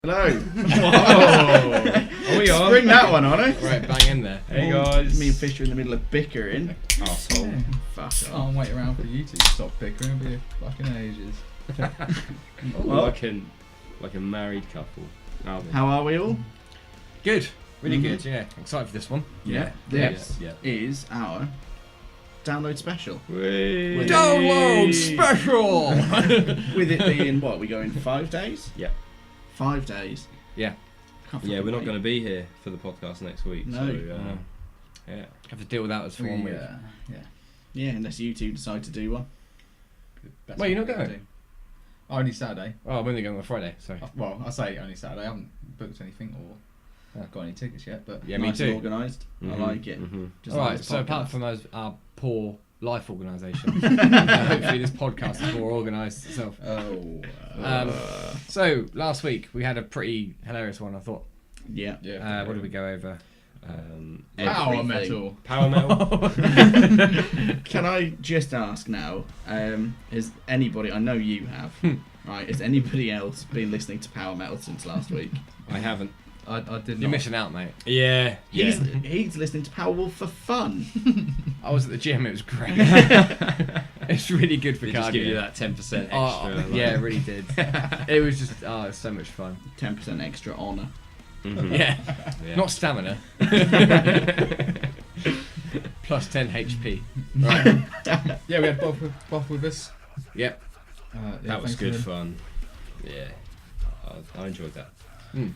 Hello. Whoa. Are we on? Bring that one on, eh? Right, bang in there. Hey guys. Me and Fish are in the middle of bickering. Arsehole. Fuck off. Can't wait around for you two to stop bickering for fucking ages. Well, like a married couple. how are we all? Good. Really good, yeah. Excited for this one. This Yeah. is our download special. Whee. Download special! With it being, what, we go in 5 days? Yeah. 5 days. Yeah. Can't Yeah, fucking we're not wait. going to be here for the podcast next week. No. So, yeah. Have to deal with that as for 1 week. Yeah, unless you two decide to do one. That's Well, you're what not we're going? do. Only Saturday. Oh, I'm only going on Friday, so. Well, I say only Saturday. I haven't booked anything or got any tickets yet, but Yeah, Nice me and too. organised. I like it. Just like Alright, this so podcast. apart from our poor life organisation, hopefully this podcast is more organised itself. So, last week we had a pretty hilarious one, I thought. Yeah. What did we go over? Power Everything. metal. Power metal. Can I just ask now, has anybody, I know you have, right, has anybody else been listening to power metal since last week? I haven't. I did You're not. missing out, mate. Yeah. He's listening to Powerwolf for fun. I was at the gym, it was great. It's really good for They cardio. just give you that 10% extra. Yeah, it really did. It was just, it's so much fun. 10% extra honour. Yeah. Yeah. Not stamina. Plus 10 HP. Right. Yeah, we had Bob with us. Yep. That was thanks good for- fun. Yeah, I enjoyed that. Mm.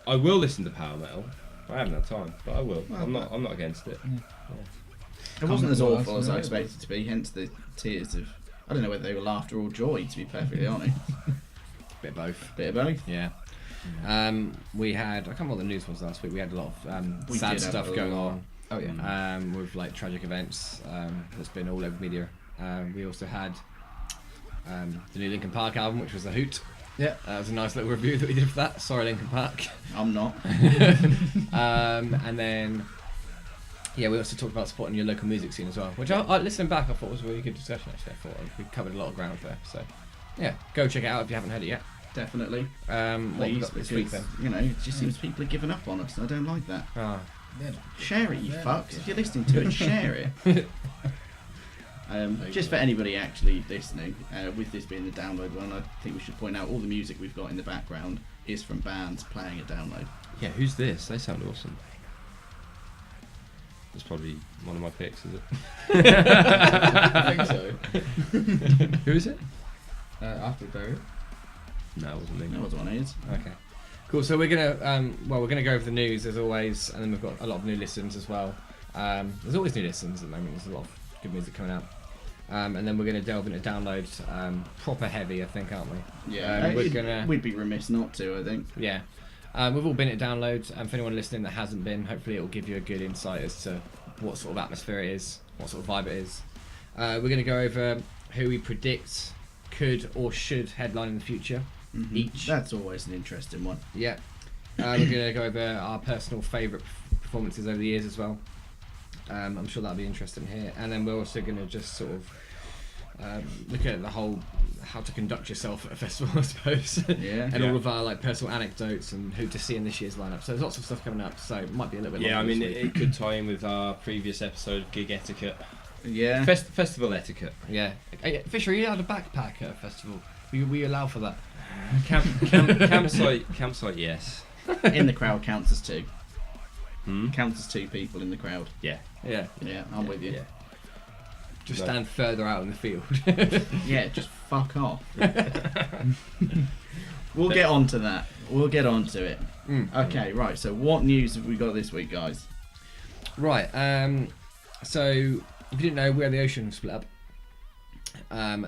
I will listen to power metal. I haven't had time, but I will. Well, I'm not against it. It wasn't as Come awful on, as I yeah. expected it to be, hence the tears of, I don't know whether they were laughter or joy, to be perfectly honest. Bit of both. Bit of both. Yeah. We had, I can't remember what the news was last week, we had a lot of We sad did have stuff a going lot. on. Oh yeah. With like tragic events that's been all over media. We also had the new Linkin Park album, which was a hoot. Yeah. That was a nice little review that we did for that. Sorry, Linkin Park. I'm not. And then, yeah, we also talked about supporting your local music scene as well, which I listening back, I thought was a really good discussion actually. I thought we covered a lot of ground there. So, yeah, go check it out if you haven't heard it yet. Definitely. What we Please, got this week because, then? you know, it just seems people are giving up on us, and I don't like that. Ah, Yeah. Share it, you Yeah. fucks. If you're listening to it, share it. Just for anybody actually listening, with this being the download one, I think we should point out all the music we've got in the background is from bands playing a download. Yeah, who's this? They sound awesome. That's probably one of my picks, is it? I think so. Who is it? After Barry. No, it wasn't me. That was one it is. okay. Cool. So we're gonna we're gonna go over the news as always, and then we've got a lot of new listens as well. There's always new listens at the moment. There's a lot of good music coming out. And then we're gonna delve into downloads, proper heavy, I think, aren't we? Yeah, we're we'd be remiss not to, I think. Yeah. We've all been at downloads, and for anyone listening that hasn't been, hopefully it will give you a good insight as to what sort of atmosphere it is, what sort of vibe it is. We're going to go over who we predict could or should headline in the future, each. That's always an interesting one. Yeah. We're going to go over our personal favourite performances over the years as well. I'm sure that'll be interesting here. And then we're also going to just sort of look at the whole how to conduct yourself at a festival, I suppose. Yeah. And Yeah. all of our like personal anecdotes and who to see in this year's lineup. So there's lots of stuff coming up. So it might be a little bit. Yeah, I longer mean, this week. it could tie in with our previous episode of gig etiquette. Yeah. Festival etiquette. Yeah. Hey, Fisher, are you allowed a backpack at a festival? We allow for that. Campsite, yes. In the crowd counts as two. Hmm? Counts as two people in the crowd. Yeah. Yeah. Yeah, I'm with you. Yeah. Just No. stand further out in the field. Yeah, just fuck off. We'll get on to that. We'll get on to it. Okay, right, so what news have we got this week, guys? Right. So if you didn't know, We Are the Ocean split up.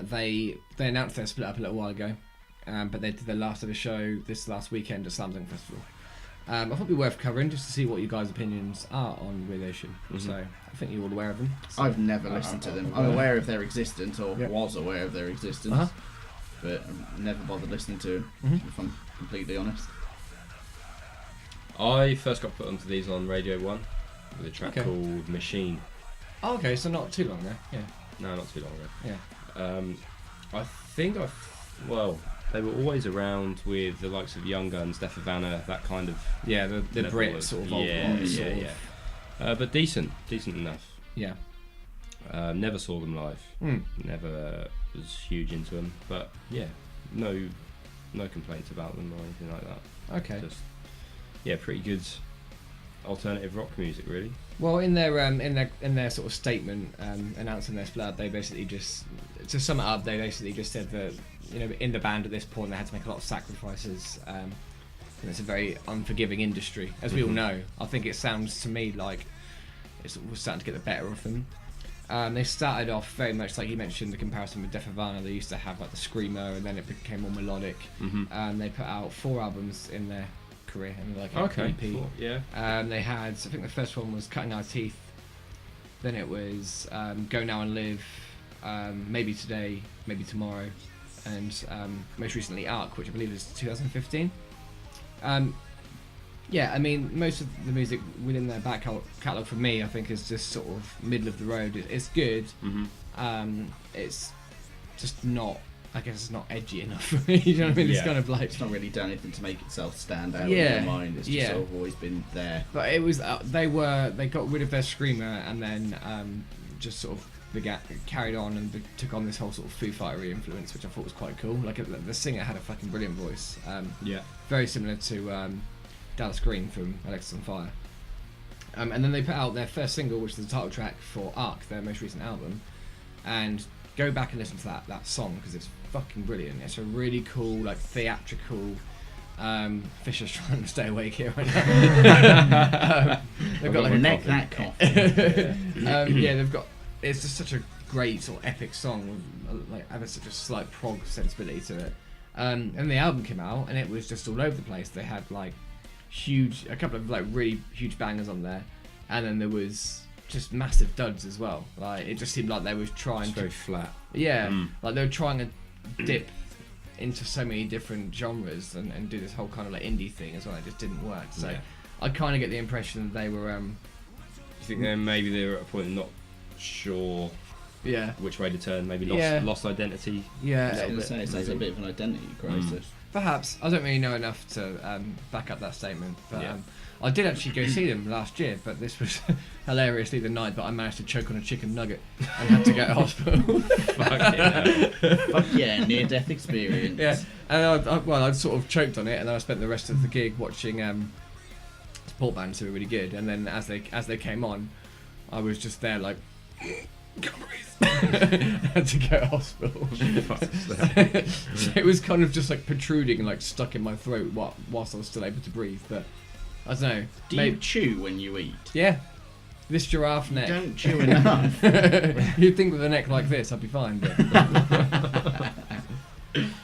They announced their split up a little while ago, but they did their last ever show this last weekend at Slam Dunk Festival. I thought it'd be worth covering just to see what you guys' opinions are on We Are the Ocean. So I think you're all aware of them. So, I've never listened to them. I'm aware of their existence, or Yeah. was aware of their existence, Uh-huh. but I've never bothered listening to them, if I'm completely honest. I first got put onto these on Radio 1 with a track Okay. called Machine. oh, okay, so not too long there. Yeah. No, not too long ago. Yeah. I think they were always around with the likes of Young Guns, Death Havana, that kind of the level Brit of- sort of yeah, old rock yeah, sort of. yeah. But decent enough. Yeah. Never saw them live. Mm. Never was huge into them, but yeah, no complaints about them or anything like that. Okay. Just pretty good alternative rock music, really. Well, in their sort of statement announcing their split, they basically just, to sum it up, they basically just said that, you know, in the band at this point they had to make a lot of sacrifices. And it's a very unforgiving industry, as we all know. I think it sounds to me like it's starting to get the better of them. They started off very much like you mentioned, the comparison with Death Havana. They used to have like the screamer, and then it became more melodic. They put out 4 albums in their career, and like Okay. EP. Cool. Yeah. They had, I think the first one was Cutting Our Teeth, then it was Go Now and Live, Maybe Today, Maybe Tomorrow, and most recently Arc, which I believe is 2015. Yeah, I mean, most of the music within their back catalogue for me, I think, is just sort of middle of the road. It's good. It's just not, I guess it's not edgy enough for me. You know what I mean? It's Yeah. kind of like, It's not really done anything to make itself stand out Yeah, in your mind. It's just yeah. sort of always been there. but it was they got rid of their screamer and then just sort of carried on and took on this whole sort of Foo Fighters influence, which I thought was quite cool. Like the singer had a fucking brilliant voice. Yeah. Very similar to Dallas Green from Alexis on Fire. And then they put out their first single, which is the title track for Arc, their most recent album. And go back and listen to that song, because it's fucking brilliant. It's a really cool, like, theatrical. Fisher's trying to stay awake here right now. They've got like a neck that cough. they've got. It's just such a great sort of epic song, with, like, having such a slight prog sensibility to it. And the album came out, and it was just all over the place. They had like a couple of like really huge bangers on there, and then there was just massive duds as well. Like, it just seemed like they were trying It's very flat. like they were trying to dip into so many different genres and do this whole kind of like indie thing as well. It just didn't work. So Yeah. I kind of get the impression that they were You think then maybe they were at a point of not sure which way to turn, maybe lost identity? yeah, I was a going to bit. say, it sounds a bit of an identity crisis. Perhaps. I don't really know enough to back up that statement, but Yeah. I did actually go see them last year, but this was hilariously the night that I managed to choke on a chicken nugget and had to go to hospital. Fuck yeah, near-death experience. Yeah, and I sort of choked on it, and then I spent the rest of the gig watching support bands who were really good, and then as they came on, I was just there like, can't breathe. Had to go to hospital. So it was kind of just like protruding and like stuck in my throat whilst I was still able to breathe, but I don't know. Do you chew when you eat? Yeah. This giraffe neck. You don't chew enough. You'd think with a neck like this I'd be fine, but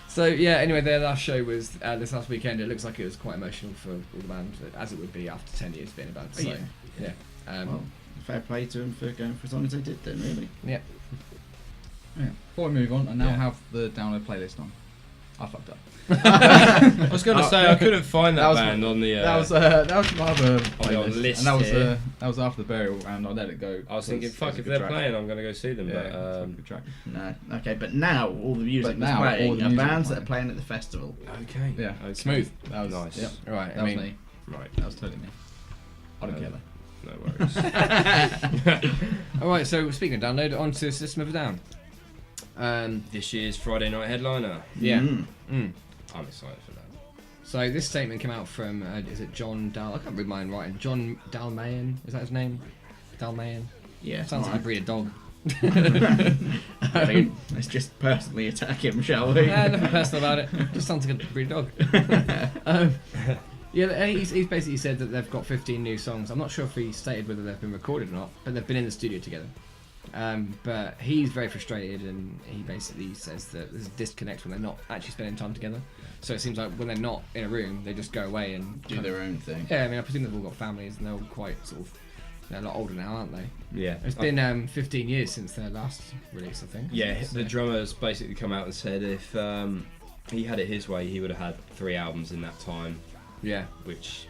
so yeah, anyway, their last show was this last weekend. It looks like it was quite emotional for all the band, as it would be after 10 years being a band. So yeah. Well, fair play to them for going for as long as they did then, really. Yeah. Yeah. Before we move on, I now Yeah. have the download playlist on. I fucked up. I was going to say I couldn't find that, That was- band on the. That was my other playlist, list and that was here. that was after the burial, and I let it go. I was thinking, It fuck, a if good they're track. playing, I'm going to go see them. Yeah, but it's a good track. No. Okay, but now all the music But that's now all playing the are music bands is that are playing at the festival. okay. Yeah. Okay. Smooth. That was Nice. Yep, Right. that was me. Right. That was totally me. I don't No. care though. No worries. All right. So speaking of download, on to System of a Down. This year's Friday night headliner. Yeah. Mm. I'm excited for that. So this statement came out from is it John Dal? I can't read mine writing. John Dalmayan, is that his name? Dalmayan. Yeah, Sounds like a alright. breed of dog. I mean, let's just personally attack him, shall we? Nothing personal about it. Just sounds like a breed of dog. Yeah, he's basically said that they've got 15 new songs. I'm not sure if he stated whether they've been recorded or not, but they've been in the studio together. But he's very frustrated, and he basically says that there's a disconnect when they're not actually spending time together. So it seems like when they're not in a room, they just go away and Do their own thing. Yeah, I mean, I presume they've all got families, and they're all quite sort of, they're a lot older now, aren't they? Yeah. It's been 15 years since their last release, I think. Yeah, So- the drummer's basically come out and said if he had it his way, he would have had 3 albums in that time, Yeah. which,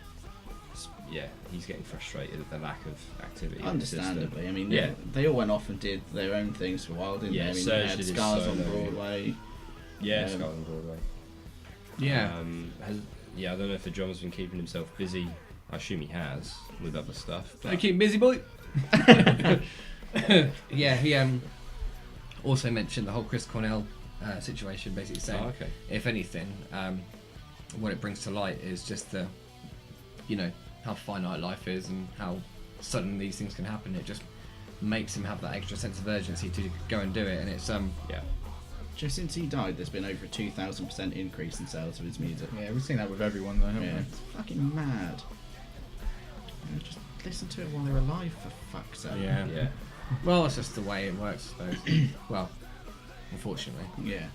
yeah, he's getting frustrated at the lack of activity. in the system. Understandably, I mean, Yeah. they all went off and did their own things for a while, didn't Yeah, they? I mean, Serge they had did his Scars on solo. Broadway. Yeah, Um, Scotland Broadway. Yeah. I don't know if the drummer's been keeping himself busy. I assume he has with other stuff. I keep busy, boy. Yeah, he also mentioned the whole Chris Cornell situation, basically saying, if anything, what it brings to light is just the, how finite life is and how sudden these things can happen. It just makes him have that extra sense of urgency to go and do it, and it's Just since he died, there's been over a 2,000% increase in sales of his music. Yeah, we've seen that with everyone though, haven't we? It's fucking mad. Just listen to it while they're alive, for fuck's sake. Yeah. Well, it's just the way it works, I suppose. Well, unfortunately. Yeah.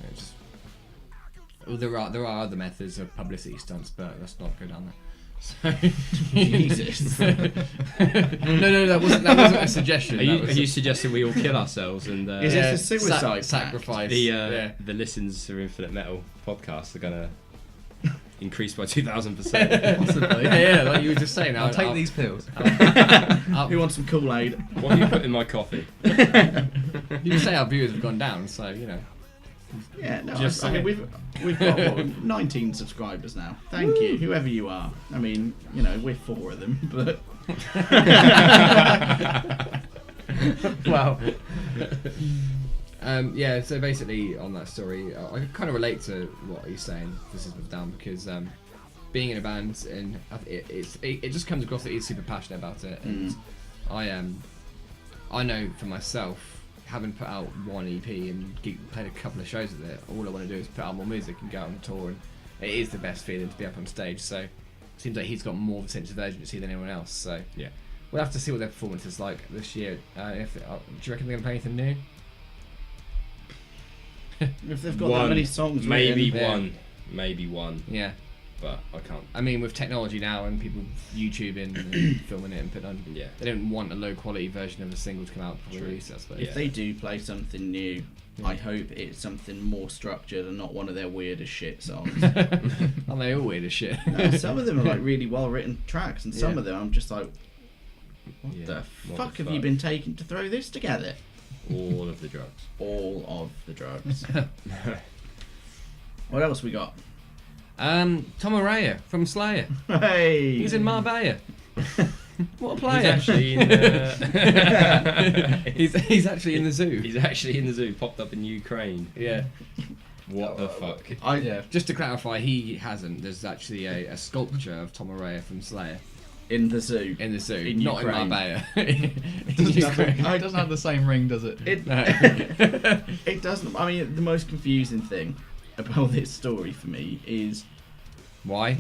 There are other methods of publicity stunts, but let's not go down there. So Jesus. No, that wasn't a suggestion. Are you suggesting we all kill ourselves and is this a suicide sacrifice? The listens to Infinite Metal podcast are gonna increase by 2,000%. Possibly. Yeah, like you were just saying. I'll take these pills. Who wants some Kool-Aid? What do you put in my coffee? You can say our viewers have gone down, so Yeah, no, Just I mean, we've got 19 subscribers now. Thank you, whoever you are. I mean, we're 4 of them, but wow. So basically on that story, I kind of relate to what he's saying, the System of a Down, because being in a band, and it just comes across that he's super passionate about it, and I know for myself, having put out one EP and played a couple of shows with it, all I want to do is put out more music and go out on tour, and it is the best feeling to be up on stage. So it seems like he's got more of a sense of urgency than anyone else. So we'll have to see what their performance is like this year. Do you reckon they're going to play anything new? If they've got that many songs, maybe one. Yeah. But I can't. I mean, with technology now and people YouTubing and filming it and putting on, they don't want a low quality version of a single to come out for release, I suppose. If they do play something new, I hope it's something more structured and not one of their weird as shit songs. Aren't they all weird as shit? No, some of them are like really well written tracks, and some of them I'm just like, what the fuck have you been taking to throw this together? All of the drugs. All of the drugs. What else we got? Tom Araya from Slayer. Hey, he's in Marbella. What a player! He's actually in. He's actually in the zoo. He's actually in the zoo. Popped up in Ukraine. Yeah. What the fuck? Just to clarify, he hasn't. There's actually a sculpture of Tom Araya from Slayer in the zoo. In the zoo, in not Ukraine. in Marbella. It doesn't have the same ring, does it? It doesn't. I mean, the most confusing thing about this story for me is why?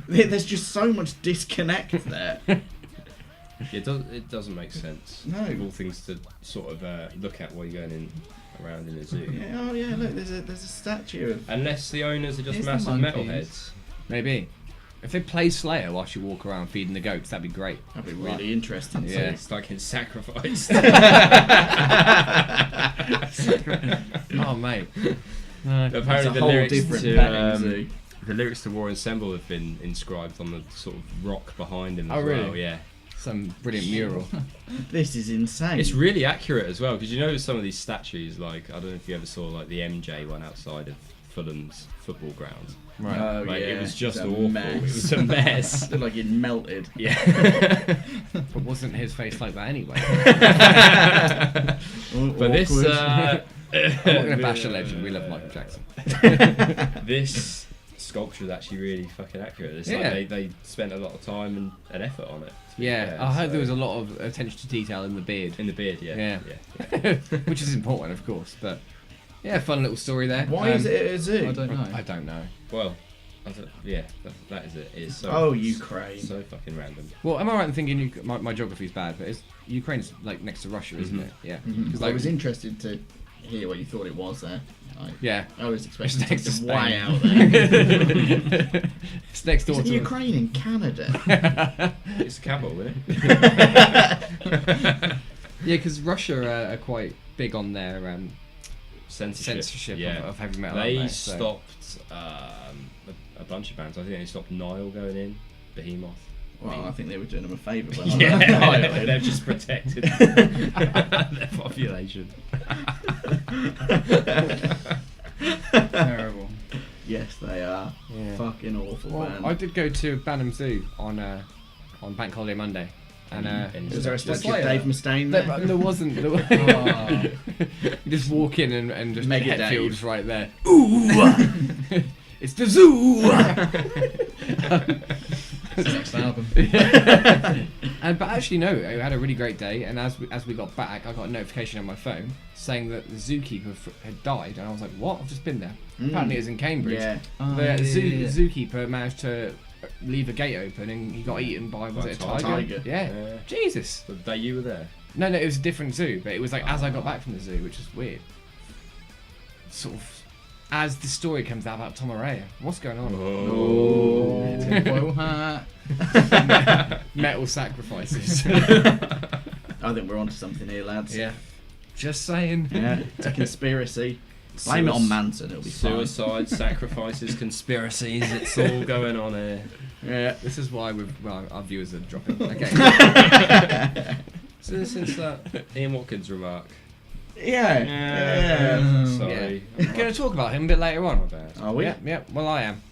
There's just so much disconnect there. It doesn't make sense. No. All things to sort of look at while you're going around in a zoo. Yeah, look, there's a statue of. Unless the owners are just Here's massive the metalheads. Maybe. If they play Slayer whilst you walk around feeding the goats, that'd be great. That'd be really interesting. Yeah. So it's like in Sacrifice. Oh, mate. Apparently the lyrics to War Ensemble have been inscribed on the sort of rock behind him as well. Yeah. Some brilliant mural. This is insane. It's really accurate as well, because you know some of these statues, like, I don't know if you ever saw like the MJ one outside of Fulham's football ground. Right. Oh, like, yeah. It was just It was a awful. mess. It was a mess. It looked like it melted. Yeah. But wasn't his face like that anyway? But this I'm not going to bash a legend. We love Michael Jackson. This sculpture is actually really fucking accurate. It's like they spent a lot of time and effort on it. Yeah, I heard there was a lot of attention to detail in the beard. In the beard, yeah. Which is important, of course. But yeah, fun little story there. Why is it a zoo? I don't know. Well, that is it. It's so Ukraine. So fucking random. Well, am I right in thinking my geography is bad? But Ukraine's like next to Russia, isn't it? Yeah. Mm-hmm. I was interested to hear what you thought it was there. I was expecting next to something way Spain. out there. It's next door Is it to Ukraine in Canada? It's a capital, isn't it? Yeah, because Russia are quite big on their censorship of heavy metal. They stopped a bunch of bands. I think they stopped Nile going in, Behemoth. Well, I think they were doing them a favour. They've just protected their population. Terrible. Yes, they are. Yeah. Fucking awful band. I did go to Banham Zoo on Bank Holiday Monday. And was there a statue of Slayer? Dave Mustaine there? there wasn't. You just walk in and just Mega Hetfield's Dave. right there. Ooh, it's the zoo. That's the next album. But actually, no, I had a really great day. And as we got back, I got a notification on my phone saying that the zookeeper had died. And I was like, "What? I've just been there." Apparently, it was in Cambridge. Yeah. The zookeeper managed to leave a gate open and he got eaten by was it a tiger? Yeah. Jesus. The day you were there. No, it was a different zoo, but it was like as I got back from the zoo, which is weird. Sort of as the story comes out about Tom Araya. What's going on? Tinfoil hat. Metal sacrifices. I think we're onto something here, lads. Yeah. Just saying. Yeah, it's a conspiracy. Blame it on Manson, it'll be fine. Suicide, sacrifices, conspiracies, it's all going on here. Yeah. This is why our viewers are dropping. Okay. So since that Ian Watkins remark. Yeah. Sorry. We're going to talk about him a bit later on. Are we? Yeah, well I am.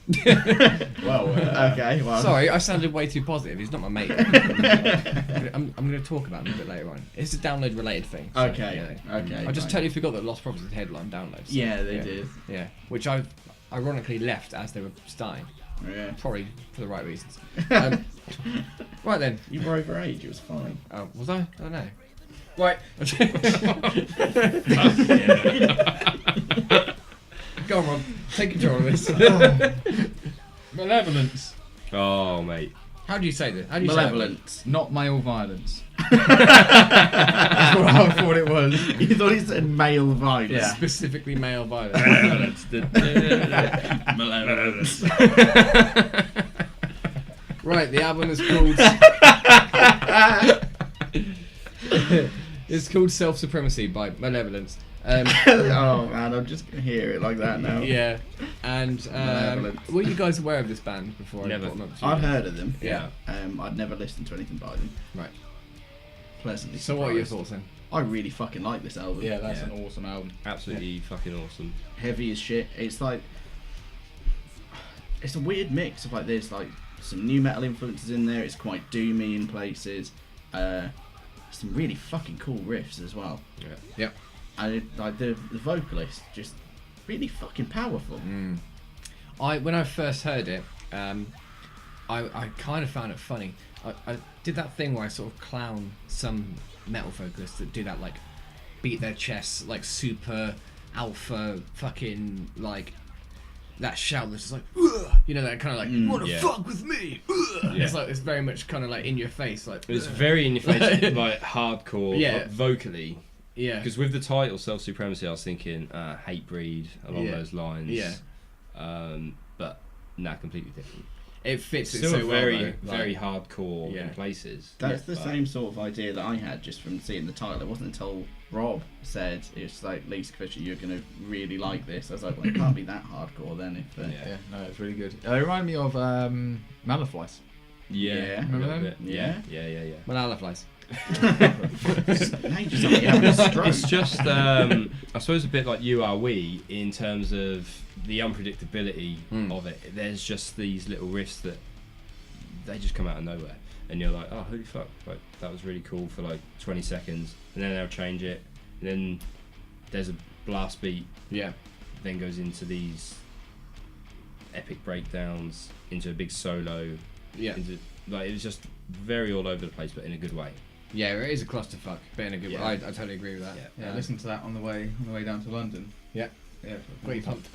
Well, okay. Well. Sorry, I sounded way too positive. He's not my mate. I'm going to talk about him a bit later on. It's a download related thing. So, Okay. yeah. Okay. I just fine. totally forgot that Lost Prophets had headline downloads. Yeah, they did. Yeah, which I ironically left as they were starting. Yeah. Probably for the right reasons. Right then. You were overage, it was fine. Oh, was I? I don't know. Right. Go on, Rob. Take control of this. Malevolence. Oh, mate. How do you say this? How do you Malevolence. Not male violence. That's what I thought it was. You thought he said male violence. say it? Yeah. Specifically male violence. Malevolence. Right, the album is called. It's called Self Supremacy by Malevolence. Oh man, I'm just gonna hear it like that now. Yeah, and Malevolence. were you guys aware of this band before? Never. I brought them up to you? I've heard of them. Yeah. I'd never listened to anything by them. Right. Pleasantly So what are your surprised. thoughts then? I really fucking like this album. Yeah, that's Yeah. an awesome album. Absolutely fucking awesome. Heavy as shit. It's like it's a weird mix of like there's like some new metal influences in there. It's quite doomy in places. Some really fucking cool riffs as well. Yeah. Yep. And like the vocalist just really fucking powerful. When I first heard it, I kind of found it funny. I did that thing where I sort of clown some metal vocalists that do that, like beat their chests like super alpha fucking like that shout that's just like ugh, you know, that kind of like you wanna yeah. fuck with me ugh. Yeah. It's like it's very much kind of like in your face, like It's ugh. very in your face, like hardcore, Yeah. like, vocally. Yeah. Because with the title Self Supremacy, I was thinking hate breed along Yeah. those lines. Yeah. But completely different. It fits it Still so well, very, though. very Like, hardcore Yeah. in places. That's the But- same sort of idea that I had just from seeing the title. It wasn't until Rob said it's like Lisa Fisher, you're gonna really like this. I was like, well, it can't be that hardcore then. If Yeah, no, it's really good. It reminded me of Malevolence. Yeah. Yeah. a Remember little them? bit. Yeah. Yeah. Malala flies. now you just like having a stroke. It's just, I suppose, a bit like You Are We in terms of the unpredictability of it. There's just these little riffs that they just come out of nowhere, and you're like, oh, holy fuck, like that was really cool for like 20 seconds, and then they'll change it, and then there's a blast beat, Yeah. then goes into these epic breakdowns, into a big solo, Yeah. into, like it was just very all over the place, but in a good way. Yeah, it is a clusterfuck, but in a good way. Yeah. I totally agree with that. Yeah, listen to that on the way down to London. Yeah. Yeah. Got you pumped.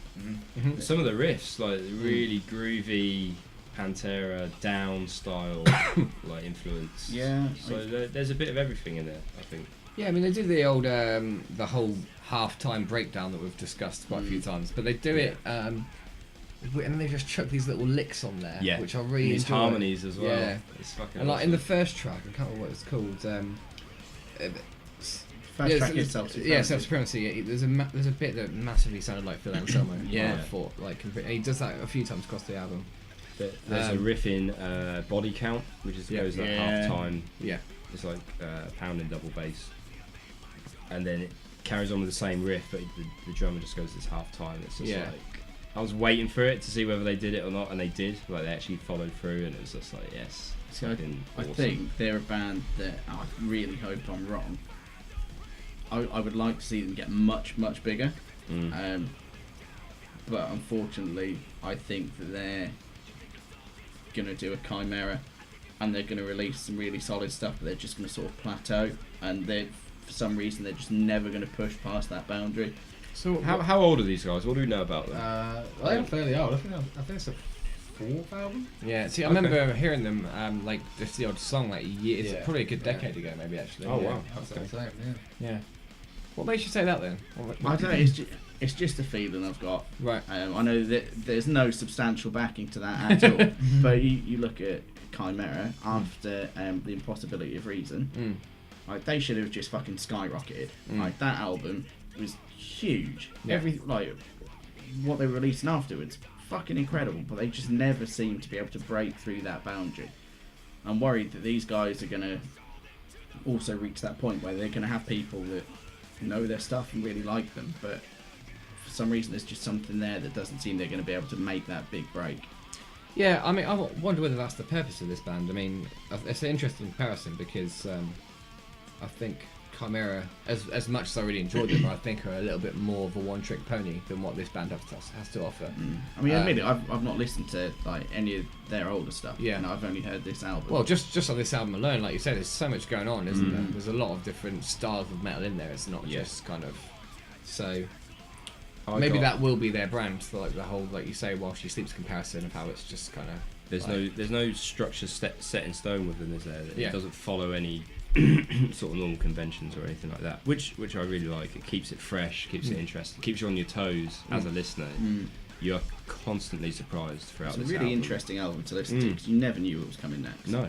Some of the riffs, like really groovy Pantera down style like influence. Yeah. So there's a bit of everything in there, I think. Yeah, I mean they do the old the whole half-time breakdown that we've discussed quite a few times, but they do it and they just chuck these little licks on there, Yeah. which I really These enjoy. harmonies as well. Yeah. It's fucking And like in the awesome. first track, I can't remember what it's called. First track is Self-Supremacy. Yeah, Self-Supremacy. There's a bit that massively sounded like Phil Anselmo. Yeah. I thought and he does that a few times across the album. There's a riff in Body Count, which is goes like Yeah. half time. Yeah. It's like pounding double bass, and then it carries on with the same riff, but the drummer just goes this half time. It's just Yeah. like I was waiting for it to see whether they did it or not, and they did. Like, they actually followed through, and it was just like, yes. So I awesome. think they're a band that I really hope I'm wrong. I would like to see them get much, much bigger. But unfortunately, I think that they're going to do a chimera and they're going to release some really solid stuff, but they're just going to sort of plateau, and for some reason they're just never going to push past that boundary. So how old are these guys? What do we know about them? They are fairly old. I think it's a 4th album. Yeah, see, I remember hearing them, like, just the odd song, like, years, Yeah. probably a good decade ago, maybe, actually. Oh, yeah. wow. I'd say the same, yeah. Yeah. What makes you say that, then? I don't know, it's just a feeling I've got. Right. I know that there's no substantial backing to that at all, but you look at Chimera after The Impossibility of Reason, like, they should have just fucking skyrocketed. Like, that album was huge. Yeah. What they were releasing afterwards, fucking incredible, but they just never seem to be able to break through that boundary. I'm worried that these guys are going to also reach that point where they're going to have people that know their stuff and really like them, but for some reason there's just something there that doesn't seem they're going to be able to make that big break. Yeah, I mean, I wonder whether that's the purpose of this band. I mean, it's an interesting comparison because I think Chimera, as much as I really enjoyed them, I think are a little bit more of a one-trick pony than what this band has to offer. I mean, admittedly, I've not listened to like any of their older stuff. Yeah. And I've only heard this album. Well, just on this album alone, like you said, there's so much going on, isn't there? There's a lot of different styles of metal in there. It's not just kind of so. Maybe that will be their brand. So like the whole, like you say, while she sleeps comparison of how it's just kind of. There's no structure set in stone with them, is there? It Yeah. doesn't follow any sort of normal conventions or anything like that, which I really like. It keeps it fresh, keeps it interesting, keeps you on your toes as a listener. You're constantly surprised throughout It's a this really album. interesting album to listen to because you never knew what was coming next. No,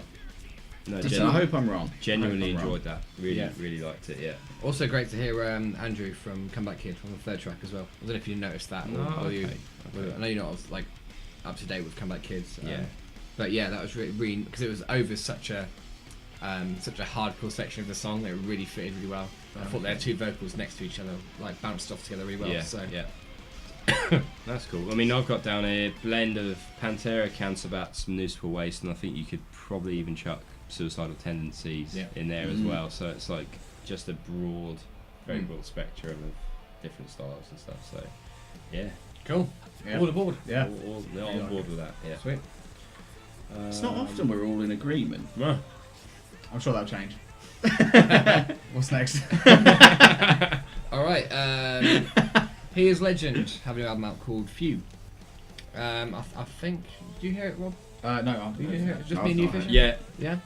So I hope I'm wrong. genuinely I hope I'm wrong. enjoyed that. Really liked it. Yeah. Also great to hear Andrew from Comeback Kid on the third track as well. I don't know if you noticed that. Or you, I know you're not like up to date with Comeback Kids. But yeah, that was really because it was over such a hardcore section of the song. They really fitted really well. I thought their two vocals next to each other like bounced off together really well. Yeah. So Yeah. That's cool. I mean, I've got down a blend of Pantera, Cancerbats, Municipal Waste, and I think you could probably even chuck Suicidal Tendencies in there as well. So it's like just a very broad spectrum of different styles and stuff. So yeah, cool. Yeah. All aboard. Yeah. all on board with that. Yeah, Sweet. It's not often we're all in agreement. Well, I'm sure that'll change. What's next? All right. He is Legend have a new album out called Few. I think. Did you hear it, Rob? No, I'm Did you hear it? Just I've me and you, not heard Fisher? yeah, Yeah.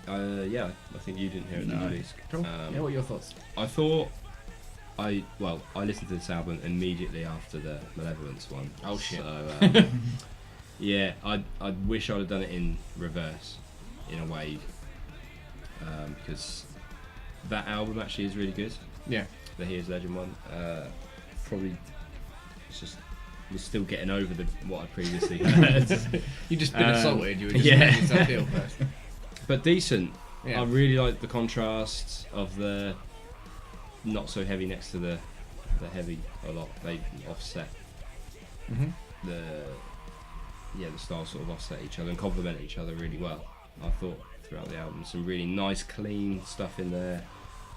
yeah. I think you didn't hear it, No. did you? Cool. Yeah. What are your thoughts? I thought I listened to this album immediately after the Malevolence one. Oh, shit. So, yeah, I wish I'd have done it in reverse, in a way, because that album actually is really good. Yeah. The He Is Legend one. Probably, it's just was still getting over what I previously heard. You just been assaulted. You were just yeah. making yourself feel first. But decent. Yeah. I really like the contrast of the not so heavy next to the heavy a lot. They offset the styles sort of offset each other and complement each other really well. I thought throughout the album some really nice clean stuff in there.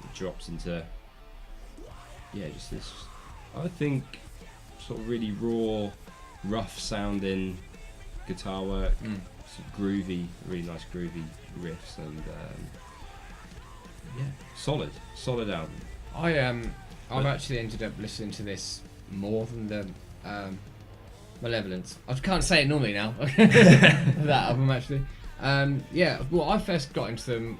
It drops into just this, I think, sort of really raw, rough sounding guitar work. Some groovy, really nice groovy riffs and solid album. I've actually ended up listening to this more than the Malevolence. I can't say it normally now. That album actually. Well, I first got into them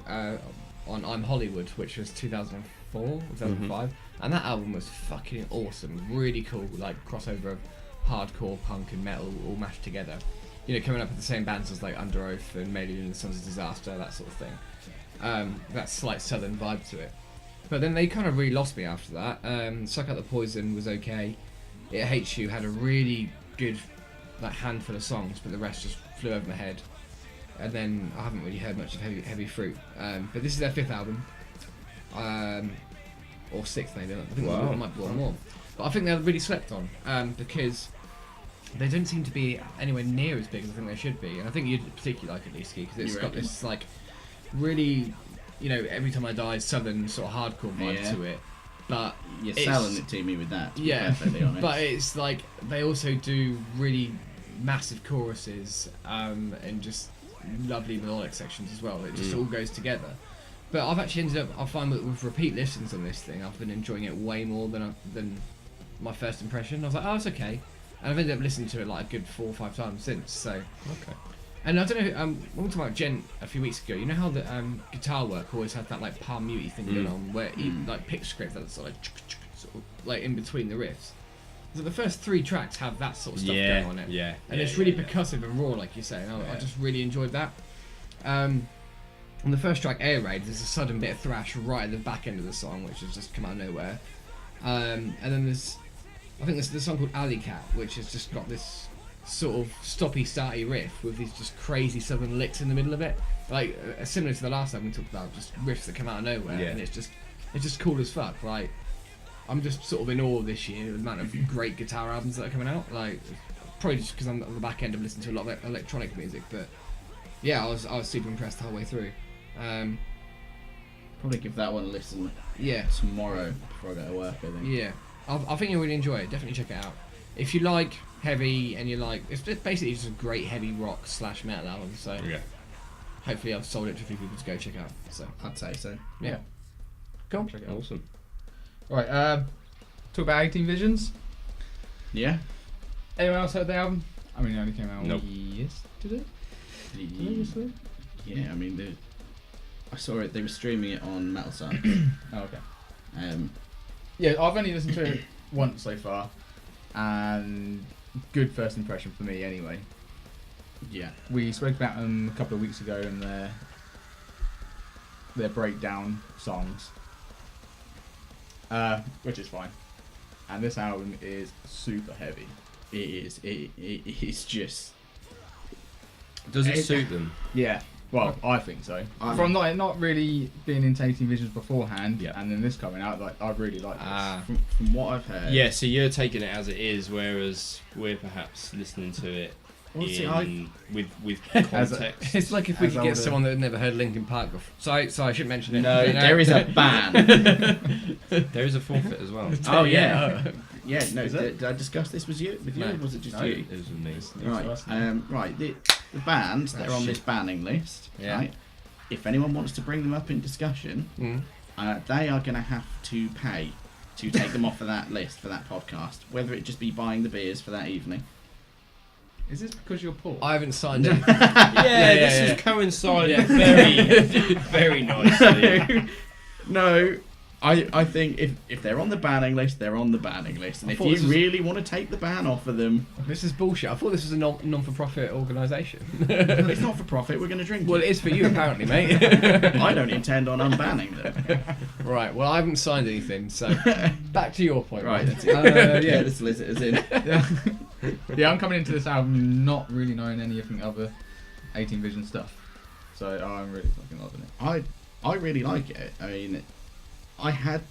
on I'm Hollywood, which was 2004, 2005, and that album was fucking awesome. Really cool, like crossover of hardcore, punk, and metal all mashed together. You know, coming up with the same bands as like Under Oath and Maiden and the Sons of Disaster, that sort of thing. That slight southern vibe to it. But then they kind of really lost me after that. Suck Out the Poison was okay. It Hates You had a really good like handful of songs, but the rest just flew over my head. And then I haven't really heard much of Heavy Fruit. But this is their fifth album. Or sixth maybe. I think it might be one more. But I think they're really slept on. Because they don't seem to be anywhere near as big as I think they should be. And I think you'd particularly like it, Leesky, because it's got this like really, Every Time I Die southern sort of hardcore vibe to it. But you're selling it to me with that. To yeah, be perfectly honest. But it's like they also do really massive choruses and just lovely melodic sections as well. It just all goes together. But I've actually ended up, I find that with repeat listens on this thing, I've been enjoying it way more than my first impression. I was like, oh, it's okay. And I've ended up listening to it like a good 4 or 5 times since. So Okay. And I don't know, when we were talking about Gent a few weeks ago, you know how the guitar work always had that like palm muty thing going on, where like pitch script that's sort of like in between the riffs. So the first 3 tracks have that sort of stuff going on it. Yeah. And it's really percussive and raw, like you say. And I just really enjoyed that. On the first track, Air Raid, there's a sudden bit of thrash right at the back end of the song, which has just come out of nowhere. And then I think there's a song called Alley Cat, which has just got this sort of stoppy-starty riff with these just crazy southern licks in the middle of it. Like, similar to the last time we talked about, just riffs that come out of nowhere. Yeah. And it's just cool as fuck. Like, I'm just sort of in awe this year with the amount of great guitar albums that are coming out. Like, probably just because I'm on the back end of listening to a lot of electronic music, but yeah, I was super impressed the whole way through. Probably give that one a listen. Yeah. Tomorrow before I go to work, I think. Yeah, I think you'll really enjoy it. Definitely check it out. If you like heavy and you like, it's basically just a great heavy rock / metal album. So hopefully I've sold it to a few people to go check out. So I'd say so. yeah, cool. Check it out. Awesome. Right, talk about 18 Visions. Yeah. Anyone else heard the album? I mean, it only came out Nope. yesterday. Yeah, I mean, I saw it. They were streaming it on Metal Science. Oh, okay. Yeah, I've only listened to it once so far, and good first impression for me anyway. Yeah. We spoke about them a couple of weeks ago and their breakdown songs, which is fine. And this album is super heavy. It is. It is just. Does it suit them? Yeah. Well, I think so. I- From not really being into 18 Visions beforehand, Yeah. and then this coming out, like I really like this. From what I've heard. Yeah, so you're taking it as it is, whereas we're perhaps listening to it Well, see, with As a- context. It's like if we As could get older- someone that had never heard Linkin Park before. Sorry, I shouldn't mention it. No, there is a band. There is a forfeit as well. Oh yeah. Yeah. No. Did I discuss this with you? No. Or was it just No. you? It was with me. Right. Right. The bands that are on this banning list. Yeah. Right. If anyone wants to bring them up in discussion, they are going to have to pay to take them off of that list for that podcast. Whether it just be buying the beers for that evening. Is this because you're poor? I haven't signed it. This has coincided very, very nicely. No, I think if they're on the banning list, they're on the banning list. And I if thought you this was- really want to take the ban off of them, This is bullshit. I thought this was a non-for-profit organisation. it's not for profit, we're going to drink Well, it. it is for you apparently, mate. I don't intend on unbanning them. Right. Well, I haven't signed anything, so back to your point. Right, Mate. that's it. Yeah, the solicitors in. Yeah, I'm coming into this album not really knowing anything other 18 Vision stuff, so I'm really fucking loving it. I really like it. I mean, I had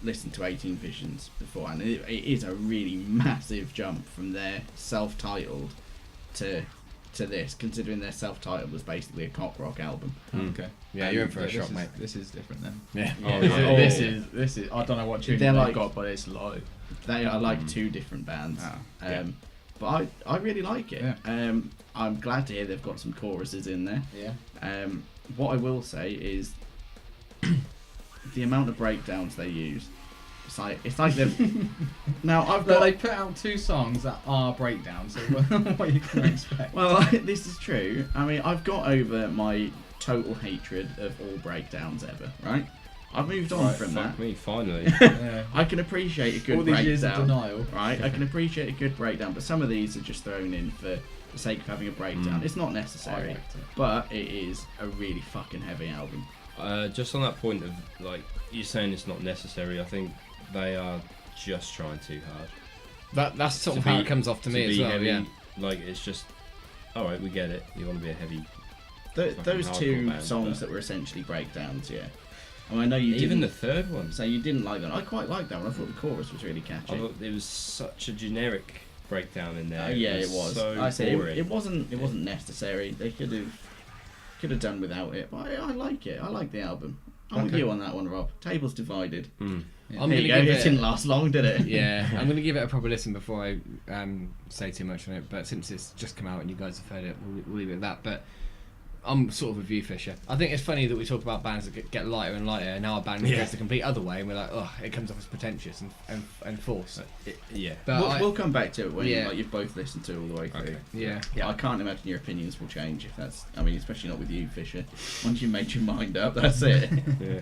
listened to 18 Visions before, and it is a really massive jump from their self-titled to this, considering their self-titled was basically a cock rock album. Okay. Yeah, you're in for a This shock, is- mate. This is different then. Yeah. Oh, This, yeah. is, this is. I don't know what tune They're they've like- got, but it's low. They are like two different bands. Yeah. But I really like it. Yeah. I'm glad to hear they've got some choruses in there. Yeah. What I will say is the amount of breakdowns they use. It's like they've now I've But got. they put out 2 songs that are breakdowns, so what you can expect? Well, this is true. I mean, I've got over my total hatred of all breakdowns ever. Right? I've moved on from that. Fuck me, finally. Yeah. I can appreciate a good All these breakdown. years of denial. Right? I can appreciate a good breakdown, but some of these are just thrown in for the sake of having a breakdown. It's not I necessary, liked it. but it is a really fucking heavy album. Just on that point of like you saying it's not necessary, I think they are just trying too hard. That's sort To of how be- it comes off to me be as well. heavy, Yeah. Like it's just, all right, we get it. You want to be a heavy. Those hardcore two band, songs but- that were essentially breakdowns, yeah. I mean, I know you Even the didn't. third one. So you didn't like that. I quite liked that one. I thought the chorus was really I catchy. thought it was such a generic breakdown in there. Yeah, it was. So I say boring. it wasn't necessary. They could have done without it. But I like it. I like the album. I'm with you on that one, Rob. Tables divided. Mm. I'm There you gonna go. give It it. didn't last long, did it? Yeah, I'm going to give it a proper listen before I say too much on it. But since it's just come out and you guys have heard it, we'll leave it at that. But I'm sort of a view fisher. I think it's funny that we talk about bands that get lighter and lighter, and now our band goes the complete other way, and we're like, oh, it comes off as pretentious and forced. Yeah. But We'll come back to it when Yeah. like you've both listened to it all the way through. Okay. Yeah. But I can't imagine your opinions will change if that's. I mean, especially not with you, Fisher. Once you've made your mind up, that's it. Yeah.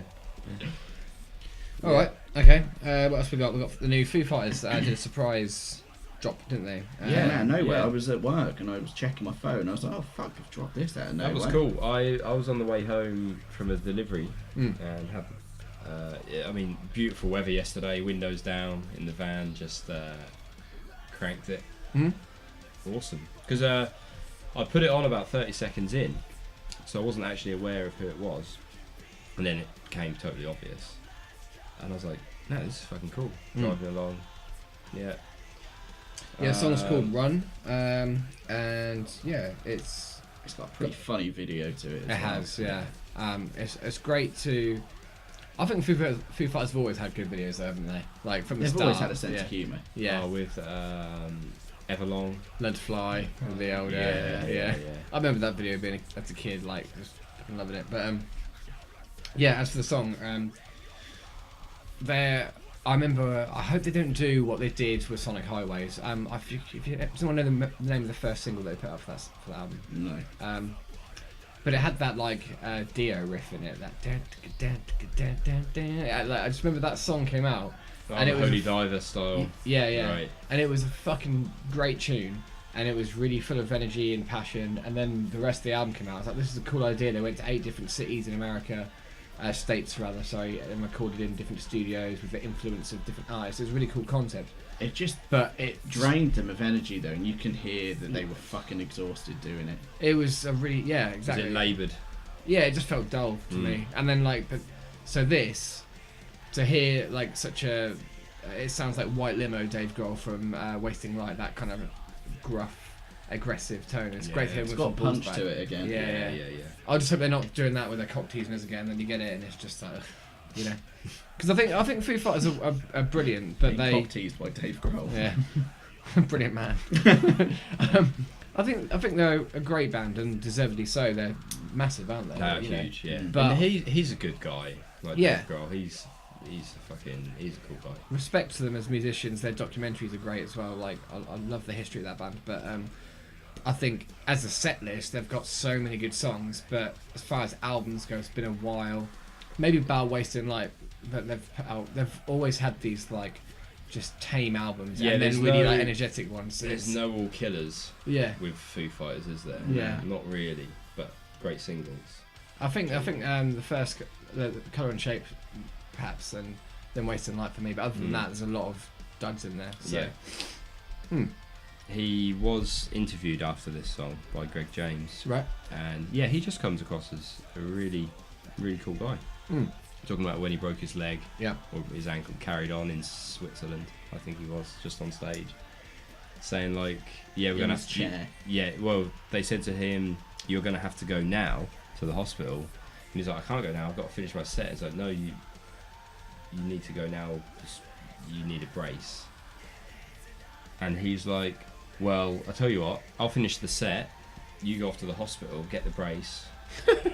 All right. Okay. What else we got? We got the new Foo Fighters did a surprise drop, didn't they? Yeah, man, nowhere. yeah. I was at work and I was checking my phone. I was like, oh fuck, I've dropped this out of nowhere. That was cool. I was on the way home from a delivery Mm. and had, I mean, beautiful weather yesterday. Windows down in the van, just cranked it. Hmm? Awesome. Because I put it on about 30 seconds in, so I wasn't actually aware of who it was, and then it became totally obvious. And I was like, no, this is fucking cool. Driving along, yeah. Yeah, the song's called Run, and yeah, it's got a pretty funny video to it. It has, yeah. It's great to. I think Foo Fighters have always had good videos, though, haven't they? Like from the They've start. always had a sense yeah. of humour. Yeah, With Everlong. Learn to Fly with the elder. Yeah. I remember that video being as a kid, like just fucking loving it. But yeah, as for the song, I remember. I hope they don't do what they did with Sonic Highways. If you does anyone know the name of the first single they put out for that album? No. But it had that like Dio riff in it. That I just remember that song came out, and it was Holy Diver style. yeah, Right. and it was a fucking great tune, and it was really full of energy and passion. And then the rest of the album came out. I was like, this is a cool idea. They went to 8 different cities in America. States rather, sorry, and recorded in different studios with the influence of different artists. It was a really cool concept. It just It drained them of energy though, and you can hear that they were fucking exhausted doing it. It was a really Was exactly. it laboured? Yeah, it just felt dull to me. And then to hear like such a, it sounds like White Limo Dave Grohl from Wasting Light, that kind of gruff, aggressive tone. It's great to hear It's with got some balls punch back. to it again. Yeah. I just hope they're not doing that with their cock teasers again. Then you get it, and it's just like, you know, because I think Foo Fighters are brilliant, but Being they cock teased by Dave Grohl. yeah, brilliant man. I think they're a great band and deservedly so. They're massive, aren't they? They're You know? huge, yeah. But- And he's a good guy. Like Yeah. Dave Grohl, he's a cool guy. Respect to them as musicians. Their documentaries are great as well. Like I love the history of that band, but I think as a set list they've got so many good songs. But as far as albums go, it's been a while. Maybe Bar Wasting Light that they've put out. They've always had these like just tame albums, Yeah, and there's then really no- like energetic ones. There's It's- no all killers yeah. with Foo Fighters, is there? Yeah. Not really, but great singles. I think the first the Colour and Shape perhaps, and then Wasting Light for me. But other than that, there's a lot of duds in there. So. Yeah. He was interviewed after this song by Greg James, Right. and yeah, he just comes across as a really, really cool guy. Talking about when he broke his leg, Yeah. or his ankle, carried on in Switzerland, I think he was, just on stage, saying like, yeah, we're In gonna his have to. chair. Yeah, well, they said to him, you're gonna have to go now to the hospital, and he's like, I can't go now. I've got to finish my set. It's like, no, you need to go now. 'Cause you need a brace. And he's like, well, I tell you what, I'll finish the set. You go off to the hospital, get the brace,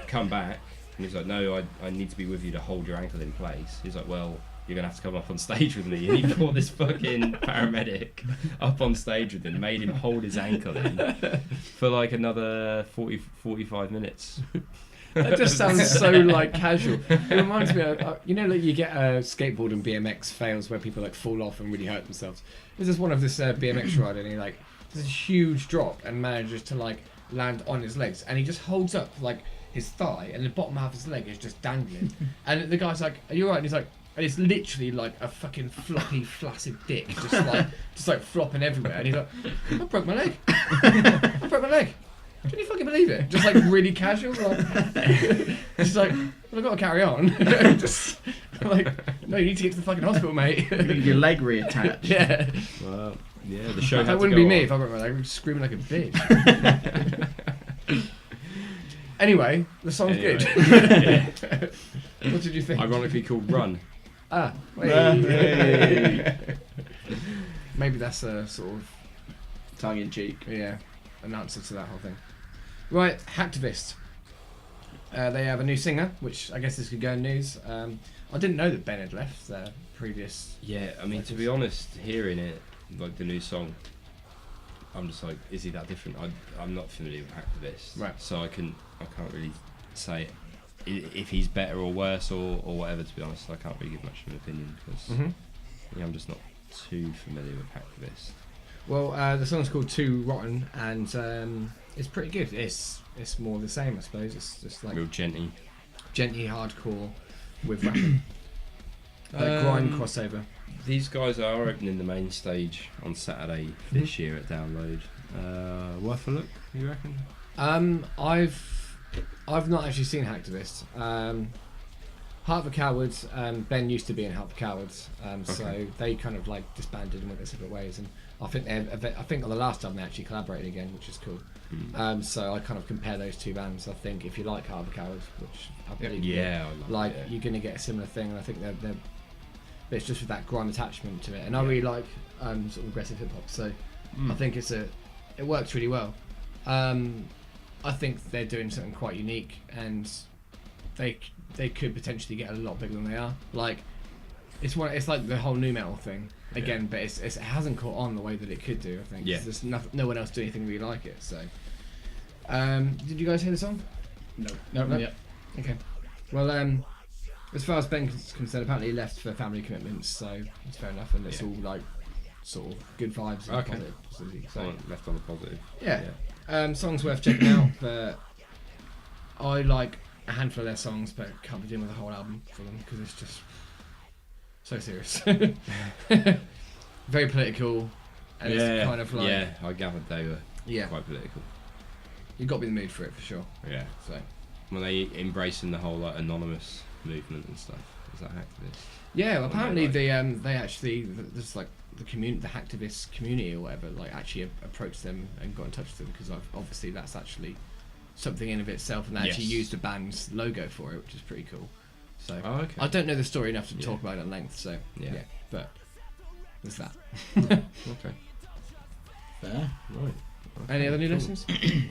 come back. And he's like, no, I need to be with you to hold your ankle in place. He's like, well, you're going to have to come up on stage with me. And he brought this fucking paramedic up on stage with him, made him hold his ankle in for like another 45 minutes. That just sounds so like casual. It reminds me of you know, like you get a skateboard and BMX fails where people like fall off and really hurt themselves. There's just one of this BMX rider, and he like does a huge drop and manages to like land on his legs, and he just holds up like his thigh, and the bottom half of his leg is just dangling. And the guy's like, "Are you alright?" And he's like, and it's literally like a fucking floppy, flaccid dick, just like flopping everywhere. And he's like, "I broke my leg. I broke my leg." Can you fucking believe it? Just like really casual, like it's like, well, I've got to carry on. Just like, no, you need to get to the fucking hospital, mate. Your leg reattached. Yeah. Well, Yeah, the show had That to wouldn't go be me on. if I broke my leg. I'd be screaming like a bitch. Anyway, the song's good. What did you think? Ironically called Run. Ah, wait. Hey. Maybe that's a sort of Tongue in cheek. an answer to that whole thing. Right, Hacktivist. They have a new singer, which I guess this could go in news. I didn't know that Ben had left their previous. Yeah, I mean, to be honest, hearing it, like the new song, I'm just like, is he that different? I'm not familiar with Hacktivist, Right. so I can't really say if he's better or worse or whatever. To be honest, I can't really give much of an opinion because I'm just not too familiar with Hacktivist. Well, the song's called Too Rotten, and it's pretty good. It's more the same, I suppose. It's just like Real genty. hardcore with rapping. Grime crossover. These guys are opening the main stage on Saturday this year at Download. Worth a look, you reckon? I've not actually seen Hacktivist. Heart of a Cowards. Ben used to be in Heart of a Cowards, so they kind of like disbanded and went their separate ways. And I think on the last album they actually collaborated again, which is cool. So I kind of compare those two bands. I think if you like Heart of a Cowards, which I believe Yeah, I like it. you're gonna get a similar thing. And I think they're but it's just with that grime attachment to it. And I really like sort of aggressive hip hop. So I think it works really well. I think they're doing something quite unique, and they could potentially get a lot bigger than they are. Like it's like the whole nu metal thing again, but it hasn't caught on the way that it could do. I think 'cause there's no one else doing anything really like it. So did you guys hear the song? No. Nope. Okay. Well, as far as Ben is concerned, apparently he left for family commitments, so it's fair enough, and it's all like sort of good vibes and Okay. positive. So, Someone left on the positive. yeah. Songs worth checking out, but I like a handful of their songs, but can't be doing with a whole album for them because it's just so serious. Very political, and it's kind of like I gathered they were quite political. you've got to be in the mood for it for sure. Yeah. So When they embracing the whole like anonymous movement and stuff, is that Hacktivist? yeah, well, What apparently they they actually there's like the community, the Hacktivist community or whatever, like actually approached them and got in touch with them because obviously that's actually something in of itself, and they actually Yes. used the band's logo for it, which is pretty cool. So Oh, okay. I don't know the story enough to talk about it at length. So Yeah. but there's that. Okay. Fair. Right. Any other new listeners?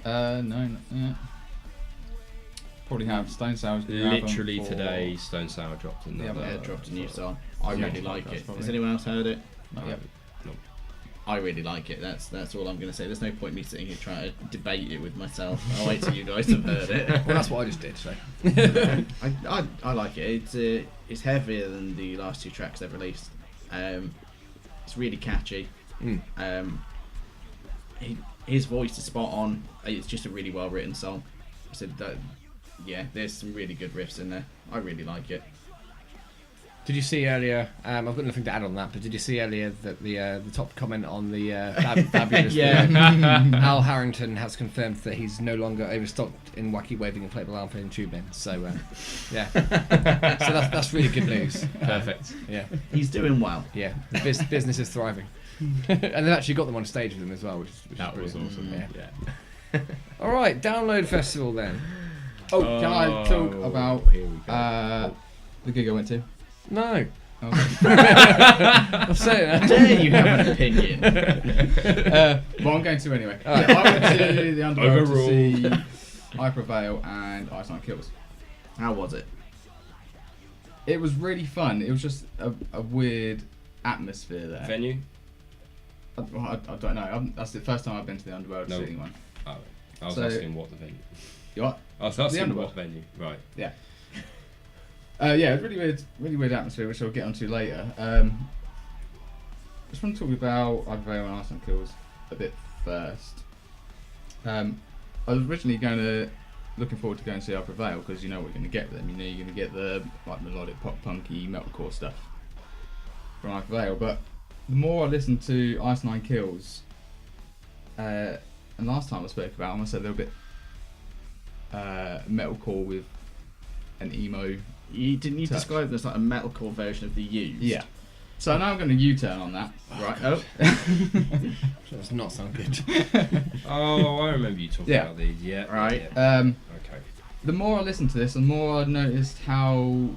No, not yet. Probably have Stone Sour's new album Literally for- today, Stone Sour dropped another. Yeah, dropped a new song. I I really really like like it. that, Has probably. anyone else heard it? Not yet. I really like it. That's all I'm going to say. There's no point me sitting here trying to debate it with myself. I'll wait till you guys have heard it. Well, that's what I just did. So I like it. It's heavier than the last two tracks they've released. It's really catchy. His voice is spot on. It's just a really well written song. So that, there's some really good riffs in there. I really like it. did you see earlier? I've got nothing to add on that, but did you see earlier that the top comment on the fabulous Al Harrington has confirmed that he's no longer overstocked in wacky waving inflatable arm and tube men. So yeah, so that's really good news. Perfect. Yeah, He's doing well. yeah, the business is thriving, and they've actually got them on stage with them as well, which That is was brilliant. awesome. Yeah. All right, Download Festival then. Oh, can I talk Oh, about here we go. the gig I went to? No, Oh. I've said it. How dare you have an opinion? Well, I'm going to anyway. All right. Yeah, I went to the Underworld to Overruled. see I Prevail and Ice Nine Kills. How was it? It was really fun. It was just a weird atmosphere there. Venue? I don't know. That's the first time I've been to the Underworld No. to see one. Oh, I was So- asking what the venue. You what? I was asking Underworld. what venue. Right. Yeah, it was really weird atmosphere, which I'll get onto later. Just want to talk about I Prevail and Ice Nine Kills a bit first. I was originally looking forward to going to see I Prevail because you know what you're going to get with them. You know you're going to get the like melodic pop punky metalcore stuff from I Prevail. But the more I listened to Ice Nine Kills, and last time I spoke about them, I said they were a bit metalcore with an emo. Didn't you Touch. describe them as like a metalcore version of the Used? Yeah. So now I'm going to U-turn on that. Right. Oh. That does not sound good. Oh, I remember you talking Yeah. about these. Yeah. Right. Yeah. Okay. The more I listened to this, the more I noticed how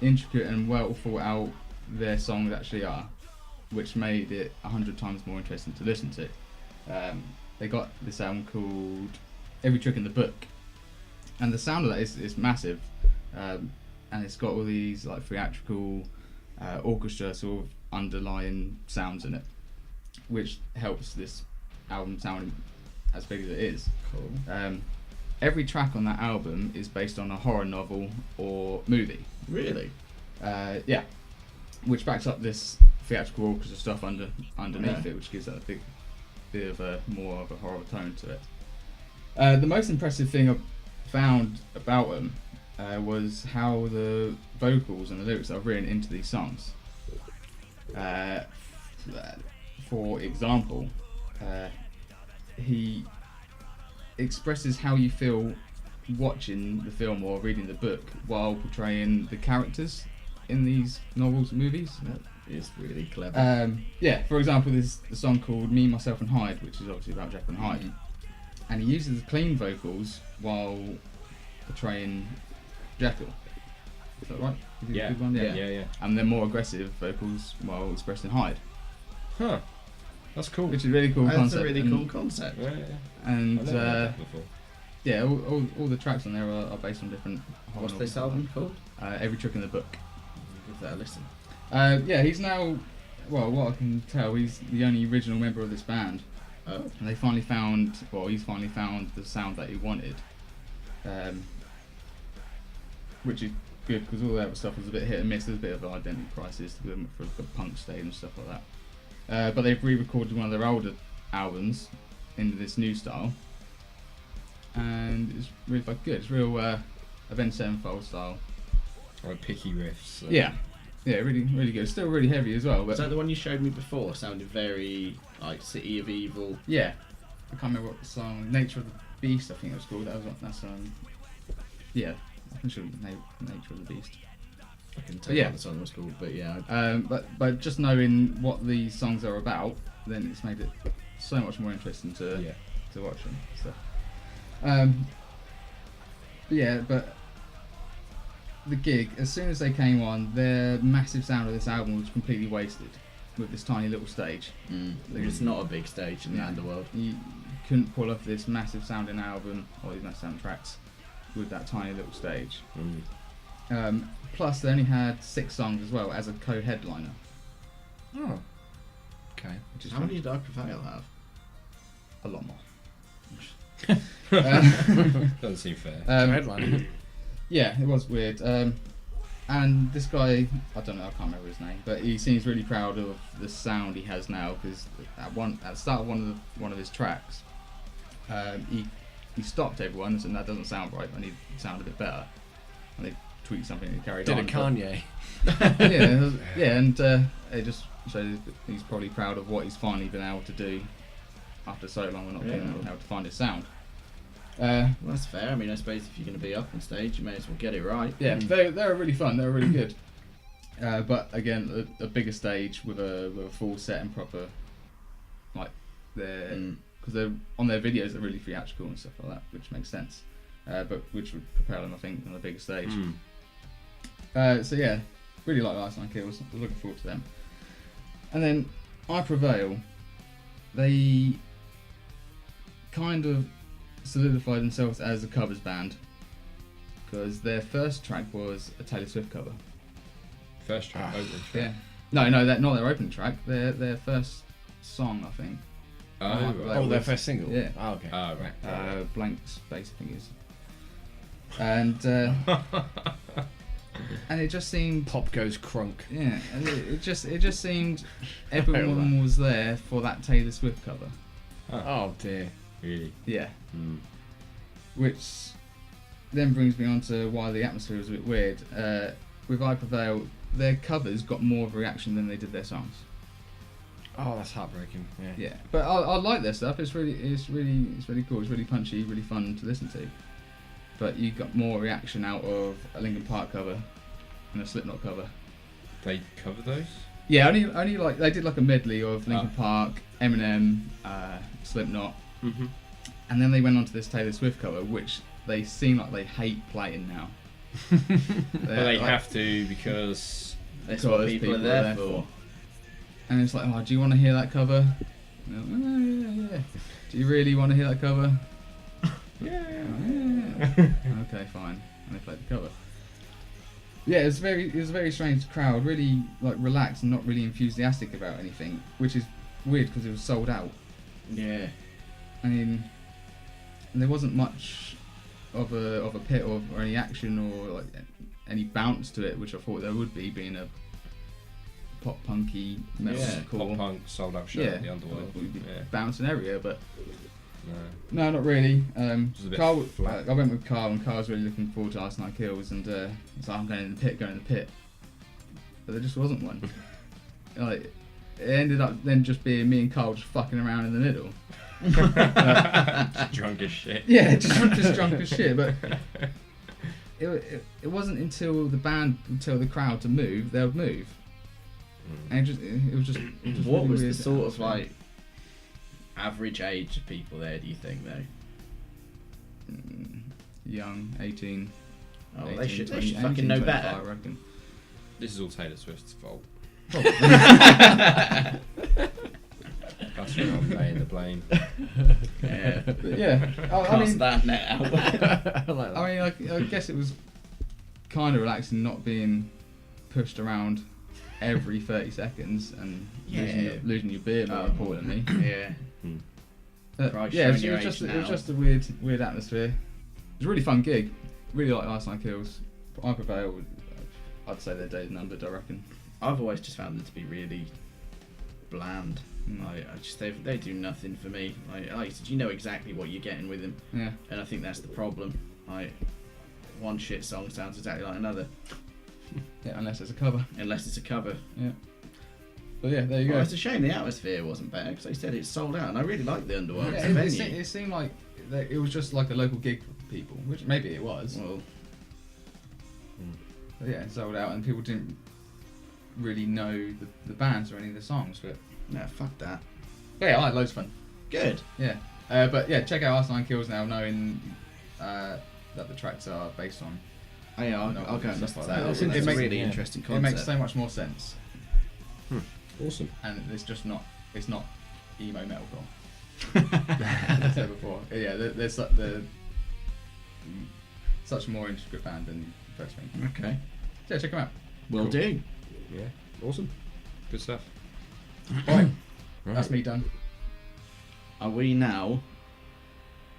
intricate and well thought out their songs actually are, which made it 100 times more interesting to listen to. They got this album called Every Trick in the Book, and the sound of that is massive, and it's got all these like theatrical orchestra sort of underlying sounds in it, which helps this album sound as big as it is. Cool. Every track on that album is based on a horror novel or movie. Really? Yeah, which backs up this theatrical orchestra stuff underneath it, which gives that a big bit of a more of a horror tone to it. The most impressive thing I found about them was how the vocals and the lyrics are written into these songs. For example, he expresses how you feel watching the film or reading the book while portraying the characters in these novels and movies. That is really clever. Yeah, for example, there's the song called Me, Myself and Hyde, which is obviously about Jekyll and Hyde. And he uses the clean vocals while portraying Jekyll. Is that right? Is he Yeah. the good one? Yeah. And then more aggressive vocals while expressing Hyde, Huh. That's cool. which is a really cool That's concept. a really and, cool concept. Yeah. And I've never heard that before. yeah, all the tracks on there are based on different. What's horror this novels. album called? Every Trick in the Book. Give that a listen. Yeah, he's now, well, what I can tell, he's the only original member of this band. Oh. And he's finally found the sound that he wanted. Which is good, because all the other stuff was a bit hit and miss. There's a bit of an identity crisis for the punk stage and stuff like that. But they've re-recorded one of their older albums into this new style. And it's really fucking good. It's real Avenged Sevenfold style. Like picky riffs. Yeah, really, really good. It's still really heavy as well. But Was that the one you showed me before? Sounded very like City of Evil. yeah, I can't remember what the song, Nature of the Beast, I think it was called. That's yeah, I think it was Nature of the Beast. I can tell yeah. what the song was called, but yeah. But just knowing what these songs are about, then it's made it so much more interesting to watch them and stuff. But the gig, as soon as they came on, their massive sound of this album was completely wasted with this tiny little stage. It's not a big stage in the Yeah. underworld. You couldn't pull off this massive sounding album or these massive sound tracks with that tiny little stage. Plus, they only had 6 songs as well as a co-headliner, Oh. Okay. which is How many did I Prevail have? a lot more. Doesn't seem fair. Headline. Yeah, it was weird. And this guy, I don't know, I can't remember his name, but he seems really proud of the sound he has now, because at the start of one of his tracks, he stopped everyone and said that doesn't sound right. I need to sound a bit better. And they tweaked something and carried Did on. a Kanye. And it just shows that he's probably proud of what he's finally been able to do after so long and not being able to find his sound. Well, that's fair. I mean, I suppose if you're going to be up on stage, you may as well get it right. Yeah, they're really fun. They're really good. But again, a bigger stage with a full set and proper, like because they're on their videos, they're really theatrical and stuff like that, which makes sense. But which would propel them, I think, on a bigger stage. So yeah, really like Ice Nine Kills. I was looking forward to them. And then I Prevail. They kind of solidified themselves as a covers band, because their first track was a Taylor Swift cover. First track, opening track. Yeah. No, that not their opening track. Their first song, I think. Oh, right. Oh, their first single? Yeah. Oh, okay. Oh, right. Blank Space, I think it is. And and it just seemed, Pop goes crunk. yeah, and it just seemed everyone was there for that Taylor Swift cover. Oh dear. Really? Yeah. Which then brings me on to why the atmosphere was a bit weird. With I Prevail, their covers got more of a reaction than they did their songs. Oh, that's heartbreaking. Yeah. Yeah, but I like their stuff. It's really cool. It's really punchy, really fun to listen to. But you got more reaction out of a Linkin Park cover and a Slipknot cover. They cover those? Yeah, only like they did like a medley of Linkin Park, Eminem, Slipknot, and then they went on to this Taylor Swift cover, which they seem like they hate playing now. But they have to because That's what people are there for. And it's like, oh, do you want to hear that cover? Yeah. Do you really want to hear that cover? Yeah. Okay, fine. And they played the cover. Yeah, it was a very strange crowd, really like relaxed and not really enthusiastic about anything, which is weird because it was sold out. Yeah. I mean, and there wasn't much of a pit or any action or like any bounce to it, which I thought there would be, being a pop punky metalcore. Pop punk sold out show at the Underworld. Bouncing area, but no, not really. Carl, I went with Carl, and Carl was really looking forward to Ice Night Kills, and so I'm going in the pit, but there just wasn't one. Like, it ended up then just being me and Carl just fucking around in the middle. Just drunk as shit. Yeah, just drunk as shit. But it wasn't until the crowd to move, they would move. And it was just what really was weird the sort of like average age of people there, do you think, though? Young, 18. Oh, 18, they should 20, fucking 18, know 25, better. I reckon. This is all Taylor Swift's fault. That's when I'm paying the blame. Yeah. But yeah. I mean, that net out. I guess it was kind of relaxing not being pushed around every 30 seconds and losing your beer, more importantly. Yeah. Christ, Yeah, it showing was your age just a weird atmosphere. It was a really fun gig. Really like Ice Night Kills. I Prevail, I'd say they're days numbered, I reckon. I've always just found them to be really bland. I just they do nothing for me. Like you said, you know exactly what you're getting with them. Yeah. And I think that's the problem. One shit song sounds exactly like another. Yeah, unless it's a cover. Unless it's a cover. Yeah. But yeah, there you go. Well, it's a shame the atmosphere wasn't better, because they said it's sold out, and I really like the Underworld Yeah, as a venue. it seemed like it was just like a local gig for people, which maybe it was. Well, but yeah, it sold out, and people didn't really know the bands or any of the songs. But no, fuck that. yeah, I had loads of fun. Good. Yeah. But yeah, check out Ice Nine Kills now, knowing that the tracks are based on. Oh, yeah, I'll go and listen to that. I It think it's a makes- really interesting It concept. makes so much more sense, Awesome. and it's not emo metalcore. As I said before, yeah, there's such a more intricate band than first thing. Okay. So yeah, check them out. Will Cool. do. Yeah. Awesome. Good stuff. Right, that's me done. Are we now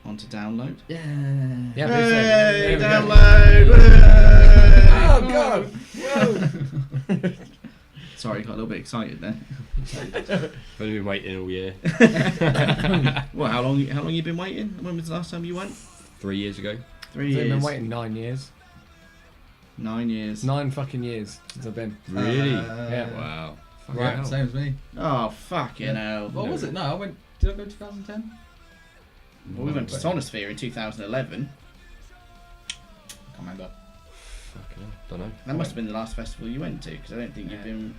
on to download? Yeah. Yeah, Hey, there we go. download! Oh god! Whoa! Sorry, got a little bit excited there. I've only been waiting all year. Well, how long you been waiting? When was the last time you went? 3 years ago. 3 I've years. been waiting 9 years. 9 years. 9 fucking years since I've been. Really? Yeah. Wow. Right, hell. same as me. Oh, fucking hell. What was it? No, I went. Did I go 2010? Well, we went to Sonosphere in 2011. Can't remember. Fucking hell. Don't know. That must have been the last festival you went to, because I don't think you've been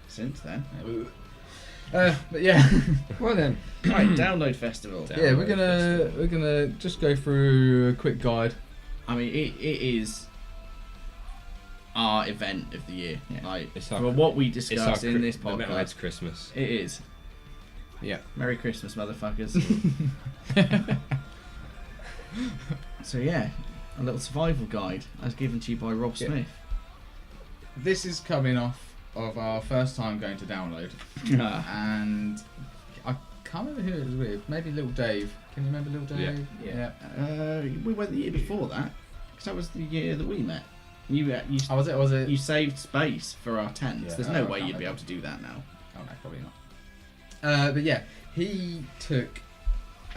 since then. But yeah. Well then. Right, Download Festival. Yeah, we're gonna just go through a quick guide. I mean, it is our event of the year. Yeah. Like, It's for our- what we It's discuss in this the Metalhead's podcast, Christmas. it is. Yeah. Merry Christmas, motherfuckers. So yeah, a little survival guide as given to you by Rob Yeah. Smith. This is coming off of our first time going to Download, and I can't remember who it was with. Maybe Little Dave. Can you remember Little Dave? Yeah. We went the year before that, because that was the year that we met. You Oh, was it? Was it? you saved space for our tents. Yeah. There's no Oh, way I you'd can't be able to do that now. Oh no, probably not. But yeah, he took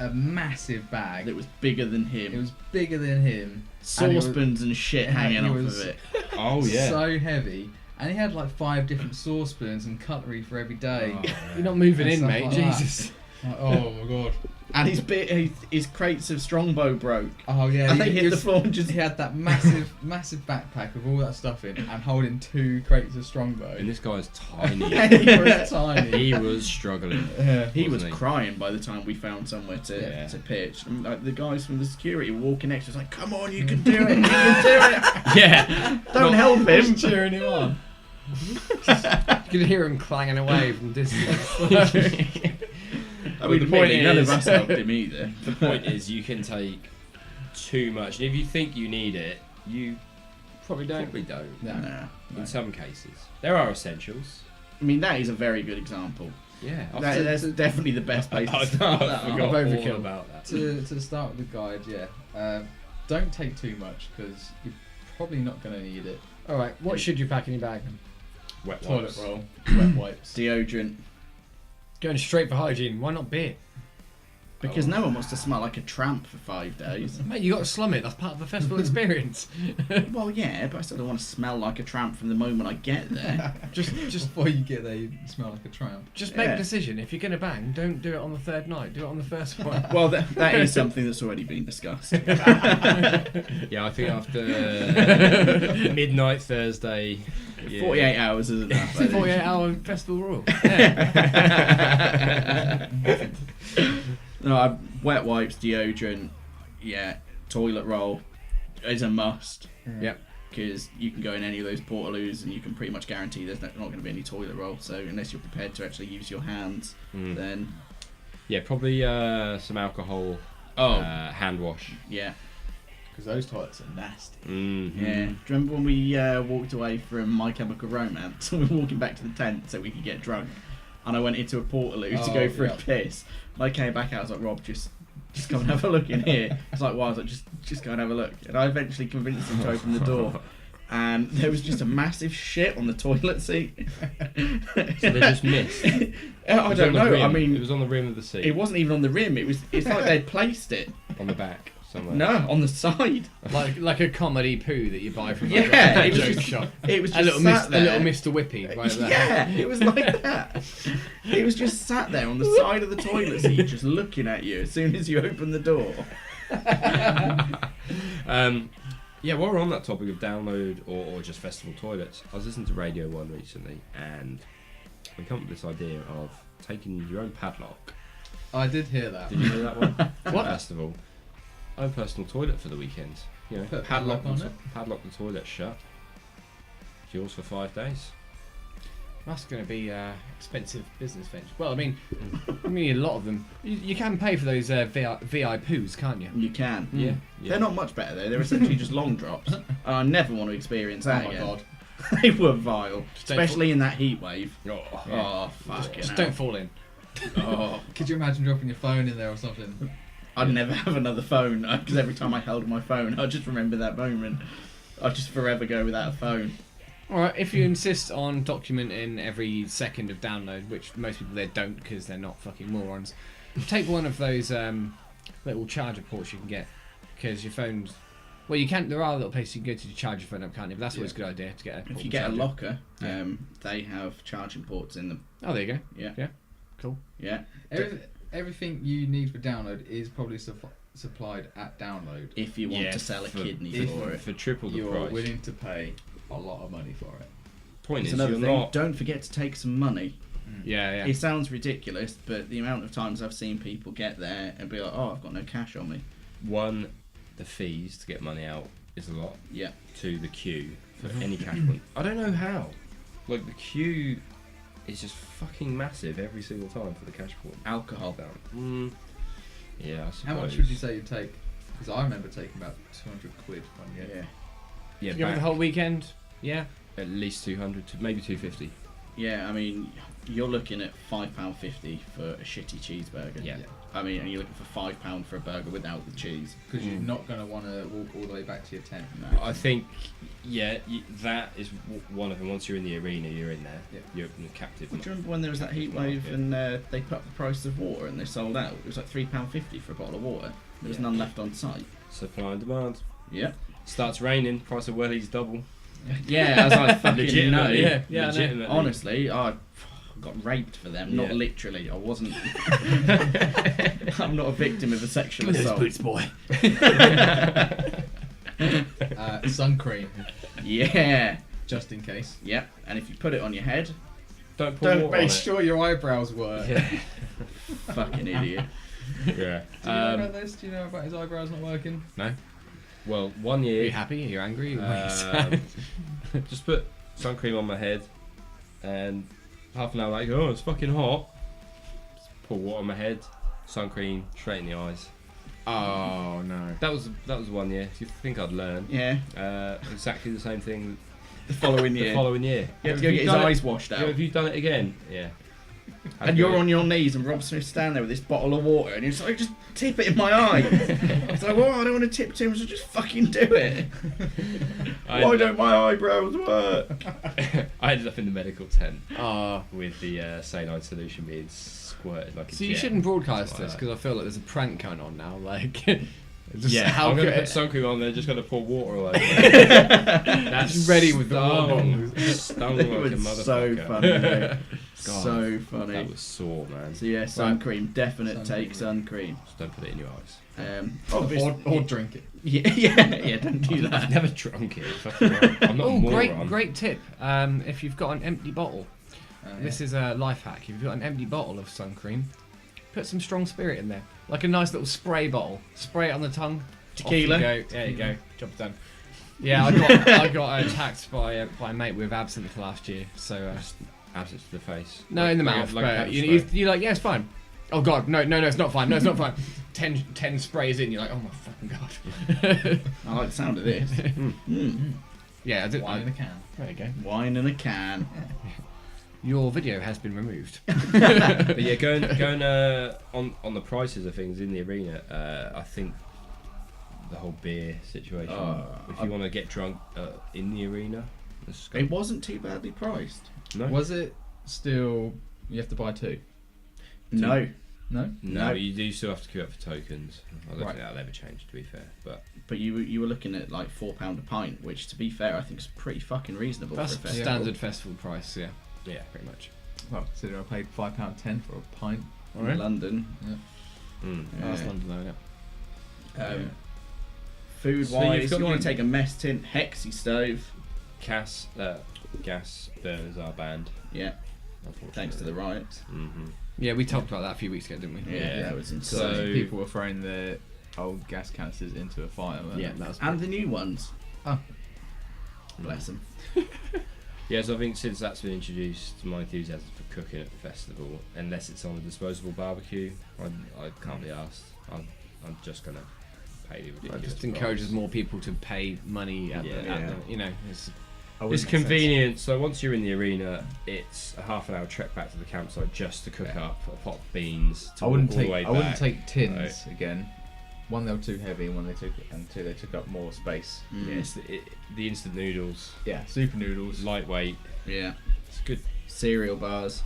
a massive bag. It was bigger than him. It was bigger than him. saucepans and shit and hanging it off was- of it. Oh yeah. So heavy. And he had like 5 different saucepans and cutlery for every day. You're not moving And in, stuff mate. like that. Jesus. Like, oh my god. And his crates of Strongbow broke. Oh yeah, And they hit the floor and just... He had that massive backpack with all that stuff in and holding 2 crates of Strongbow. And this guy's tiny. He was tiny. He was struggling. He was wasn't he? crying by the time we found somewhere to pitch. And, like, the guys from the security were walking next to us like, come on, you can do it, you can do it. Yeah. Don't help him. Just cheering him on. You can hear him clanging away from distance. I mean, the point none of is- us helped him either. The point is, you can take too much. And if you think you need it, you probably don't. Nah. In some cases, there are essentials. I mean, that is a very good example. Yeah. That's definitely the best place to I start. forgot all overkill. about that. To start with the guide, don't take too much because you're probably not going to need it. All right, what should you pack in your bag? Wet Toilet wipes. roll, wet wipes. Deodorant. Going straight for hygiene. Why not beer? Because no one wants to smell like a tramp for 5 days. Mate, you got to slum it. That's part of the festival experience. Well, yeah, but I still don't want to smell like a tramp from the moment I get there. Just before you get there, you smell like a tramp. Just make Yeah. a decision. If you're going to bang, don't do it on the 3rd night. Do it on the first one. Well, that is something that's already been discussed. Yeah, I think after midnight Thursday. Yeah. 48 hours is enough. I think. 48-hour festival rule. No, wet wipes, deodorant, toilet roll is a must. Yep. Because you can go in any of those portaloos and you can pretty much guarantee there's not going to be any toilet roll. So unless you're prepared to actually use your hands, then Yeah, probably some alcohol. Hand wash. yeah. Because those toilets are nasty. Mm-hmm. Yeah. Do you remember when we walked away from My Chemical Romance? We were walking back to the tent so we could get drunk, and I went into a portaloo to go for a piss. And I came back out. I was like, Rob, just come and have a look in here. It's like, why? I was like, just go and have a look. And I eventually convinced him to open the door. And there was just a massive shit on the toilet seat. So they just missed. I don't know. I mean, it was on the rim of the seat. it wasn't even on the rim. It's like they'd placed it. On the back somewhere. No, on the side. like a comedy poo that you buy from Yeah, a it was joke just- shop. It was A just little, sat there. a little Mr. Whippy right there. Yeah, it was like that. It was just sat there on the side of the toilet seat, just looking at you as soon as you open the door. Yeah, while we're on that topic of download or just festival toilets, I was listening to Radio 1 recently and we come up with this idea of taking your own padlock. I did hear that. Did you hear that one? What? Festival. Own personal toilet for the weekend. You know, Put a padlock padlock on it. Padlock the toilet shut. It's yours for 5 days. That's going to be expensive business venture. Well, I mean a lot of them. You can pay for those VI poos, can't you? You can. Yeah. They're not much better though. They're essentially just long drops. I never want to experience that Oh my again. god. They were vile, don't especially in that heat wave. Oh, Oh, fuck Just don't fall in. Oh, Could you imagine dropping your phone in there or something? I'd never have another phone because every time I held my phone, I just remember that moment. I'd just forever go without a phone. Alright, if you insist on documenting every second of download, which most people there don't because they're not fucking morons, take one of those little charger ports you can get because your phone's... Well, you can. There are little places you can go to charge your phone up, can't you? But that's always a good idea to get a If portable you get a charger. locker, Yeah. they have charging ports in them. Oh, there you go. Yeah. Yeah. Cool. Yeah. Everything you need for download is probably supplied at download. If you want Yeah, to sell a for- kidney if- for it. for triple the You're price. willing to pay a lot of money for it. Point It's is, another you're thing. not. Don't forget to take some money. Yeah, yeah. It sounds ridiculous, but the amount of times I've seen people get there and be like, "Oh, I've got no cash on me." One, the fees to get money out is a lot. Yeah. To the queue for any cash point. I don't know how. Like the queue is just fucking massive every single time for the cash point. Alcohol. Yeah, I suppose. How much would you say you'd take? Because I remember taking about 200 quid one year. Yeah. Yeah, Together the back whole weekend. Yeah. at least 200 to maybe 250. Yeah, I mean, you're looking at £5.50 for a shitty cheeseburger. Yeah. I mean, and you're looking for £5 for a burger without the cheese. Because you're not going to want to walk all the way back to your tent. No. I think, yeah, that is one of them. Once you're in the arena, you're in there. Yeah. You're captive. Do you remember when there was that heat wave and they put up the price of water and they sold out? It was like £3.50 for a bottle of water. There was Yeah. none left on site. Supply and demand. Yeah. Starts raining, price of wellies double. Yeah, I was like, fucking no. Legitimately. Yeah, I know. legitimately. Honestly, got raped for them, Yeah. not literally. I wasn't. I'm not a victim of a sexual assault. boy. Sun cream, Yeah. just in case. Yep. And if you put it on your head, Don't put water on Make it. sure your eyebrows work. Yeah. fucking idiot. Yeah. Do you know about this? Do you know about his eyebrows not working? No. Well, 1 Are year. you happy? Are you angry? What are you sad? Just put sun cream on my head, and half an hour later, oh, it's fucking hot. Just pour water on my head, sun cream straight in the eyes. Oh no. That was 1 year. You think I'd learn? Yeah. Exactly the same thing The following the year. following year. You have to go get his eyes washed out. Have you done it again? Yeah. And you're on your knees, and Rob Smith's standing there with this bottle of water, and he's like, just tip it in my eye. I was like, well, I don't want to tip to him, so just fucking do it. Why don't my eyebrows work? I ended up in the medical tent Oh. with the saline solution being squirted like a So you jet. shouldn't broadcast Something this like because I feel like there's a prank going on now. Like, just Yeah, how I'm going to good. put sun cream on there, just going to pour water all over it. That's ready with the stung. Stung like It a was motherfucker. so funny, mate. God. So funny. That was sore, man. So yeah, sun Right. cream, definite Sun take cream. sun cream. Just don't put it in your eyes. Or drink it. Yeah, don't do I've that. never drunk it. Fucking hell. I'm not a Oh, moron. great tip. If you've got an empty bottle, this is a life hack. If you've got an empty bottle of sun cream, put some strong spirit in there, like a nice little spray bottle. Spray it on the tongue. Tequila. Off you go. There you go. Job done. Yeah, I got attacked by a mate with absinthe last year. So Absence to the face. no, in the Like a- mouth. like a but pepper you're spray. like, yeah, it's fine. Oh god, no, it's not fine. No, it's not fine. 10 sprays in, you're like, oh my fucking god. I like the sound of this. Yeah, I did. Wine in a can. There you go. Wine in a can. Your video has been removed. But yeah, going on the prices of things in the arena, I think the whole beer situation. If you want to get drunk in the arena, let's go. It wasn't too badly priced. No, Was it still? You have to buy two. No. No. No. you do still have to queue up for tokens. I don't Right. think that'll ever change, to be fair. But But you were looking at like £4 a pint, which to be fair, I think is pretty fucking reasonable That's for a festival. standard festival price, yeah, yeah, pretty much. Well, considering I paid £5.10 for a pint. In London. mm. Yeah. That's London though, yeah. Food So you've wise, got you want to your- take a mess tin, Hexy stove. Gas burners are banned. Yeah, Unfortunately. thanks to the riots. Mm-hmm. Yeah, we talked about that a few weeks ago, didn't we? Yeah, Yeah. that was insane. So- People were throwing their old gas canisters into a fire. weren't Yeah, they? that was And the new ones. Oh. Bless them. Yeah, so I think since that's been introduced, my enthusiasm for cooking at the festival, unless it's on a disposable barbecue, I can't be asked. I'm just gonna pay the It ridiculous just price. encourages more people to pay money at, Yeah. the you know, it's, I It's wouldn't say convenient. So once you're in the arena, it's a half an hour trek back to the campsite just to cook Yeah. up a pot of beans. To I wouldn't walk all take. the way I wouldn't back. take tins again. One, they were too heavy, and two, they took up more space. Yeah, it's the instant noodles, Yeah, super noodles. lightweight. Yeah. It's good. Cereal bars.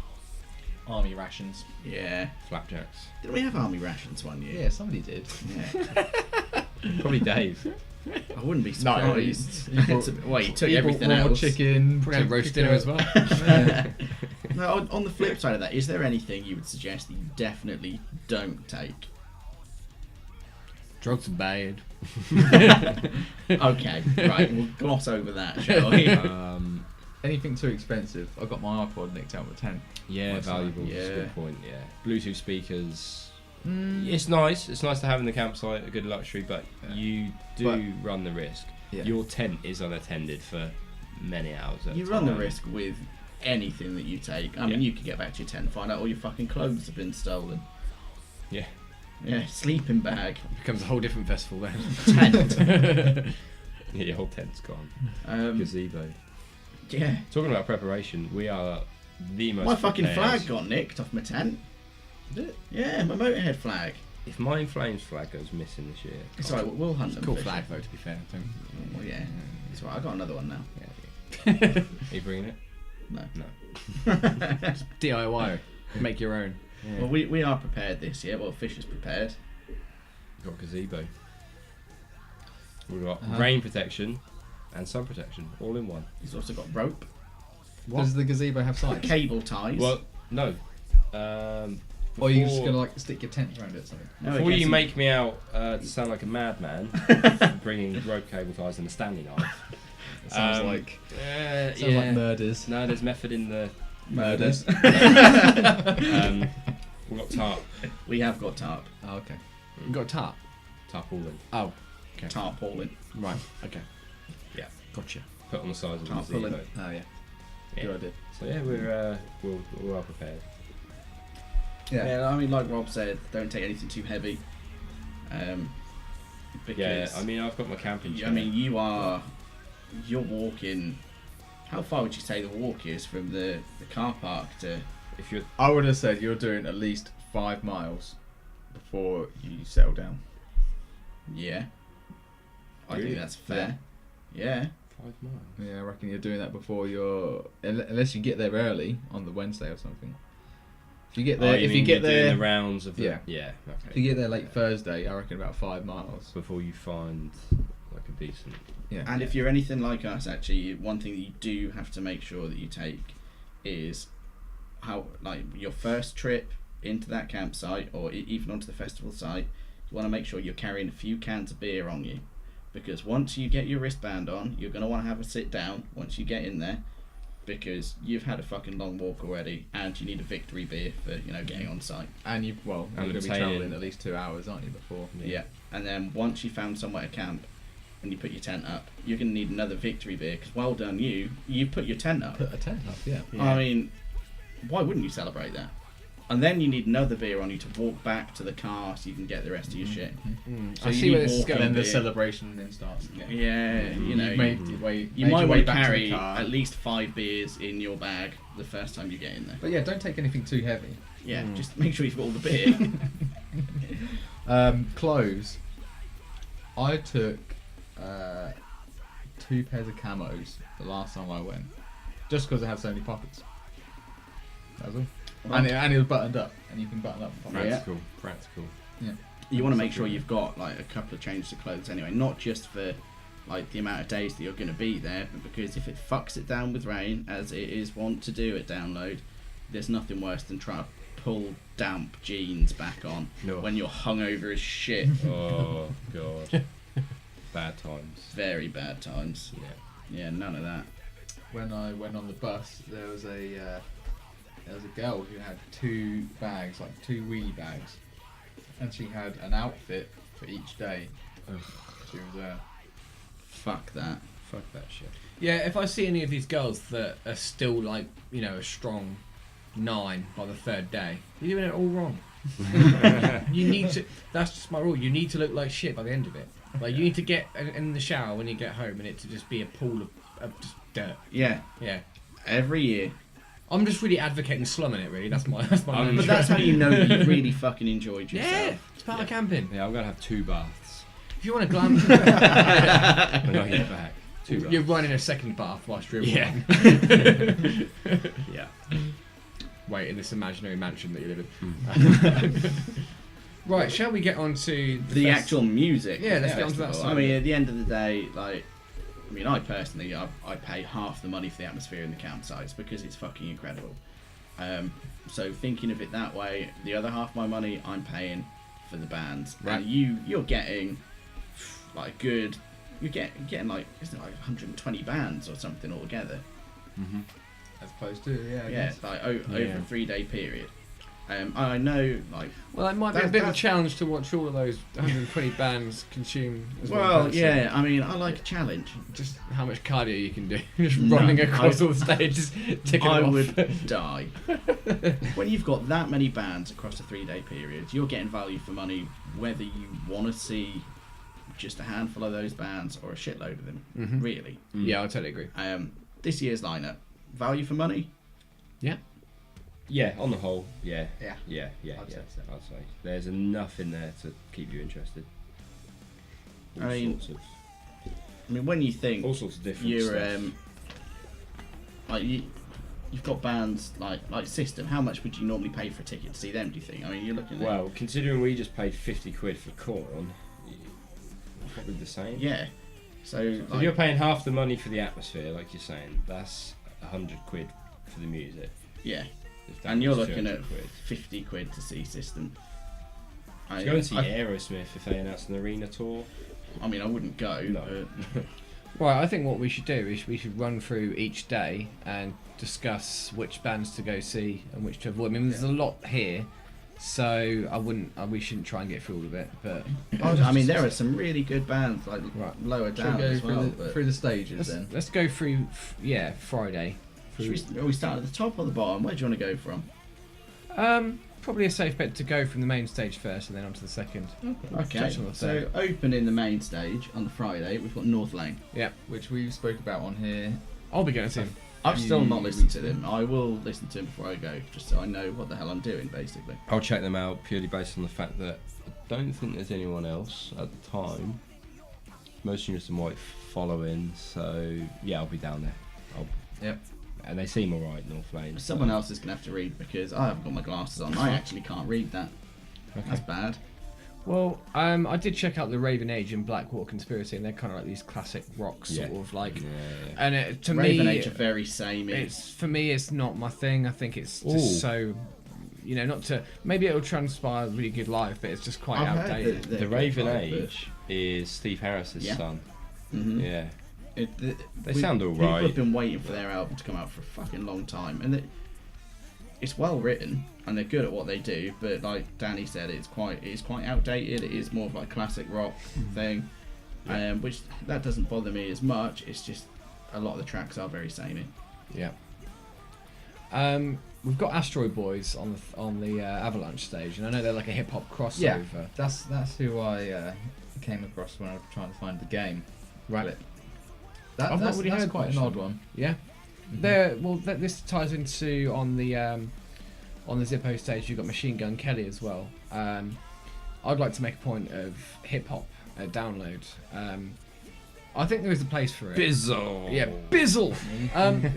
Army rations. Yeah. Flapjacks. Didn't we have army rations one year? Yeah, somebody did. Yeah. Probably Dave. I wouldn't be No, surprised. you brought- Well, you took He brought everything raw else. chicken. probably had roast took dinner a- as well. Yeah. No, on the flip side of that, is there anything you would suggest that you definitely don't take? Drugs are bad. Okay, right, we'll gloss over that, shall we? Anything too expensive. I got my iPod nicked out of the tent. Yeah, That's valuable. nice. That's a Yeah. good point. Yeah, Bluetooth speakers. Mm. It's nice. It's nice to have in the campsite, a good luxury, but Yeah. you do But- run the risk. Yeah. Your tent is unattended for many hours. At You a run the time. risk with anything that you take. I mean, Yeah. you could get back to your tent and find out all your fucking clothes have been stolen. Yeah. Yeah, sleeping bag, Becomes a whole different festival then. tent. Yeah, your whole tent's gone. Gazebo. Gazebo. Yeah. Talking about preparation, we are the most. My fucking prepared- flag got nicked off my tent. Did it? Yeah, my Motorhead flag. If my In Flames flag goes missing this year, It's alright, we'll hunt them. Cool Fisher. flag though, to be fair. Well, yeah. It's alright, I got another one now. are you bringing it? No. No. DIY, make your own. Well, we are prepared this year. Well, Fisher's prepared. We've got gazebo. We've got Uh-huh. rain protection and sun protection all in one. He's also got rope, Does the gazebo have sides? cable ties. Well, No. Or are you just Before- gonna like stick your tent around it or something? No, I Before guess you make me out to sound like a madman, bringing rope cable ties and a Stanley knife. It sounds like yeah. murders. No, there's method in the Murders. We've got tarp. We have got tarp. Oh, okay. You got a tarp. Tarpaulin. Oh, okay. Tarpaulin. Right. Okay. Yeah. Gotcha. Put on the sides of the Tarpaulin. gazebo. Oh yeah. Yeah. Good idea. So yeah, we're well prepared. Yeah. I mean, like Rob said, don't take anything too heavy. Because Yeah, I mean I've got my camping chair. I mean, you're walking. How far would you say the walk is from the car park to? if you're I would have said you're doing at least 5 miles before you settle down. Yeah, I Really? think that's fair. Yeah. 5 miles. Yeah, I reckon you're doing that before you're, unless you get there early on the Wednesday or something. If you get there, you if mean you get you're there, doing the rounds of the Yeah. Okay. if you get there late Thursday, I reckon about 5 miles. Before you find like a decent. Yeah. And if you're anything like us, actually, one thing that you do have to make sure that you take is how, like, your first trip into that campsite or even onto the festival site, you want to make sure you're carrying a few cans of beer on you, because once you get your wristband on, you're going to want to have a sit down once you get in there, because you've had a fucking long walk already and you need a victory beer for, you know, getting on site. And you're going to be obtaining- travelling at least 2 hours, aren't you, before? Yeah. And then once you found somewhere to camp and you put your tent up, you're going to need another victory beer, because well done you put your tent up. Put a tent up, yeah. I mean, why wouldn't you celebrate that? And then you need another beer on you to walk back to the car so you can get the rest of your shit. So I you see need where this is walking going. And then the beer. celebration then starts again. Yeah, you know, you might want to carry at least 5 beers in your bag the first time you get in there. But yeah, don't take anything too heavy. Yeah, just make sure you've got all the beer. Clothes. I took 2 pairs of camos the last time I went, just because it had so many pockets. That was all. And it was buttoned up, and you can button up the pockets. Yeah. Practical. You want to make sure you've got like a couple of changes of clothes anyway, not just for like the amount of days that you're going to be there, but because if it fucks it down with rain, as it is wont to do at Download, there's nothing worse than trying to pull damp jeans back on No. when you're hungover as shit. Oh god. Bad times. Very bad times. Yeah. Yeah, none of that. When I went on the bus, there was a girl who had 2 bags, like 2 wheelie bags, and she had an outfit for each day. She was Fuck that. Fuck that shit. Yeah, if I see any of these girls that are still like, you know, a strong 9 by the 3rd day, you're doing it all wrong. You need to. That's just my rule. You need to look like shit by the end of it. Like you need to get in the shower when you get home, and it to just be a pool of just dirt. Yeah, Yeah. every year. I'm just really advocating slumming it. Really, that's my main But that's how you know that you really fucking enjoyed yourself. Yeah, it's part of camping. Yeah, I'm gonna have 2 baths If you want to glam, when I get back. 2 baths. you're running a second bath whilst you're in Yeah. one. Yeah. Wait, in this imaginary mansion that you live in. Right, shall we get on to The actual music. Yeah, of the let's get on to that festival. side I mean, of it. at the end of the day, like, I mean, I personally, I pay half the money for the atmosphere in the campsites because it's fucking incredible. So thinking of it that way, the other half of my money I'm paying for the bands. Right. And you're getting like good. You're getting like, isn't it like 120 bands or something altogether? as opposed to I Yeah, guess. like over Yeah. a 3-day period. I know, like. Well, it might be a That's- bit of a that's- challenge to watch all of those 120 bands consume. As one Well, person. yeah. I mean, I like a challenge. Just how much cardio you can do, just No, running across I- all the stages, ticking I them off. would die. When you've got that many bands across a 3-day period, you're getting value for money whether you want to see just a handful of those bands or a shitload of them. Mhm. Really. Yeah, I totally agree. This year's lineup, value for money. Yeah, on the whole, yeah. Yeah. Yeah, I'd yeah. say so. I'd say there's enough in there to keep you interested. I mean, sorts I mean, when you think all sorts of different you're stuff. like you've got bands like System. How much would you normally pay for a ticket to see them? Do you think? I mean, you're looking at Well, considering we just paid 50 quid for Corn, probably the same. yeah. So If like, you're paying half the money for the atmosphere, like you're saying, that's 100 quid for the music. yeah. If that And you're was looking at 200 quid. 50 quid to see System. To go and see Aerosmith if they announce an arena tour. I mean, I wouldn't go. No. But Right, I think what we should do is we should run through each day and discuss which bands to go see and which to avoid. I mean, there's a lot here, so we shouldn't try and get through all of it. But I mean, there are some really good bands like Right. lower Shall down we go as well. but through the stages let's, then? let's go through. Friday. should we start at the top or the bottom? Where do you want to go from? Probably a safe bet to go from the main stage first and then onto the second. Okay, Touch on the so third. opening the main stage on the Friday, we've got North Lane. Yeah, Which we spoke about on here. I'll be going to him. I've still not listened to them. them. I will listen to them before I go, just so I know what the hell I'm doing, basically. I'll check them out purely based on the fact that I don't think there's anyone else at the time. Most Units and White following, so yeah, I'll be down there. Yep. And they seem alright, North Lane. so- Someone else is going to have to read because I haven't got my glasses on. I actually can't read that. Okay. That's bad. Well, I did check out the Raven Age and Blackwater Conspiracy, and they're kind of like these classic rock sort Yeah. of like. Yeah. And it, to Raven me, Age are very samey. for me, it's not my thing. I think it's Ooh. just so, not to. Maybe it'll transpire really good live, but it's just quite I've heard outdated. that The they're Raven good live, but- Age is Steve Harris's Yeah. son. Mhm. Yeah. They we- sound all People right. have been waiting for their album to come out for a fucking long time, and it's well written, and they're good at what they do. But like Danny said, it's quite outdated. It is more of like a classic rock thing, which that doesn't bother me as much. It's just a lot of the tracks are very samey. Yeah. We've got Asteroid Boys on the Avalanche stage, and I know they're like a hip hop crossover. Yeah, that's who I came across when I was trying to find the game. Right. That's really heard quite much an of odd them. one. Yeah. This ties into on the Zippo stage. You've got Machine Gun Kelly as well. I'd like to make a point of hip hop download. I think there is a place for it. Bizzle. Yeah, Bizzle.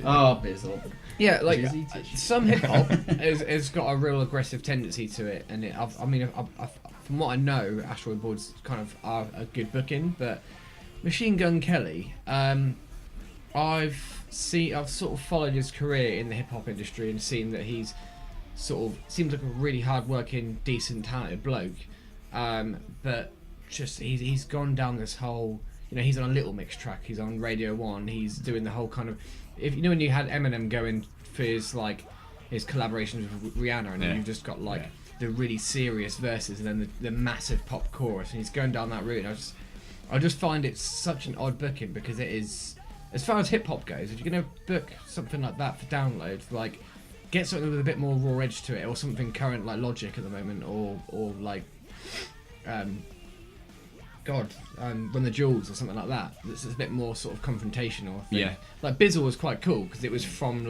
Oh, Bizzle. Yeah, like Jizzy tissue. some hip hop has got a real aggressive tendency to it, and from what I know, Asteroid Boys kind of are a good booking, but Machine Gun Kelly, I've sort of followed his career in the hip hop industry and seen that he's sort of seems like a really hard working, decent, talented bloke, but just he's gone down this whole. He's on a Little Mix track. He's on Radio 1. He's doing the whole kind of... when you had Eminem going for his collaborations with Rihanna, and then you've just got the really serious verses and then the massive pop chorus, and he's going down that route. And I just find it such an odd booking because it is... As far as hip-hop goes, if you're going to book something like that for download, get something with a bit more raw edge to it, or something current like Logic at the moment, or like... Run the Jewels or something like that. It's a bit more sort of confrontational. I think. Yeah. Like Bizzle was quite cool because it was from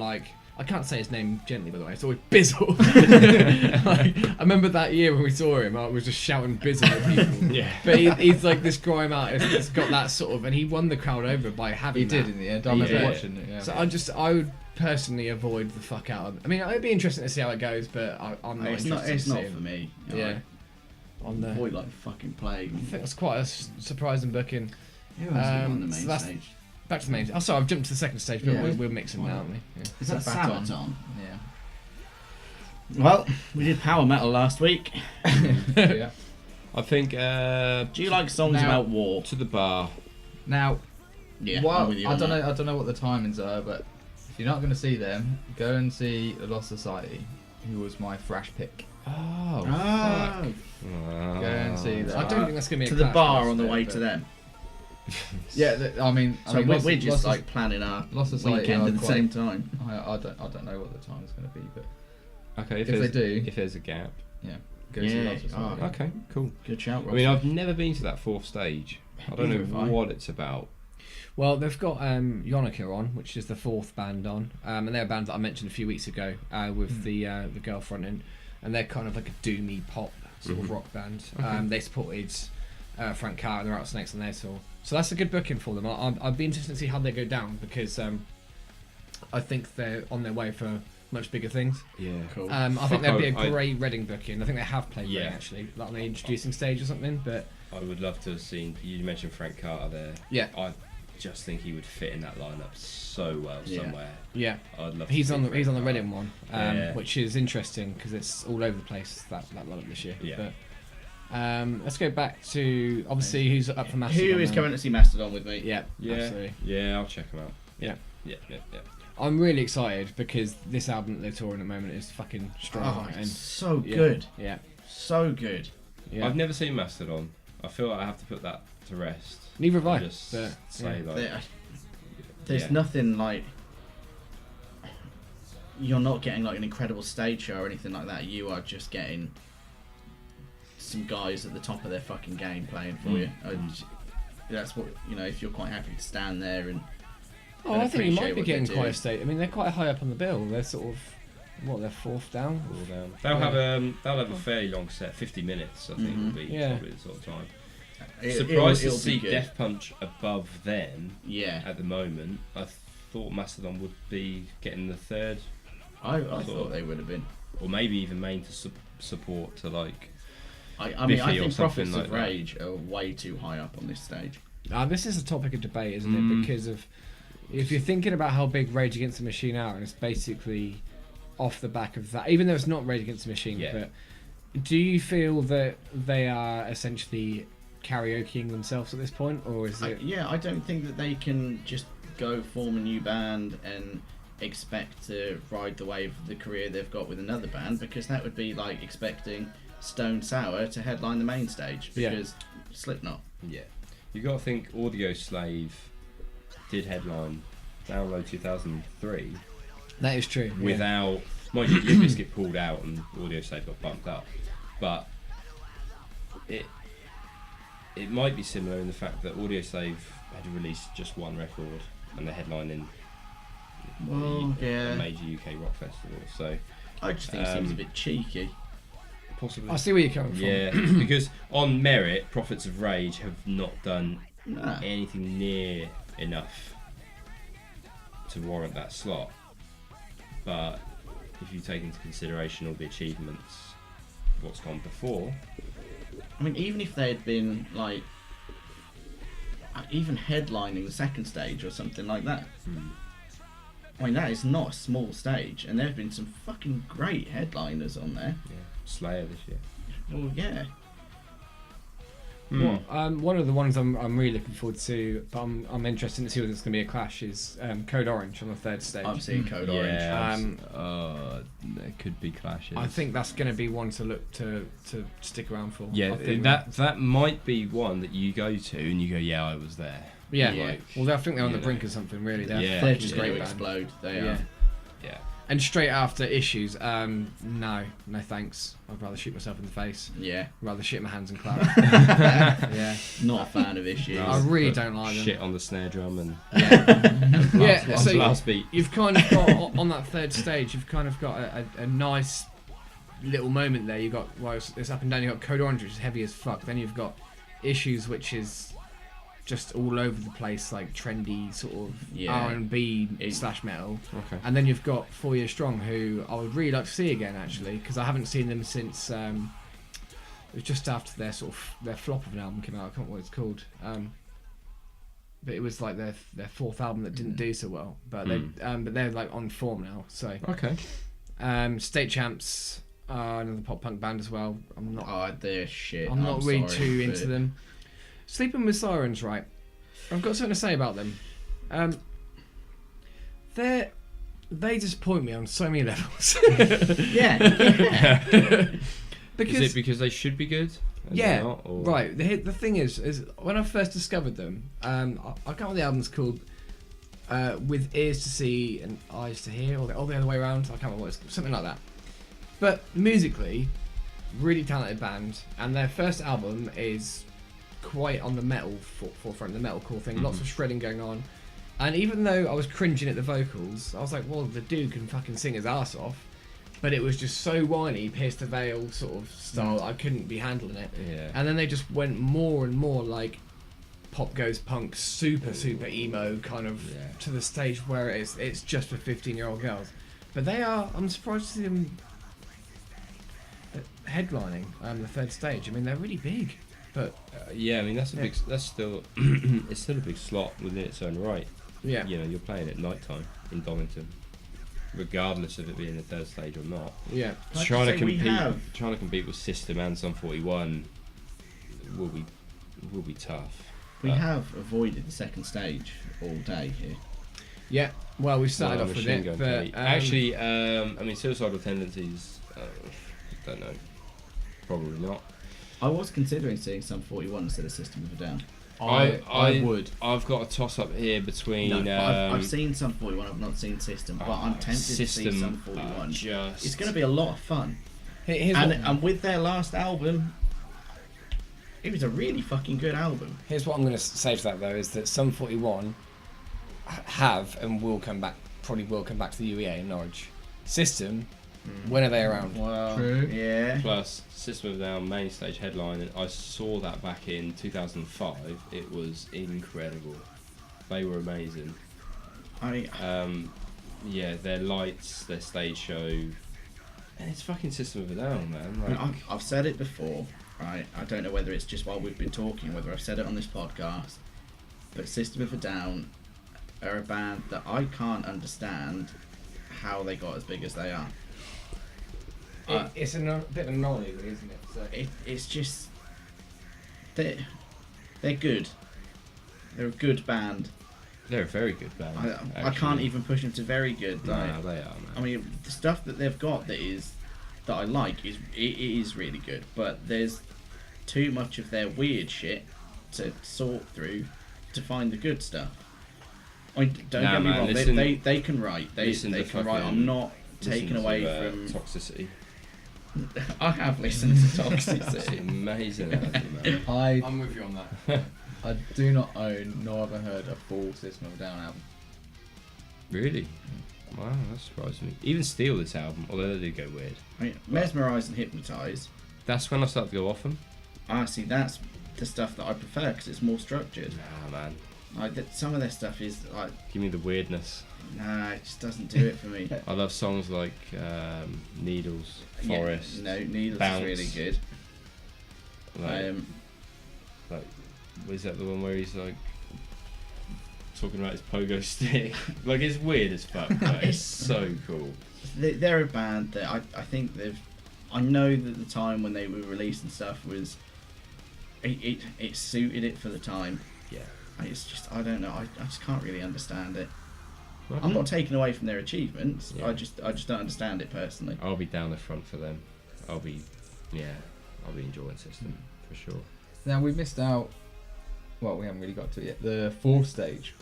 I can't say his name gently, by the way. It's always Bizzle. I remember that year when we saw him, I was just shouting Bizzle at people. Yeah. But he's like this grime artist that's got that sort of, and he won the crowd over by having. He did that. in the end. I remember Yeah. watching it. Yeah. So I would personally avoid the fuck out of. I mean, it'd be interesting to see how it goes, but I'm not. It's interested not to see for him. me. Yeah. On the. Avoid like fucking plague. I think that's quite a surprising booking. Who else is on the main so that's- stage? Back to the main. Oh, sorry, I've jumped to the second stage, but Yeah. we'll mix them now, aren't we? Yeah. Is that Sabaton? Sabaton? Yeah. Well, we did power metal last week. Yeah. I think Do you like songs Now- about war? to the bar. Now, Yeah, well, I'm with you I on don't that. know. I don't know what the timings are, but if you're not going to see them, go and see The Lost Society, who was my thrash pick. Oh. Ah, Go and see that. I don't think that's going to be to a the clash bar for on the us, way but- to them. Yeah, I mean, So we're just Lost like planning our Lost Society weekend are at the quite- same time. I don't know what the time is going to be, but Okay. If they do- if there's a gap. go see Yeah, Lost Society. Okay. Cool. Good shout, Ross. I mean, I've never been to that fourth stage. I don't Neither have know I. what it's about. Well, they've got Yonica on, which is the fourth band on, and they're a band that I mentioned a few weeks ago with the girl fronting, and they're kind of like a doomy pop sort of rock band. They supported Frank Carr and the Rattlesnakes on their tour, so that's a good booking for them. I'd be interested to see how they go down because I think they're on their way for much bigger things. Yeah. Cool. I think that'd be a I- great Reading booking. I think they have played Yeah. Reading actually, like on the introducing stage or something. But I would love to have seen. You mentioned Frank Carter there. yeah, just think he would fit in that lineup so well somewhere. Yeah, I'd love. he's to on the see Prevail. Reading one, which is interesting because it's all over the place that lineup this year. Yeah. But let's go back to obviously who's up for Mastodon. Who is now? coming to see Mastodon with me? Yeah, absolutely. Yeah, I'll check him out. Yeah. Yeah. I'm really excited because this album that they're touring at the moment is fucking strong. Oh, and it's so good. Yeah. So good. Yeah. I've never seen Mastodon. I feel like I have to put that to rest. Neither have I. Just but, say like, There's nothing like. You're not getting like an incredible stage show or anything like that. You are just getting some guys at the top of their fucking game playing for you. That's what, if you're quite happy to stand there and. I think you might be getting quite a doing. state. I mean, they're quite high up on the bill. They're sort of, they're fourth down. They'll have a fairly long set, 50 minutes. I think will be probably the sort of time. Surprised to see Death Punch above them. Yeah. At the moment, I thought Mastodon would be getting the third. I thought they would have been, or maybe even main to support to like. I mean, I Biffy or think something Prophets like of that. Rage are way too high up on this stage. This is a topic of debate, isn't it? Because of if you're thinking about how big Rage Against the Machine are, and it's basically off the back of that, even though it's not Rage Against the Machine, but do you feel that they are essentially karaokeing themselves at this point, or is it? I don't think that they can just go form a new band and expect to ride the wave of the career they've got with another band, because that would be like expecting Stone Sour to headline the main stage, because Slipknot. Yeah, you got to think Audio Slave did headline Download 2003. That is true. Without, mind you, Limp Bizkit pulled out and Audio Slave got bumped up, but it might be similar in the fact that Audio Slave had released just one record and they're headlining a major UK rock festival. So I just think it seems a bit cheeky. Possibly. I see where you're coming from. Yeah, because on merit, Prophets of Rage have not done anything near enough to warrant that slot. But if you take into consideration all the achievements, what's gone before. I mean, even if they had been like, even headlining the second stage or something like that. I mean, that is not a small stage, and there have been some fucking great headliners on there. Yeah, Slayer this year. Well, yeah. Well, one of the ones I'm really looking forward to, but I'm interested to see whether it's going to be a clash, is Code Orange on the third stage. I'm seeing Code Orange. There could be clashes. I think that's going to be one to look to stick around for. Yeah, I think that might be one that you go to and you go, yeah, I was there. Yeah. Like, Well, I think they're on the brink of something, really. they're just going to band. explode. They Yeah. are. Yeah. And straight after Issues, no thanks. I'd rather shoot myself in the face. Yeah. Rather shit my hands and clap. Yeah. Not a fan of Issues. I really don't like them. Shit on the snare drum and So last beat. you've kind of got on that third stage. You've kind of got a nice little moment there. You got it's up and down. You have got Code Orange, which is heavy as fuck. Then you've got Issues, which is just all over the place, like trendy sort of R&B / metal. Okay. And then you've got 4 Years Strong, who I would really like to see again, actually, because I haven't seen them since it was just after their flop of an album came out. I can't remember what it's called, but it was like their fourth album that didn't do so well. But they're like on form now. So State Champs, another pop punk band as well. I'm not. Oh, they're shit. I'm not really sorry, too but into them. Sleeping with Sirens, right? I've got something to say about them. They disappoint me on so many levels. Yeah. Because Is it because they should be good? And yeah, they're not, or? right. The thing is when I first discovered them, I can't remember what the album's called. With ears to see and eyes to hear, or the other way around. I can't remember what it's called, something like that. But musically, really talented band, and their first album is quite on the metal forefront, the metalcore thing. Lots of shredding going on, and even though I was cringing at the vocals, I was like, well, the dude can fucking sing his ass off, but it was just so whiny, Pierce the Veil sort of style. I couldn't be handling it. Yeah. And then they just went more and more like pop goes punk, super emo kind of to the stage where it's just for 15-year-old girls. But they are. I'm surprised to see them headlining the third stage. I mean, they're really big. But yeah, I mean that's still it's still a big slot within its own right. yeah, You know, you're playing at night time in Donington, regardless of it being the third stage or not. yeah. Like Trying I to say, we compete, have- trying to compete with System and Sun 41 will be tough. We have avoided the second stage all day here. Yeah, well, we started Well, off with Machine it, Gun but Kelly. Actually, I mean, suicidal tendencies. Don't know. Probably not. I was considering seeing some 41 instead of System of a Down. I would. I've got a toss up here between. No, but I've seen some 41. I've not seen System, but I'm tempted to see some 41. It's going to be a lot of fun. And with their last album, it was a really fucking good album. Here's what I'm going to say to that though: is that Sum 41 have and will come back. Probably will come back to the UEA in Norwich. System, when are they around? Well, True. yeah. Plus System of a Down main stage headline, and I saw that back in 2005. It was incredible. They were amazing. Yeah, their lights, their stage show, and it's fucking System of a Down, man. Like, I've said it before, right? I don't know whether it's just while we've been talking, whether I've said it on this podcast, but System of a Down are a band that I can't understand how they got as big as they are. It's a bit of an anomaly, really, isn't it? So It's just they're good. They're a good band. they're a very good band. I can't even push them to very good. No, Like, they are, man. I mean, the stuff that they've got that I like it is really good, but there's too much of their weird shit to sort through to find the good stuff. I mean, don't Nah, get me man, wrong, listen- they can write. They listen can to write. fucking- I'm not taken Listen away to, from. Toxicity. I have listened to It's Toxicity. amazing, album, man. I'm with you on that. I do not own nor have I heard a full System of a Down album. Really? Wow, that surprised me. Even Steel, this album, although they did go weird. I mean, Mesmerise and Hypnotise. That's when I started to go off them. See, that's the stuff that I prefer because it's more structured. Nah, man. Like some of their stuff is like, Give me the weirdness. nah, it just doesn't do it for me. I love songs like Needles, Forest. Yeah, no, Needles Bounce. is really good. Like, was that the one where he's like talking about his pogo stick? Like, it's weird as fuck, but it's so cool. They're a band that I think I know that the time when they were released and stuff was it suited it for the time. Yeah. It's just I don't know. I just can't really understand it. Okay. I'm not taking away from their achievements. Yeah. I just don't understand it personally. I'll be down the front for them. I'll be enjoying System for sure. Now we missed out. Well, we haven't really got to it yet. The fourth stage,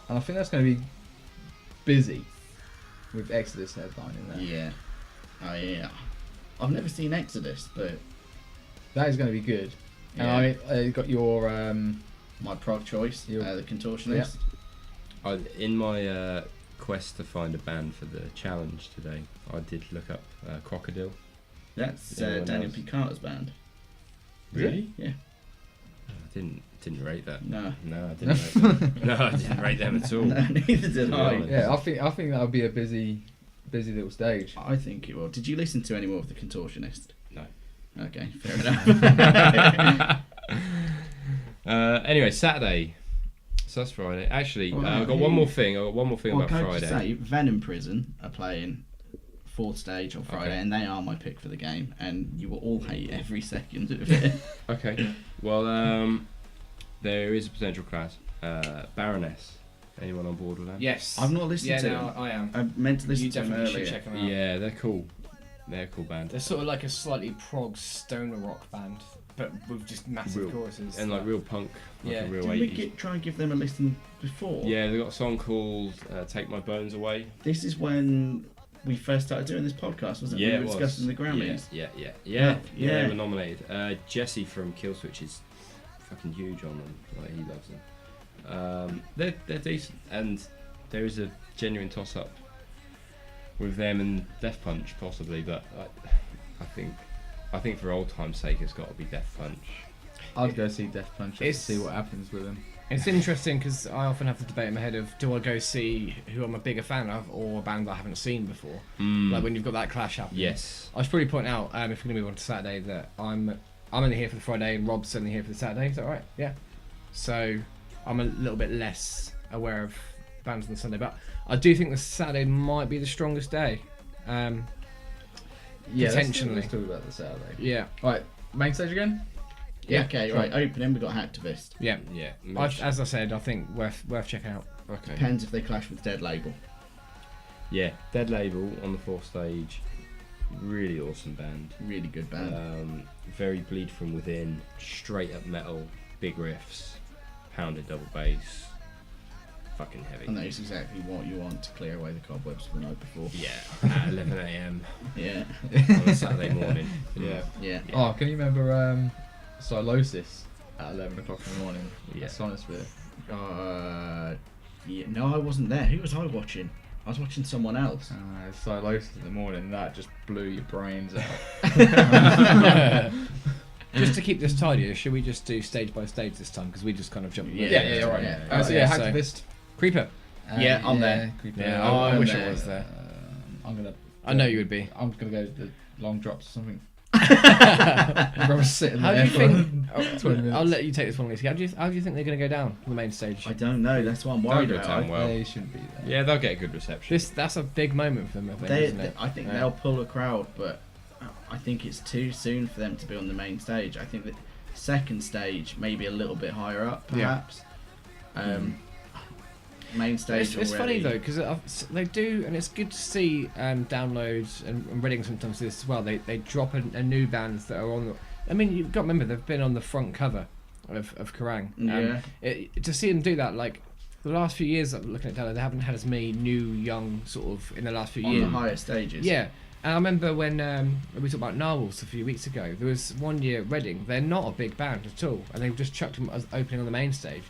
and I think that's going to be busy with Exodus headlining there. Yeah. Oh yeah. I've never seen Exodus, but That is going to be good. yeah. And I got your My prog choice, Your- the Contortionist. In my quest to find a band for the challenge today, I did look up Crocodile. That's Yeah, anyone Daniel else? P. Carter's band. Really? Yeah. I didn't rate that. No. No, I didn't rate them. No, I didn't rate them at all. No, neither did To be I. honest. yeah. I think that would be a busy little stage. I think it will. Did you listen to any more of the Contortionist? No. Okay, fair enough. Anyway, Saturday. So that's Friday. Actually, Well, I've got one more thing. about Well, can I Friday. just say, Venom Prison are playing fourth stage on Friday, Okay. and they are my pick for the game, and you will all hate every second of it. Okay. Well, there is a potential clash. Baroness. Anyone on board with that? Yes. I've not listened to them. I am. I meant to listen You to them definitely should earlier. check them out. Yeah, they're cool. They're a cool band. They're sort of like a slightly prog stoner rock band, but with just massive Real- choruses. And like real punk. Like Yeah. a real Did we 80s. try and give them a listen before? Yeah, they got a song called "Take My Bones Away." This is when we first started doing this podcast, wasn't it? Yeah, We it were was. discussing the Grammys. Yeah. Yeah. They were nominated. Jesse from Killswitch is fucking huge on them. Like, he loves them. They're decent, and there is a genuine toss-up with them and Death Punch possibly, but I think for old time's sake, it's got to be Death Punch. I'd go see Death Punch just to It's- see what happens with them. It's interesting because I often have the debate in my head of do I go see who I'm a bigger fan of or a band that I haven't seen before. Like when you've got that clash happening. Yes. I should probably point out, if we're going to move on to Saturday, that I'm I'm only here for the Friday and Rob's only here for the Saturday. Is that right? Yeah. So I'm a little bit less aware of bands on the Sunday, but I do think the Saturday might be the strongest day. Potentially. Let's talk about the Saturday. Yeah. Right, main stage again? Yeah, okay, right. Opening, we've got Hacktivist. Yeah. Yeah. As I said, I think worth checking out. Okay. Depends if they clash with Dead Label. Yeah. Dead Label on the 4th stage. Really awesome band. Really good band. Very bleed from within. Straight up metal. Big riffs. Pounded double bass. Fucking heavy. And that is exactly what you want to clear away the cobwebs from the night before. Yeah. At 11 a.m. Yeah. on a Saturday morning. Yeah. Yeah. Oh, can you remember Silosis at 11 o'clock in the morning? Yeah. Sonosphere. Yeah. No, I wasn't there. Who was I watching? I was watching someone else. Silosis in the morning, that just blew your brains out. Just to keep this tidier, should we just do stage by stage this time? Because we just kind of jumped. Yeah, right. Yeah. So Yeah, Hacktivist. Creeper. Yeah, I'm there. Creeper. Yeah, Oh, I I'm wish there. I was there. I'm gonna. I know you would be. I'm gonna go to the long drops or something. I was sitting How do there you for think? 20 minutes. I'll let you take this one, Lisa. How do you think they're going to go down on the main stage? I don't know. That's what I'm They'll worried go about. down well. They shouldn't be there. Yeah, they'll get a good reception. That's a big moment for them, I think, isn't it? I think Yeah. they'll pull a crowd, but I think it's too soon for them to be on the main stage. I think that second stage maybe a little bit higher up, perhaps. Main stage. It's funny already. though because they do, and it's good to see downloads and Reading sometimes do this as well. They drop a new bands that are on. I mean, you've got to remember they've been on the front cover of Kerrang. To see them do that, like the last few years, looking at download, they haven't had as many new young sort of in the last few on years. the higher stages. Yeah. And I remember when we talked about Narwhals a few weeks ago, there was one year at Reading, they're not a big band at all, and they just chucked them as opening on the main stage.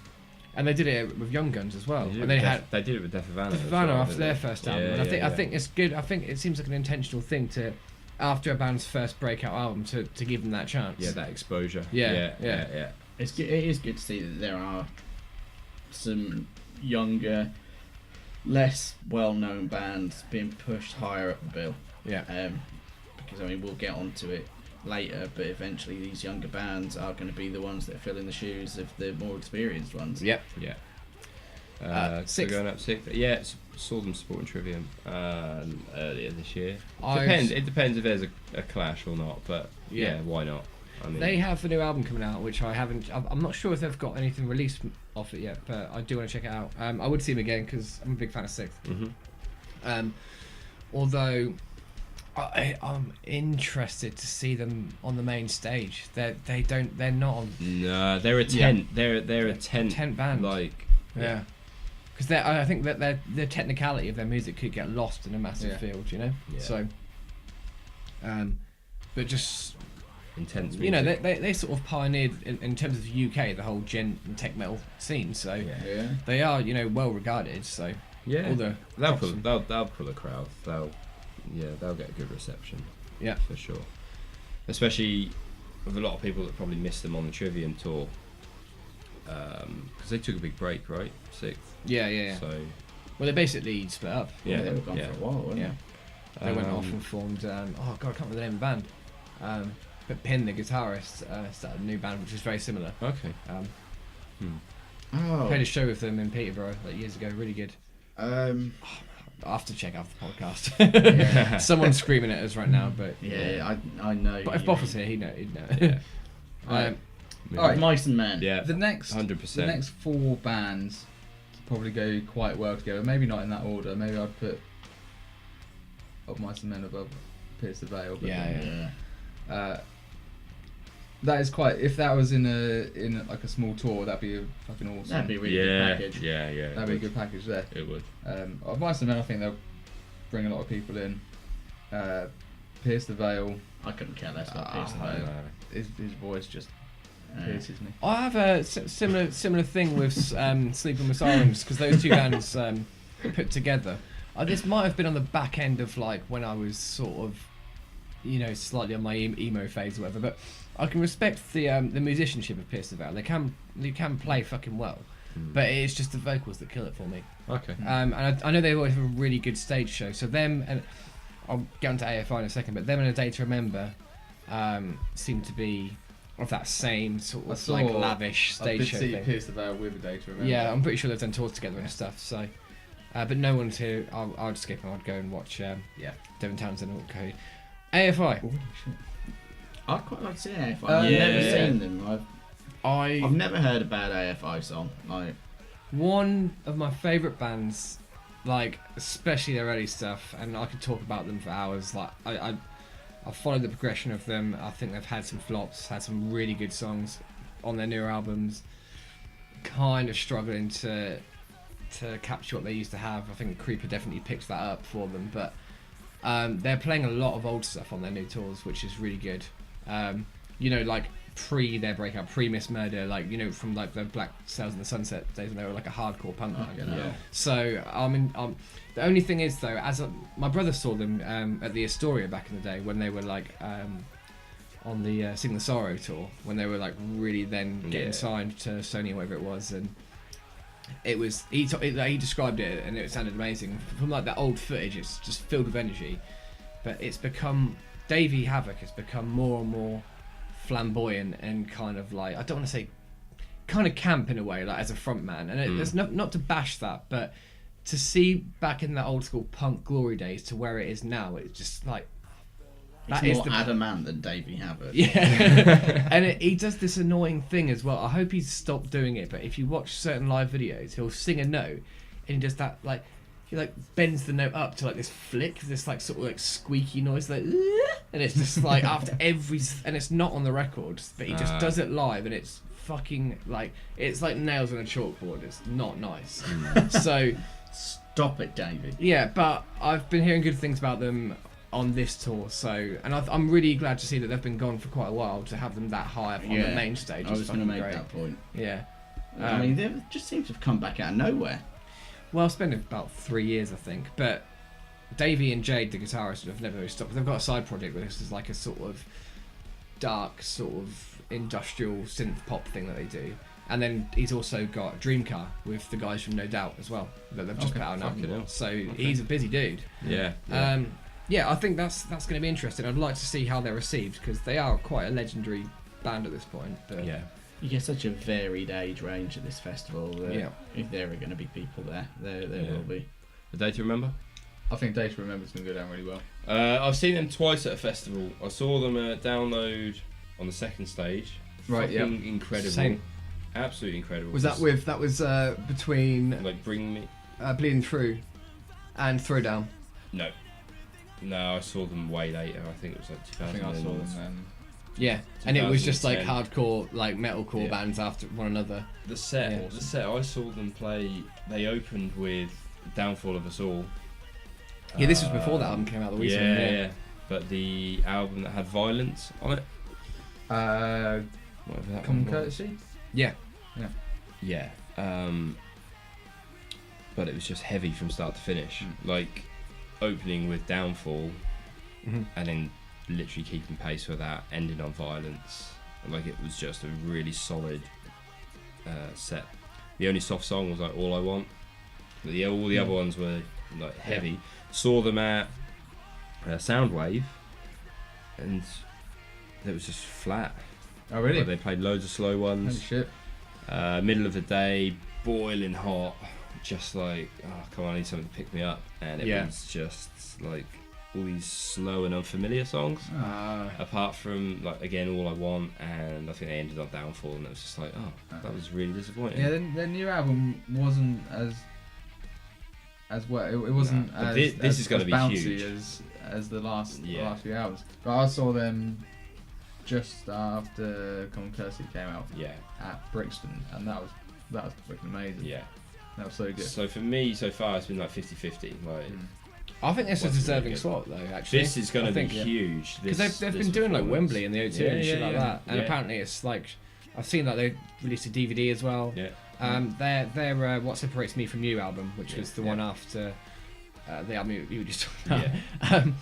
And they did it with Young Guns as well. And they did it with Death Havana. Death Havana after their first album. Yeah, And yeah, I think it's good. I think it seems like an intentional thing to, after a band's first breakout album, to give them that chance. Yeah, that exposure. Yeah. It is good to see that there are some younger, less well-known bands being pushed higher up the bill. Yeah. Because I mean, we'll get onto it later, but eventually these younger bands are going to be the ones that fill in the shoes of the more experienced ones. Yep. Yeah. So Sixth. going up sixth. Yeah, saw them supporting Trivium earlier this year. I've- It depends if there's a clash or not, but yeah, why not? I mean, They have a new album coming out, which I haven't. I'm not sure if they've got anything released off it yet, but I do want to check it out. I would see them again because I'm a big fan of Sixth. Mhm. Although I'm interested to see them on the main stage. They're not on. No, they're a tent. They're a tent band. Like Yeah. Because I think that the technicality of their music could get lost in a massive field, you know. Yeah. So, but just intense music. you know, they sort of pioneered in terms of the UK the whole gen and tech metal scene. So Yeah. they are well regarded. So yeah, all the they'll props pull a crowd. They'll get a good reception. Yeah. for sure. Especially with a lot of people that probably missed them on the Trivium tour. Because they took a big break, right? Sixth. Yeah. So Well, they basically split up. yeah, They were gone for a while, weren't Yeah. They went off and formed. Oh God, I can't remember the name of the band. But Pin, the guitarist, started a new band which is very similar. Okay. they? Oh. Played a show with them in Peterborough like years ago. Really good. I'll have to check out the podcast. Yeah. Someone's screaming at us right now, but Yeah, I know. But if you Boff mean. was here, he'd know. Yeah. Alright. Mice and Men. Yeah. The next 100%. The next four bands probably go quite well together. Maybe not in that order. Maybe I'd put Of Mice and Men above Pierce the Veil. But Yeah. that is quite. If that was in like a small tour, that'd be a fucking awesome. That'd be a really good package. Yeah. That'd be a good package there. It would. Of Mice and Men, I think they'll bring a lot of people in. Pierce the Veil. I couldn't care less about Pierce the Veil. His voice just pierces me. I have a similar thing with Sleeping with Sirens because those two bands put together. This might have been on the back end of like when I was sort of, slightly on my emo phase or whatever. But I can respect the musicianship of Pierce the Veil. They can play fucking well, but it's just the vocals that kill it for me. Okay. And I know they always have a really good stage show. So them and I'll get onto AFI in a second, but them and A Day to Remember seem to be of that same sort I of saw- like lavish I stage did show see thing. Pierce the Veil with a Data Remember. Yeah, I'm pretty sure they've done tours together and stuff. So, but no one's here. I'd skip and I'd go and watch. Devin Townsend and Cody. AFI. Holy shit. I'd quite like to see AFI. I've never Yeah. seen them. I've never heard a bad AFI song. Like, One of my favourite bands, like especially their early stuff, and I could talk about them for hours. Like I followed the progression of them. I think they've had some flops, had some really good songs on their newer albums. Kind of struggling to capture what they used to have. I think Creeper definitely picked that up for them, but they're playing a lot of old stuff on their new tours, which is really good. You know, like pre their breakup, pre Miss Murder, like, you know, from like the Black Sails in the Sunset days when they were like a hardcore punk band. yeah. So the only thing is though, my brother saw them at the Astoria back in the day when they were like on the Sing the Sorrow tour, when they were like really then getting signed to Sony or whatever it was, and it was he described it and it sounded amazing. From like that old footage, it's just filled with energy, but it's become Davey Havok has become more and more flamboyant and kind of like, I don't want to say kind of camp in a way, like as a front man, and there's not to bash that, but to see back in the old school punk glory days to where it is now, it's just like It's that is more the adamant than Davey Havok. yeah. And he does this annoying thing as well. I hope he's stopped doing it, but if you watch certain live videos, he'll sing a note and he does that, like he like bends the note up to like this flick, this like sort of like squeaky noise, like, and it's just like after every, and it's not on the record, but he just does it live, and it's fucking like, it's like nails on a chalkboard. It's not nice. So Stop it, Davey. yeah, but I've been hearing good things about them on this tour, so, and I'm really glad to see that they've been gone for quite a while. To have them that high up on the main stage, I was going to make that point. Yeah. I mean, they just seem to have come back out of nowhere. Well, it's been about 3 years, I think. But Davey and Jade, the guitarist, have never really stopped. They've got a side project where this is like a sort of dark, sort of industrial synth pop thing that they do. And then he's also got Dream Car with the guys from No Doubt as well, that they've just put out an album. So he's a busy dude. Yeah. Yeah, I think that's going to be interesting. I'd like to see how they're received, because they are quite a legendary band at this point. But Yeah. You get such a varied age range at this festival that if there are going to be people there will be. The Data Remember? I think Data Remember's going to go down really well. I've seen them twice at a festival. I saw them Download on the second stage. Right, yeah. Fucking incredible. Same. Absolutely incredible. was that between like Bring Me? Bleeding Through and Throwdown? No, I saw them way later. I think it was like I 2000. think I saw them. Yeah, and it was just like 2010. hardcore, like metalcore bands after one another. The set I saw them play. They opened with Downfall of Us All. Yeah, this was before that album came out. The recent one, Yeah. But the album that had Violence on it. Whatever that Common one was. Courtesy? Yeah. Yeah. But it was just heavy from start to finish. Like opening with Downfall, and then literally keeping pace with that, ending on Violence. Like it was just a really solid set. The only soft song was like All I Want. But all the other ones were like heavy. Saw them at Soundwave, and it was just flat. Oh, really? Like, they played loads of slow Holy ones. shit. Middle of the day, boiling hot, just like, oh come on, I need something to pick me up. And it was just like all these slow and unfamiliar songs. Apart from like again All I Want, and I think they ended on Downfall, and it was just like, oh, that was really disappointing. Yeah, their new album wasn't as well. It wasn't But as this is gonna as be bouncy huge. as the last few albums. But I saw them just after Common Courtesy came out at Brixton, and that was freaking amazing. Yeah. That was so good. So for me, so far, it's been like 50-50. Like, I think this is a What's deserving really good? slot though. Actually, this is going to be think, huge. because they've been doing like Wembley and the O2 and shit like that, and Yeah. apparently it's like, I've seen that they released a DVD as well. Yeah. Their What Separates Me From You album, which was the one after the album you were just talking about.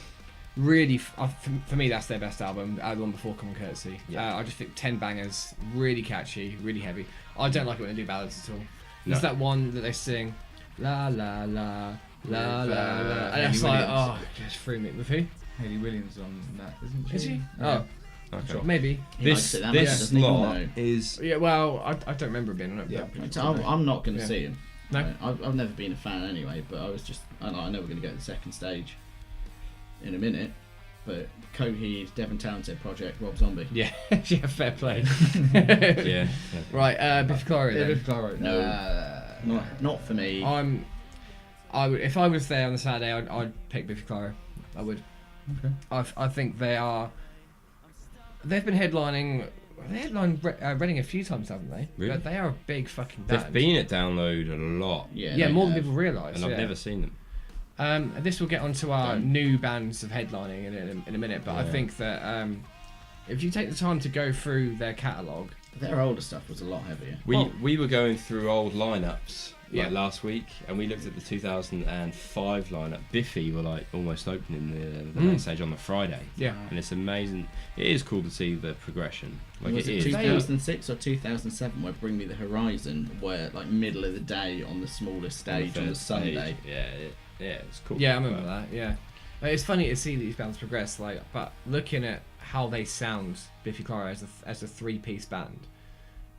Really, for me, that's their best album. The one before Common Courtesy. I just think 10 bangers, really catchy, really heavy. I don't like it when they do ballads at all. There's that one that they sing, la la la la la la, and it's like, oh, just threw me. With who? Hayley Williams on that, isn't she? Is she? Yeah. Oh, Okay. Sure. Maybe. He likes it that much, This doesn't he? lot No. is Yeah, well, I don't remember being on it. Yeah. but I'm not going to Yeah. see him. No? I've never been a fan anyway, but I know we're going to go to the second stage in a minute. But Coheed, Devon Townsend Project, Rob Zombie. Yeah, yeah, fair play. yeah. Right, Biffy Clyro Yeah, then. Biffy Clyro. No. Not for me. I would, if I was there on the Saturday, I'd pick Biffy Clyro. I would. Okay. I think they've been headlining. They headlined Reading a few times, haven't they? Really? But they are a big fucking band. They've been at Download a lot, Yeah, Yeah, they more than have. people realise. and I've never seen them. This will get onto our Don't. new bands of headlining in a minute, but I Yeah. think that if you take the time to go through their catalogue, Their older stuff was a lot heavier. We were going through old lineups Yeah. last week, and we looked at the 2005 lineup. Biffy were like almost opening the main stage on the Friday, yeah, and it's amazing. It is cool to see the progression. Like Was it it is. 2006 or 2007 where Bring Me the Horizon were like middle of the day on the smallest stage on the Sunday? Yeah, it's cool. yeah, I remember that. Yeah, it's funny to see these bands progress. Like, but looking at how they sound, Biffy Clyro as a three-piece band,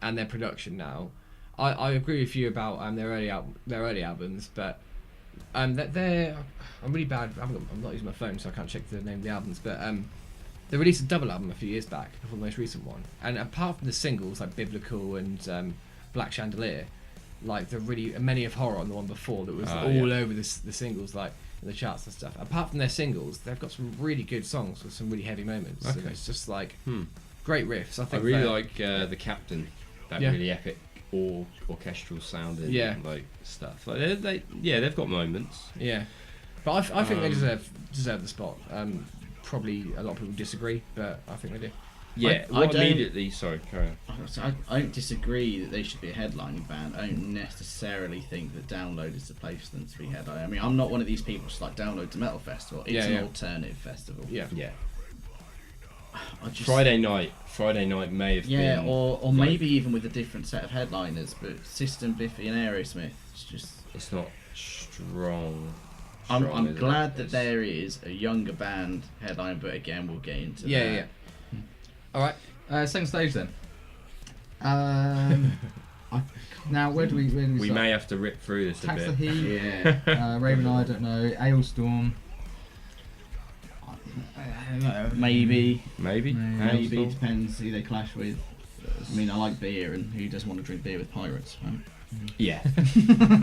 and their production now, I agree with you about their early albums, but they're I'm really bad. I'm not using my phone, so I can't check the name of the albums, but they released a double album a few years back before the most recent one, and apart from the singles like Biblical and Black Chandelier, like the really Many of Horror on the one before that was all over the singles, like in the charts and stuff. Apart from their singles, they've got some really good songs with some really heavy moments. Okay. And it's just like great riffs. I I think really that- like The Captain. That Yeah. really epic orchestral sounding Yeah. like stuff. Like they've got moments. Yeah, but I think they deserve the spot. Probably a lot of people disagree, but I think they do. Yeah, I what don't- immediately? Sorry, carry on. So I don't disagree that they should be a headlining band. I don't necessarily think that Download is the place for them to be headlining. I mean, I'm not one of these people just like Download's a metal festival. It's an alternative festival. Yeah, Yeah, I just, Friday night may have Yeah, been. or maybe even with a different set of headliners, but System, Biffy, and Aerosmith. It's just. It's not strong. I'm is it? glad that It's- there is a younger band headline, but again, we'll get into that. yeah. All right. Second stage then. Now where do we We start? may have to rip through this a Tax the bit. Heat, Yeah. Raven Eye, I don't know, Ailstorm. Maybe. Maybe. Maybe. Hailstorm. Depends who they clash with. I mean, I like beer, and who doesn't want to drink beer with pirates? Yeah.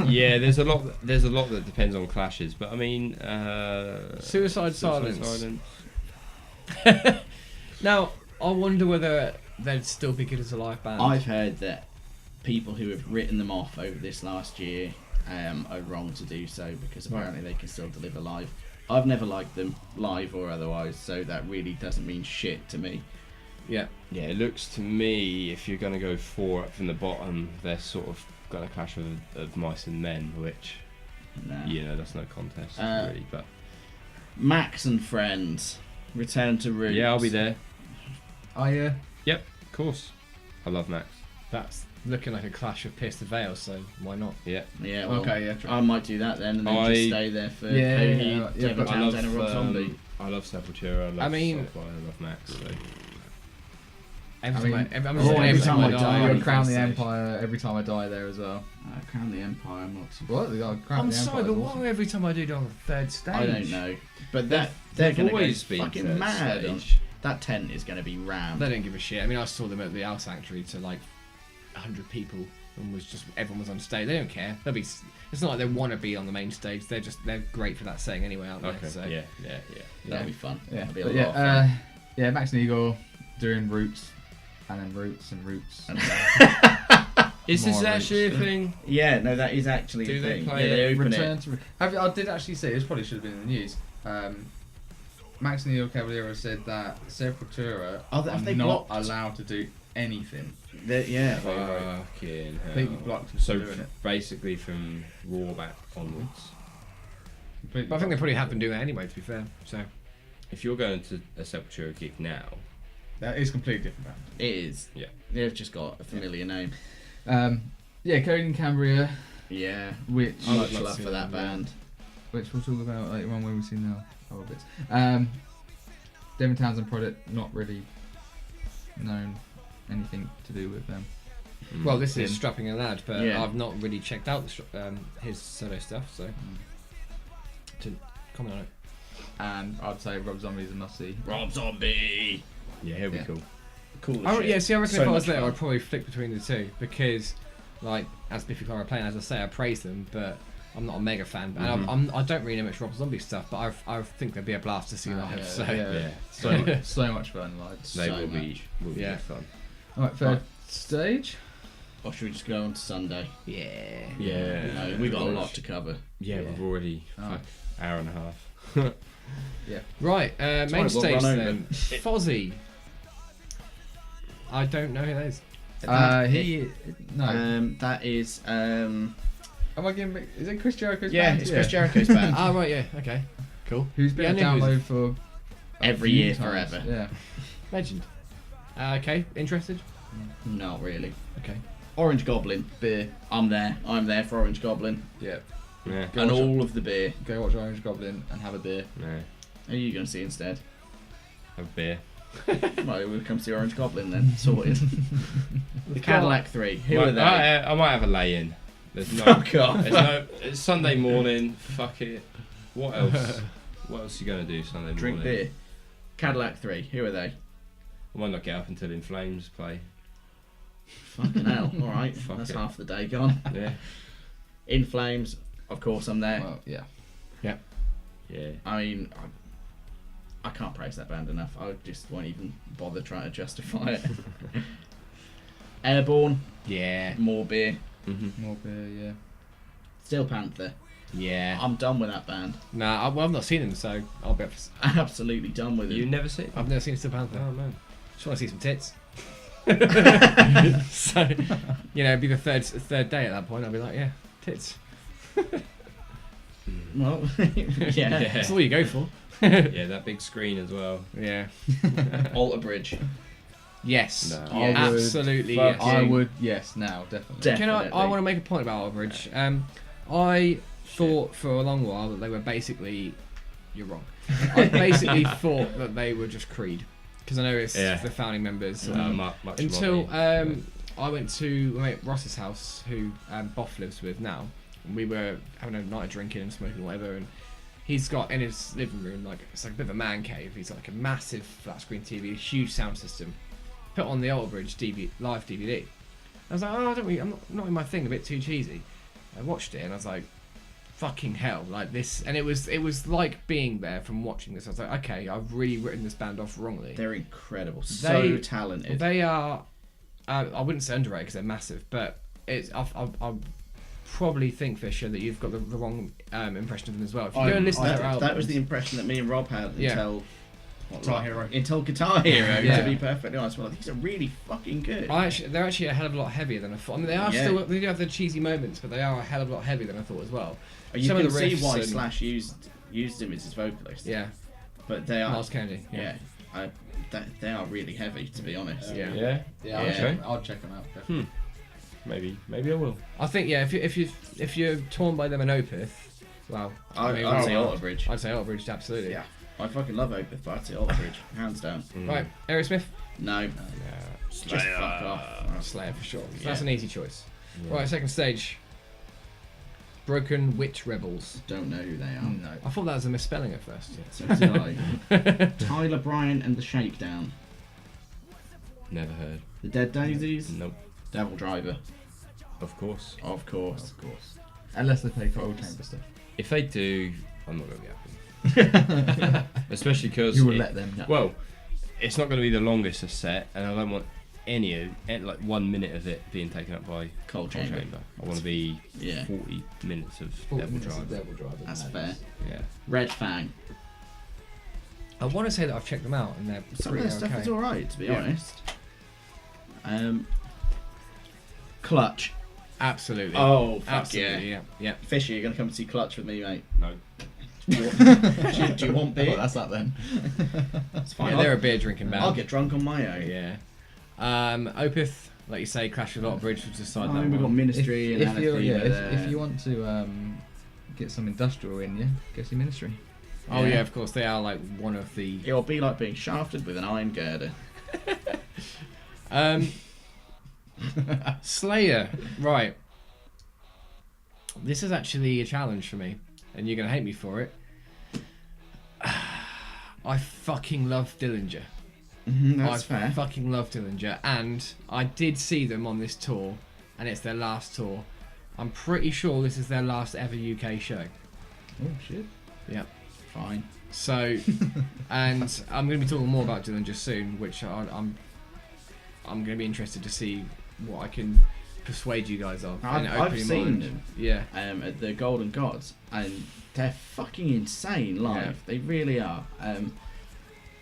Yeah. There's a lot that depends on clashes, but I mean, Suicide Silence. Now, I wonder whether they'd still be good as a live band. I've heard that people who have written them off over this last year are wrong to do so because apparently they can still deliver live. I've never liked them live or otherwise, so that really doesn't mean shit to me. Yeah. Yeah, it looks to me if you're going to go 4 up from the bottom, they're sort of got a clash of mice and men, which Nah. that's no contest really. But Max and Friends, Return to Roots. yeah, I'll be there. Oh yeah. Yep, of course. I love Max. That's looking like a clash of Pierce the Veil, so why not? Yeah. Yeah, well, Okay, yeah, true. I might do that then, and then just stay there for Yeah, Coheed, yeah, Devon but Townsend, and Rob Zombie. I love Sepultura. I love Max. So. Every time Every time I I die, die, Crown the stage. Empire. Every time I die there as well. Crown the Empire, I'm not too... What? Crown I'm the sorry, Empire. but why every time I do it on the third stage? I don't know, but they're They've going to always go been fucking third mad. stage. That tent is going to be rammed. They don't give a shit. I mean, I saw them at the Owl Sanctuary to like 100 people, and everyone was on stage. They don't care. They'll be. It's not like they want to be on the main stage. They're great for that setting anyway, aren't they? Okay. So, Yeah. That'll be fun. Yeah, That'll be a but lot of fun. yeah, Max and Igor doing Roots, and then Roots and Roots. Is this More actually a roots. thing? Yeah, no, that is actually Do a they thing. play Yeah, they open Return it. to. I did actually see. This probably should have been in the news. Max and Igor Cavaliero said that Sepultura Have they are not blocked? allowed to do anything. Yeah. Fucking hell. Completely blocked from So doing it. basically from Raw back onwards. Completely But I think they blocked. probably have been doing it anyway. To be fair, so If you're going to a Sepultura gig now, That is completely different band. It is. Yeah. They've just got a familiar name. Yeah, Cody and Cambria, Yeah. which Much like love to for see that them, yeah. band. we'll talk about later on where we see now other bits. Devon Townsend Project, not really known anything to do with them. Well, this is Him. Strapping a Lad, but Yeah. I've not really checked out his solo stuff, so to comment on it. And I'd say Rob Zombie's a must-see. Rob Zombie. Yeah, he'll be Yeah. cool. Cool. I reckon So if I was much there, fun. I'd probably flick between the two because, like, as Biffy Clyro playing, as I say, I praise them, but I'm not a mega fan. And I don't really know much Rob Zombie stuff, but I think there'd be a blast to see live. Yeah, So yeah. Yeah. So much fun, like. They So will much. be Yeah. fun. Alright, third stage. Or should we just go on to Sunday? yeah. Yeah. No, we got a lot to cover. Yeah, Yeah. we've already Oh. hour and a half. Right, main Sorry, we'll stage run then. Fozzy. I don't know who that is. That is Am I getting? Is it Chris Jericho's yeah, band? it's Chris Jericho's band. Ah, right, yeah, okay, cool. Who's been Yeah, I a knew he download was- for a Every few year, times. forever. Yeah. Legend. Okay, interested? Not really. Okay. Orange Goblin beer. I'm there for Orange Goblin Yeah. Yeah. Go and watch all of the beer. Go watch Orange Goblin and have a beer. Yeah. Who are you going to see instead? Have a beer. Well, we'll come see Orange Goblin then. Sorted. The got- Cadillac 3. Who Well, are they? I might have a lay-in. There's no. Fuck off. There's no. It's Sunday morning. Fuck it. What else? What else are you gonna do Sunday morning? Drink beer. Cadillac 3. Who are they? I might not get up until In Flames play. Fucking hell. All right. Fuck That's it. half the day gone. Yeah. In Flames. Of course, I'm there. Well, yeah. Yeah. I mean, I can't praise that band enough. I just won't even bother trying to justify it. Airborne. Yeah. More beer. Mm-hmm. More beer, yeah. Steel Panther. Yeah. I'm done with that band. Nah, I've not seen them, so I'll be. Absolutely done with it. You never see it? I've never seen Steel Panther. Oh man. Just want to see some tits. So, it'd be the third day at that point. I'll be like, yeah, tits. Well, yeah. That's all you go for. Yeah, that big screen as well. Yeah. Alter Bridge. Yes. No. I would Absolutely. Yes. I would, yes, now, definitely. Definitely. I want to make a point about Alderbridge. I thought for a long while that they were basically. You're wrong. I basically thought that they were just Creed because I know it's Yeah. the founding members. Much Until money. I went to my mate Ross's house, who Boff lives with now, and we were having a night of drinking and smoking or whatever, and he's got in his living room it's like a bit of a man cave. He's got like a massive flat screen TV, a huge sound system. Put on the Alderbridge live DVD. I was like, oh, I'm not in my thing, a bit too cheesy. I watched it and I was like, fucking hell, like this, and it was like being there from watching this. I was like, okay, I've really written this band off wrongly. They're incredible. So talented. They are. I wouldn't say underrated because they're massive, but it's. I probably think, Fisher, that you've got the wrong impression of them as well. If you go and listen to their albums, that was the impression that me and Rob had Yeah. until Guitar Hero. Until Guitar Hero, Yeah. to be perfectly honest. Well, these are really fucking good. they're actually a hell of a lot heavier than I thought. I mean, they are Yeah. still. They do have the cheesy moments, but they are a hell of a lot heavier than I thought as well. You some can of the see riffs why and- Slash used him as his vocalist. Yeah, But they are. Miles Kennedy. Yeah. They are really heavy, to be honest. Yeah. Yeah. Yeah, Yeah. I'll check them out. Definitely. Maybe I will. I think if you're torn by them and Opeth, well, I'd say Alter Bridge. I'd say Alderbridge, absolutely. Yeah. I fucking love Opeth, but I'd say Alter Bridge, hands down. Right, Aerosmith, No, Slayer. just fuck off. Slayer for sure. Yeah. That's an easy choice. Yeah. Right, second stage. Broken Witch Rebels. Don't know who they are. No. I thought that was a misspelling at first. So did I. Tyler Bryan and the Shakedown. Never heard. The Dead Daisies. Nope. Devil Driver. Of course. Of course. Of course. Unless they play Cold Chamber stuff. If they do, I'm not going to be happy. Especially because You will let them know. Well, it's not going to be the longest of set, and I don't want like 1 minute of it being taken up by Cold Cold Chamber. Chamber. I want to be Yeah. 40 minutes of 40 Devil minutes of Driver. Devil Driver. That's Madness. fair. Yeah. Red Fang. I want to say that I've checked them out and they're Some of pretty their stuff okay. is alright, to be Yeah. honest. Clutch. Absolutely. Oh, fuck Absolutely, yeah. yeah. Fisher, you're going to come and see Clutch with me, mate. No. Do you want beer? Well, that's that then. It's Yeah, fine. they're a beer drinking band. I'll get drunk on my own. Yeah. Opeth, like you say, Clash with Alderbridge was decided I that mean, we've got one. Ministry and if you Anathema if you want to get some industrial in you, go see Ministry. Oh Yeah. yeah, of course they are like one of the. It'll be like being shafted with an iron girder. Slayer, right. This is actually a challenge for me, and you're going to hate me for it. I fucking love Dillinger. That's I fair. fucking love Dillinger, and I did see them on this tour, and it's their last tour. I'm pretty sure this is their last ever UK show. Oh shit. Yep. Fine. So, and I'm going to be talking more about Dillinger soon, which I'm going to be interested to see what I can persuade you guys of. and open I've your seen mind. them Yeah. at the Golden Gods, and they're fucking insane live. Yeah. They really are.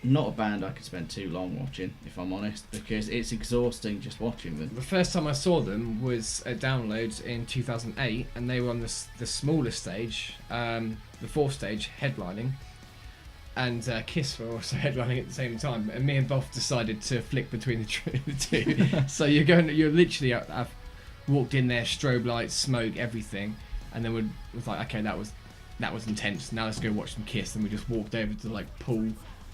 Not a band I could spend too long watching, if I'm honest, because it's exhausting just watching them. The first time I saw them was at Downloads in 2008, and they were on the smaller stage, the fourth stage, headlining, and Kiss were also headlining at the same time. And me and Boff decided to flick between the two. So you're literally I've walked in there, strobe lights, smoke, everything, and then we was like, okay, that was intense. Now let's go watch some Kiss, and we just walked over to like pool.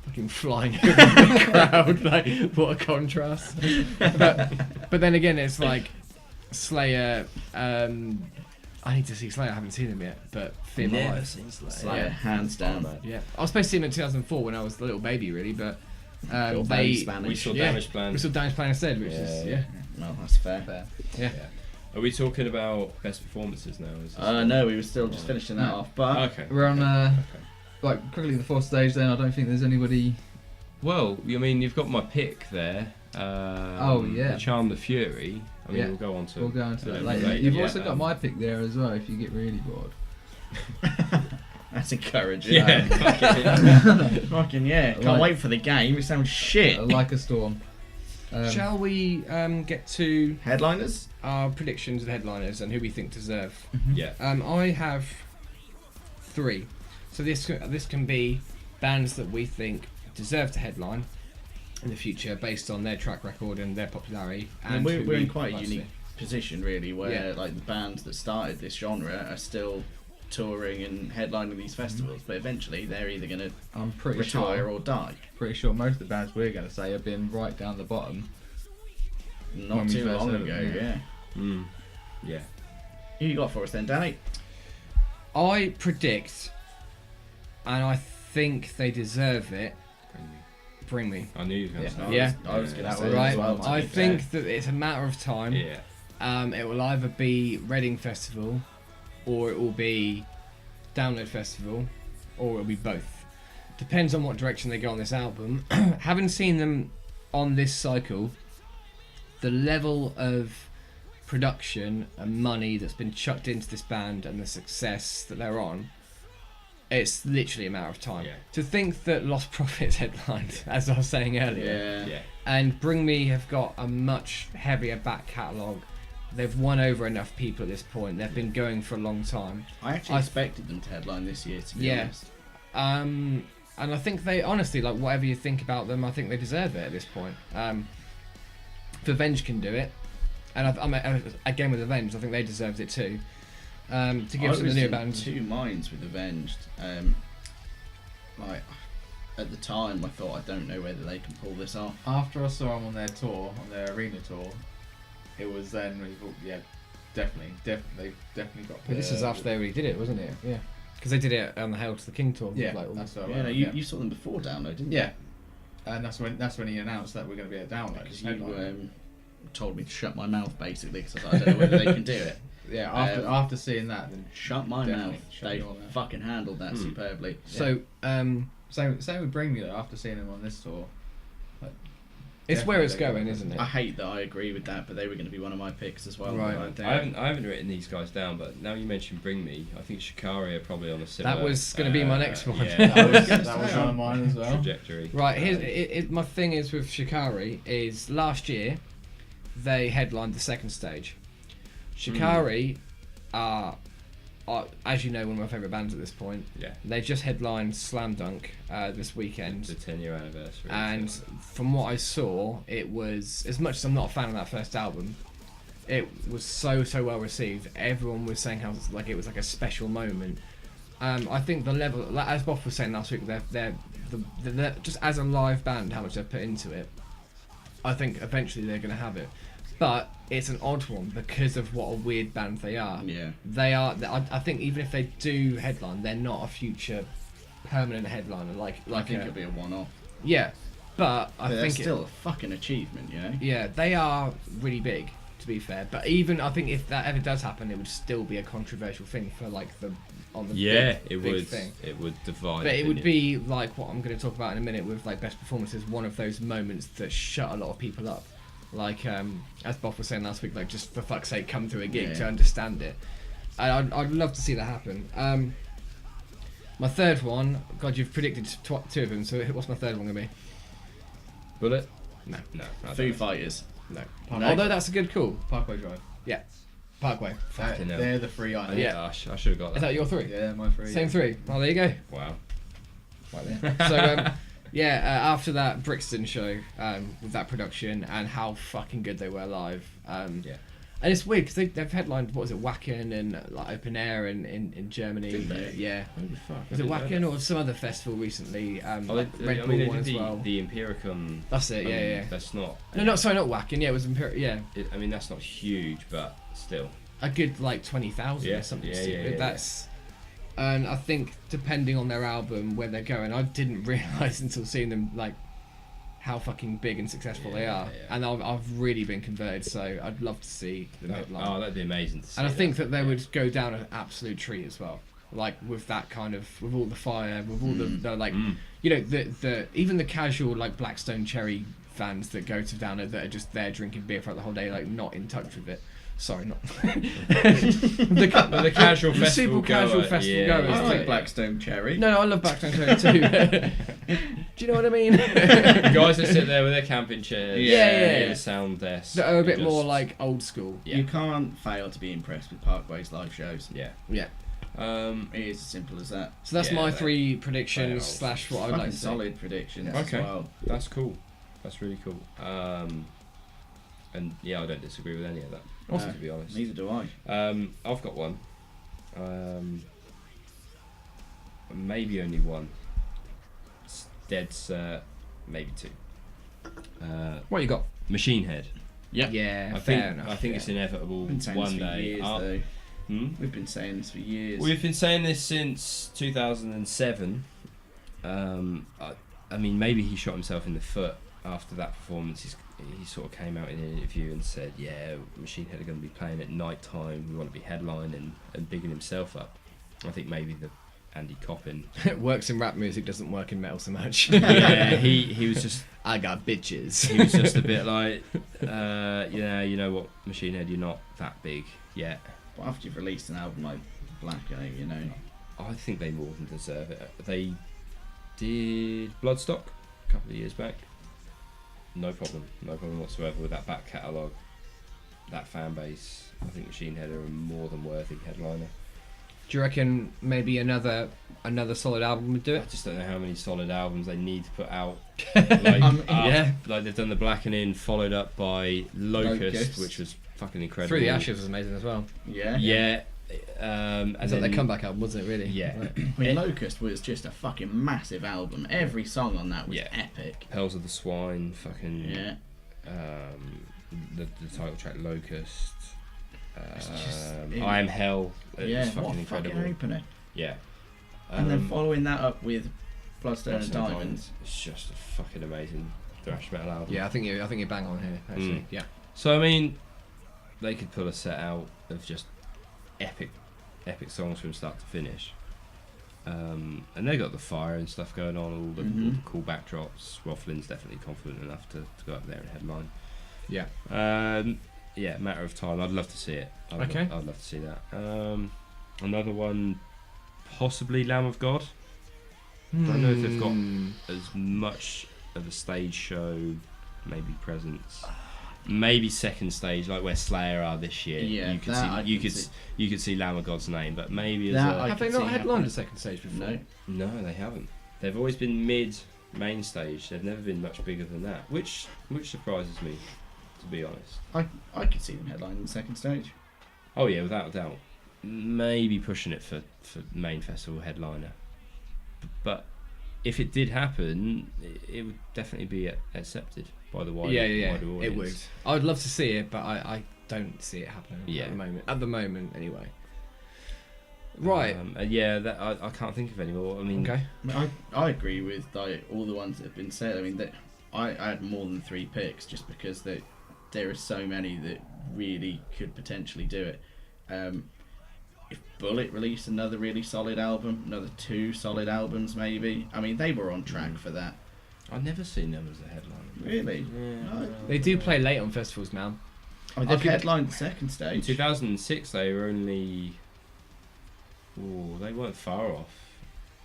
Fucking flying over the crowd, like what a contrast. But then again, it's like Slayer. I need to see Slayer. I haven't seen them yet, but Fear My Never Life. seen Slayer. Slayer, hands down. Yeah, I was supposed to see them in 2004 when I was a little baby, really, but Little they baby Spanish. We saw Yeah. Damage Plan. we saw Damage Plan instead, which is Yeah. Well, that's fair. Fair. yeah. Are we talking about best performances now? Is this No, we were still just finishing that off, but Okay. We're on Okay. like quickly the fourth stage. Then I don't think there's anybody. Well, I mean, you've got my pick there. Oh, yeah. Charm the Fury. I mean, Yeah. we'll go on to. We'll go into that uh, later. later, You've yeah, also got my pick there as well. If you get really bored. that's encouraging. Yeah. Fucking yeah. Can't Like- wait for the game. It sounds shit. Like a storm. Shall we get to Headliners? our predictions of headliners and who we think deserve? Yeah. I have 3. So this can be bands that we think deserve to headline in the future based on their track record and their popularity. And who we're in we quite a like to unique position, really, where Yeah. like the bands that started this genre are still touring and headlining these festivals, but eventually they're either going to I'm pretty retire sure. or die. Pretty sure most of the bands we're going to say have been right down the bottom. Not When we too first long heard ago, them, yeah. Mm. Yeah. Who you got for us then, Danny? I predict, and I think they deserve it. Bring me. I knew you were going to say. Yeah. I was going to That say was that Right. as well. to I be think fair. that it's a matter of time. Yeah. It will either be Reading Festival, or it will be Download Festival, or it will be both. Depends on what direction they go on this album. Having seen them on this cycle, the level of production and money that's been chucked into this band and the success that they're on, it's literally a matter of time. Yeah. To think that Lost Prophets headlined, as I was saying earlier, Yeah. Yeah. and Bring Me have got a much heavier back catalogue. They've won over enough people at this point. They've been going for a long time. I actually expected them to headline this year, to be Yeah. honest. And I think they, honestly, like whatever you think about them, I think they deserve it at this point. If Avenged can do it, and again with Avenged, I think they deserved it too. To give I some of was the new in bands. two minds with Avenged. Like at the time, I thought I don't know whether they can pull this off. After I saw them on their tour, on their arena tour, it was then when you thought, yeah, definitely got. But this is after they already did it, wasn't it? Yeah. Because they did it on the Hail to the King tour. Yeah, Like, that's what I Yeah, went, no, you saw them before Download, didn't you? Yeah, and that's when he announced that we're going to be at Download. Because you told me to shut my mouth basically because I don't know whether they can do it. Yeah, after seeing that, then Shut my Definitely, mouth. shut They your mouth. fucking handled that Hmm. superbly. So, same with Bring Me though. After seeing him on this tour, like, it's where it's definitely going, isn't it? I hate that I agree with that, but they were going to be one of my picks as well. Right. But I haven't written these guys down, but now you mentioned Bring Me, I think Shikari are probably on a similar. That was going to be my next one. Yeah, that was one of mine as well. trajectory. Right, here's my thing is with Shikari is last year they headlined the second stage. Shikari are, as you know, one of my favourite bands at this point. Yeah. They just headlined Slam Dunk this weekend. The 10-year anniversary. And from what I saw, it was, as much as I'm not a fan of that first album, it was so well received. Everyone was saying how like it was like a special moment. I think the level, like, as Bob was saying last week, they're just as a live band, how much they've put into it. I think eventually they're going to have it. But it's an odd one because of what a weird band they are. Yeah. They are. I think even if they do headline, they're not a future permanent headliner. I think it'll be a one-off. Yeah, but I think it's still a fucking achievement, you know. Yeah, they are really big, to be fair. But even I think if that ever does happen, it would still be a controversial thing for like the big thing. It would divide. But it would be like what I'm going to talk about in a minute with like best performances. One of those moments that shut a lot of people up. Like as Bob was saying last week, like just for fuck's sake, come to a gig to understand it. I'd love to see that happen. My third one, God, you've predicted two of them. So what's my third one gonna be? Bullet? No. Foo Fighters. No. No. Although that's a good call. Parkway Drive. Yeah. Parkway. Fucking hell. They're the three I know. Yeah. I should have got Is that. that your three? Yeah, my three. Same three. Oh, there you go. Wow. Right there. So after that Brixton show with that production and how fucking good they were live. Yeah. And it's weird because they've headlined, what was it, Wacken and like Open Air in Germany. Did they? Yeah. Holy fuck. Was it Wacken or some other festival recently? Red Red Bull they one did as well. the Empiricum. That's it, yeah. That's not. No, not Wacken. Yeah, it was yeah, I mean, that's not huge, but still. a good like 20,000 or something stupid. That's. And I think depending on their album, where they're going, I didn't realise until seeing them like how fucking big and successful they are, and I've really been converted. So I'd love to see them headline. Oh, that'd be amazing to see. And I think that they would go down an absolute treat as well, like with that kind of, with all the fire, with all the like, you know, the even the casual like Blackstone Cherry fans that go to Downer that are just there drinking beer throughout the whole day, like not in touch with it. Sorry, not the casual festival super casual festival goers. I like Blackstone Cherry. No, I love Blackstone Cherry too. Do you know what I mean? Guys that sit there with their camping chairs, Yeah. the sound desk, That are a bit just- more like old school. Yeah. You can't fail to be impressed with Parkway's live shows. Yeah. It is as simple as that. So that's Yeah, my they- three predictions they are / what I would Fucking like to say. solid predictions Okay. as well. That's cool. That's really cool. And yeah, I don't disagree with any of that. Awesome. To be honest. Neither do I. I've got one. Maybe only one. It's dead cert. Maybe two. What you got? Machine Head. Yeah. Yeah, I fair think enough. I think it's inevitable. We've been saying One this for day. years, though. We've been saying this for years. We've been saying this since 2007. I mean, maybe he shot himself in the foot after that performance. He sort of came out in an interview and said, "Yeah, Machine Head are going to be playing at night time. We want to be headlining and bigging himself up." I think maybe the Andy Coppin. It works in rap music, doesn't work in metal so much. Yeah, he was just. I got bitches. He was just a bit like, yeah, you know what, Machine Head, you're not that big yet. But after you've released an album like Black, you know. I think they more than deserve it. They did Bloodstock a couple of years back. No problem whatsoever with that back catalogue, that fan base. I think Machine Head are a more than worthy headliner. Do you reckon maybe another solid album would do I it? just don't know how many solid albums they need to put out. Like they've done the Blackening, followed up by Locust, which was fucking incredible. Through the Ashes was amazing as well. Yeah. Yeah. And their comeback album, wasn't it? Really? Yeah. I mean, Locust was just a fucking massive album. Every song on that was epic. Hells of the Swine, fucking Yeah. The title track Locust. just- I Am Hell. Yeah. It's fucking What a incredible. fucking opener. Yeah. And then following that up with Bloodstone and Bloodstone Diamonds. It's just a fucking amazing thrash metal album. Yeah, I think you bang on here. Actually, yeah. So I mean, they could pull a set out of just epic songs from start to finish. And they got the fire and stuff going on, all the cool backdrops. Rothlin's definitely confident enough to go up there and headline. Yeah. Yeah, matter of time. I'd love to see it. I'd love to see that. Another one, possibly Lamb of God. Don't know if they've got as much of a stage show, maybe presence. Maybe second stage, like where Slayer are this year. Yeah, you could see Lamb of God's name, but maybe as That a, I Have they could not see headlined happening. a second stage before? No. no, they haven't. They've always been mid main stage. They've never been much bigger than that, which surprises me, to be honest. I could see them headlining the second stage. Oh yeah, without a doubt. Maybe pushing it for main festival headliner. But if it did happen, it would definitely be accepted. by the wider, yeah. wider audience. It would. I would love to see it, but I don't see it happening Yeah. at the moment. At the moment, anyway. Right. That I can't think of any more. I mean, Okay. I agree with like all the ones that have been said. I mean, I had more than 3 picks just because there are so many that really could potentially do it. If Bullet released another really solid album, another 2 solid albums maybe. I mean, they were on track for that. I've never seen them as a headliner. Really? Yeah. No. They do play late on festivals now. I mean, they've headlined the second In stage. 2006, they were only. Oh, they weren't far off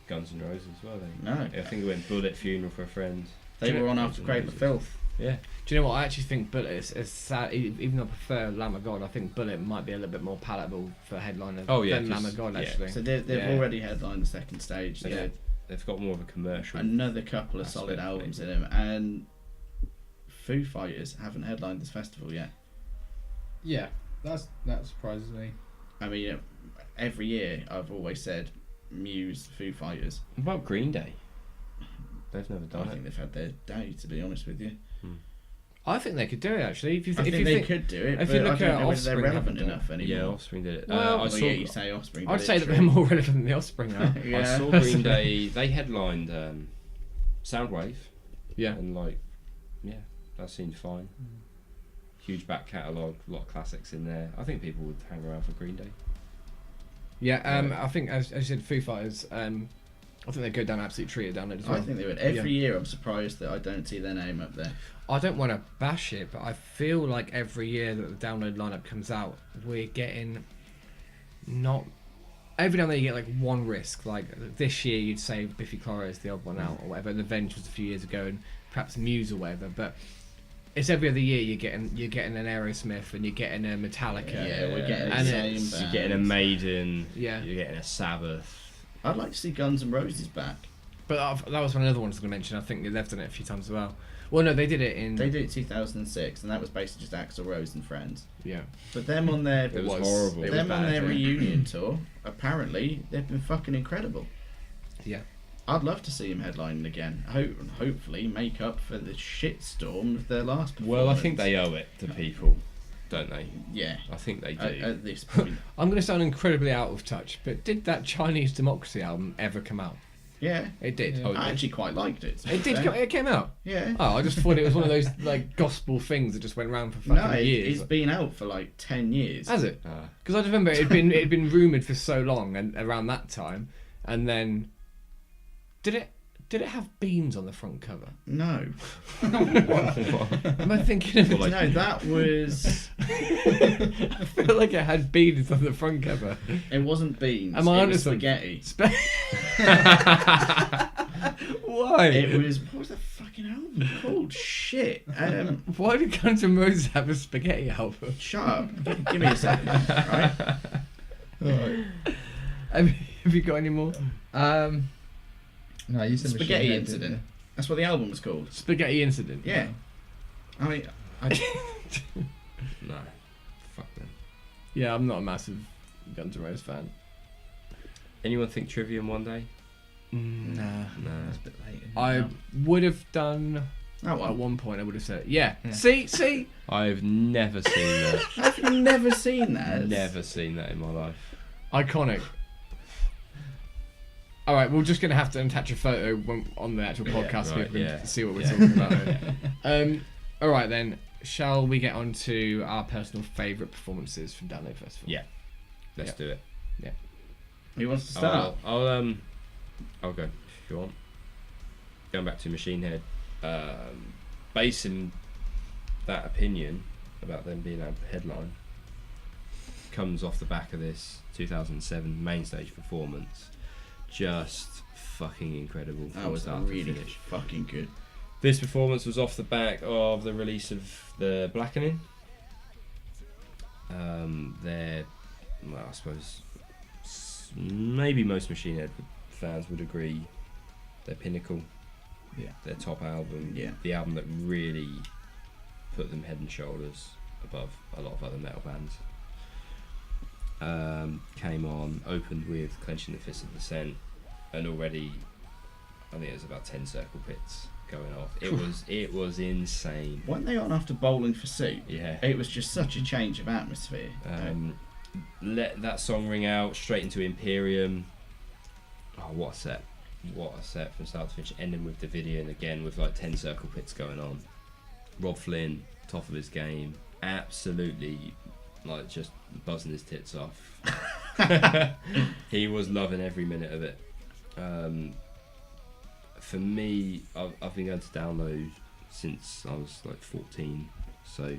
Guns N' Roses, were they? No. I think it went Bullet, Funeral for a Friend. They were on after Cradle of Filth. Yeah. Do you know what? I actually think Bullet is sad. Even though I prefer Lamb of God, I think Bullet might be a little bit more palatable for a headliner than Lamb of God, yeah. actually. So they've already headlined the second stage. So they've got more of a commercial. Another couple of solid aspect, albums maybe. in them, and Foo Fighters haven't headlined this festival yet. Yeah, that surprises me. I mean, every year I've always said Muse, Foo Fighters. What about Green Day? They've never I done think it. they've had their day, to be honest with you. I think they could do it, actually. I think they could do it, if but you look I don't at know whether they're Offspring, relevant haven't enough anymore. Yeah, Offspring did it. Well, I saw. you say Offspring. I'd but say it's that they're true. more relevant than the Offspring are. Yeah. I saw Green Day. They headlined Soundwave, Yeah. and that seemed fine. Huge back catalogue, a lot of classics in there. I think people would hang around for Green Day. Yeah, I think, as you said, Foo Fighters, I think they'd go down absolute treat it down there as well. I think they would. Every year I'm surprised that I don't see their name up there. I don't want to bash it, but I feel like every year that the download lineup comes out, we're getting not... Every now and then you get like one risk. Like this year you'd say Biffy Clyro is the odd one out or whatever, and The Venge was a few years ago, and perhaps Muse or whatever, but... It's every other year you're getting an Aerosmith and you're getting a Metallica. Yeah, we're getting And the same it's- bands. You're getting a Maiden. Yeah. You're getting a Sabbath. I'd like to see Guns N' Roses back. But that was one of the other ones I was going to mention. I think they've done it a few times as well. Well, no, they did it in... They did it 2006, and that was basically just Axl Rose and friends. Yeah. But them on their It was horrible. It was them on bad, their yeah. reunion tour, apparently they've been fucking incredible. Yeah. I'd love to see him headlining again. Hopefully make up for the shitstorm of their last performance. Well, I think they owe it to people, don't they? Yeah. I think they do. At this point. I'm going to sound incredibly out of touch, but did that Chinese Democracy album ever come out? Yeah. It did. Yeah. I actually quite liked it. to be It did. fair. It came out. Yeah. Oh, I just thought it was one of those like gospel things that just went around for fucking No, years. it's been out for like 10 years. Has it? Ah. Because I remember it'd been rumored for so long, and around that time, and then did it have beans on the front cover? No. Am I thinking of it? No, that was... I feel like it had beans on the front cover. It wasn't beans. Am I it onto was something? spaghetti. Why? It was... What was the fucking album called? Shit. Why did Guns N' Roses have a spaghetti album? Shut up. Give me a second. Right? Have you got any more? No, you said Spaghetti Machine Head, Incident. didn't you? That's what the album was called. Spaghetti Incident. Yeah. I mean... No. Fuck them. Yeah, I'm not a massive Guns N' Roses fan. Anyone think Trivium one day? Nah. No. That's a bit late. isn't it, I now? would have done... That At one. one point I would have said... Yeah. Yeah. See? I've never seen that. Have you never seen that? Never seen that in my life. Iconic. Alright, we're just going to have to attach a photo on the actual podcast so right, people yeah. can see what we're Yeah. talking about. Alright then, shall we get on to our personal favourite performances from Download Festival? Yeah. Let's Yeah. do it. Who wants to start? I'll go if you want. Going back to Machine Head, basing that opinion about them being able to headline comes off the back of this 2007 main stage performance. Just fucking incredible That from was start to really finish. fucking good. This performance was off the back of the release of the Blackening. I suppose maybe most Machine Head fans would agree, their pinnacle, their top album, the album that really put them head and shoulders above a lot of other metal bands. Came on, opened with Clenching the Fist of the Descent, and already I think there's about 10 circle pits going off. It was insane. Weren't they on after Bowling for Soup? Yeah. It was just such a change of atmosphere. Let that song ring out straight into Imperium. Oh, what a set! What a set from start to finish. Ending with Davidian again with like 10 circle pits going on. Rob Flynn, top of his game. Absolutely, like just buzzing his tits off. He was loving every minute of it. For me, I've been going to download since I was like 14, so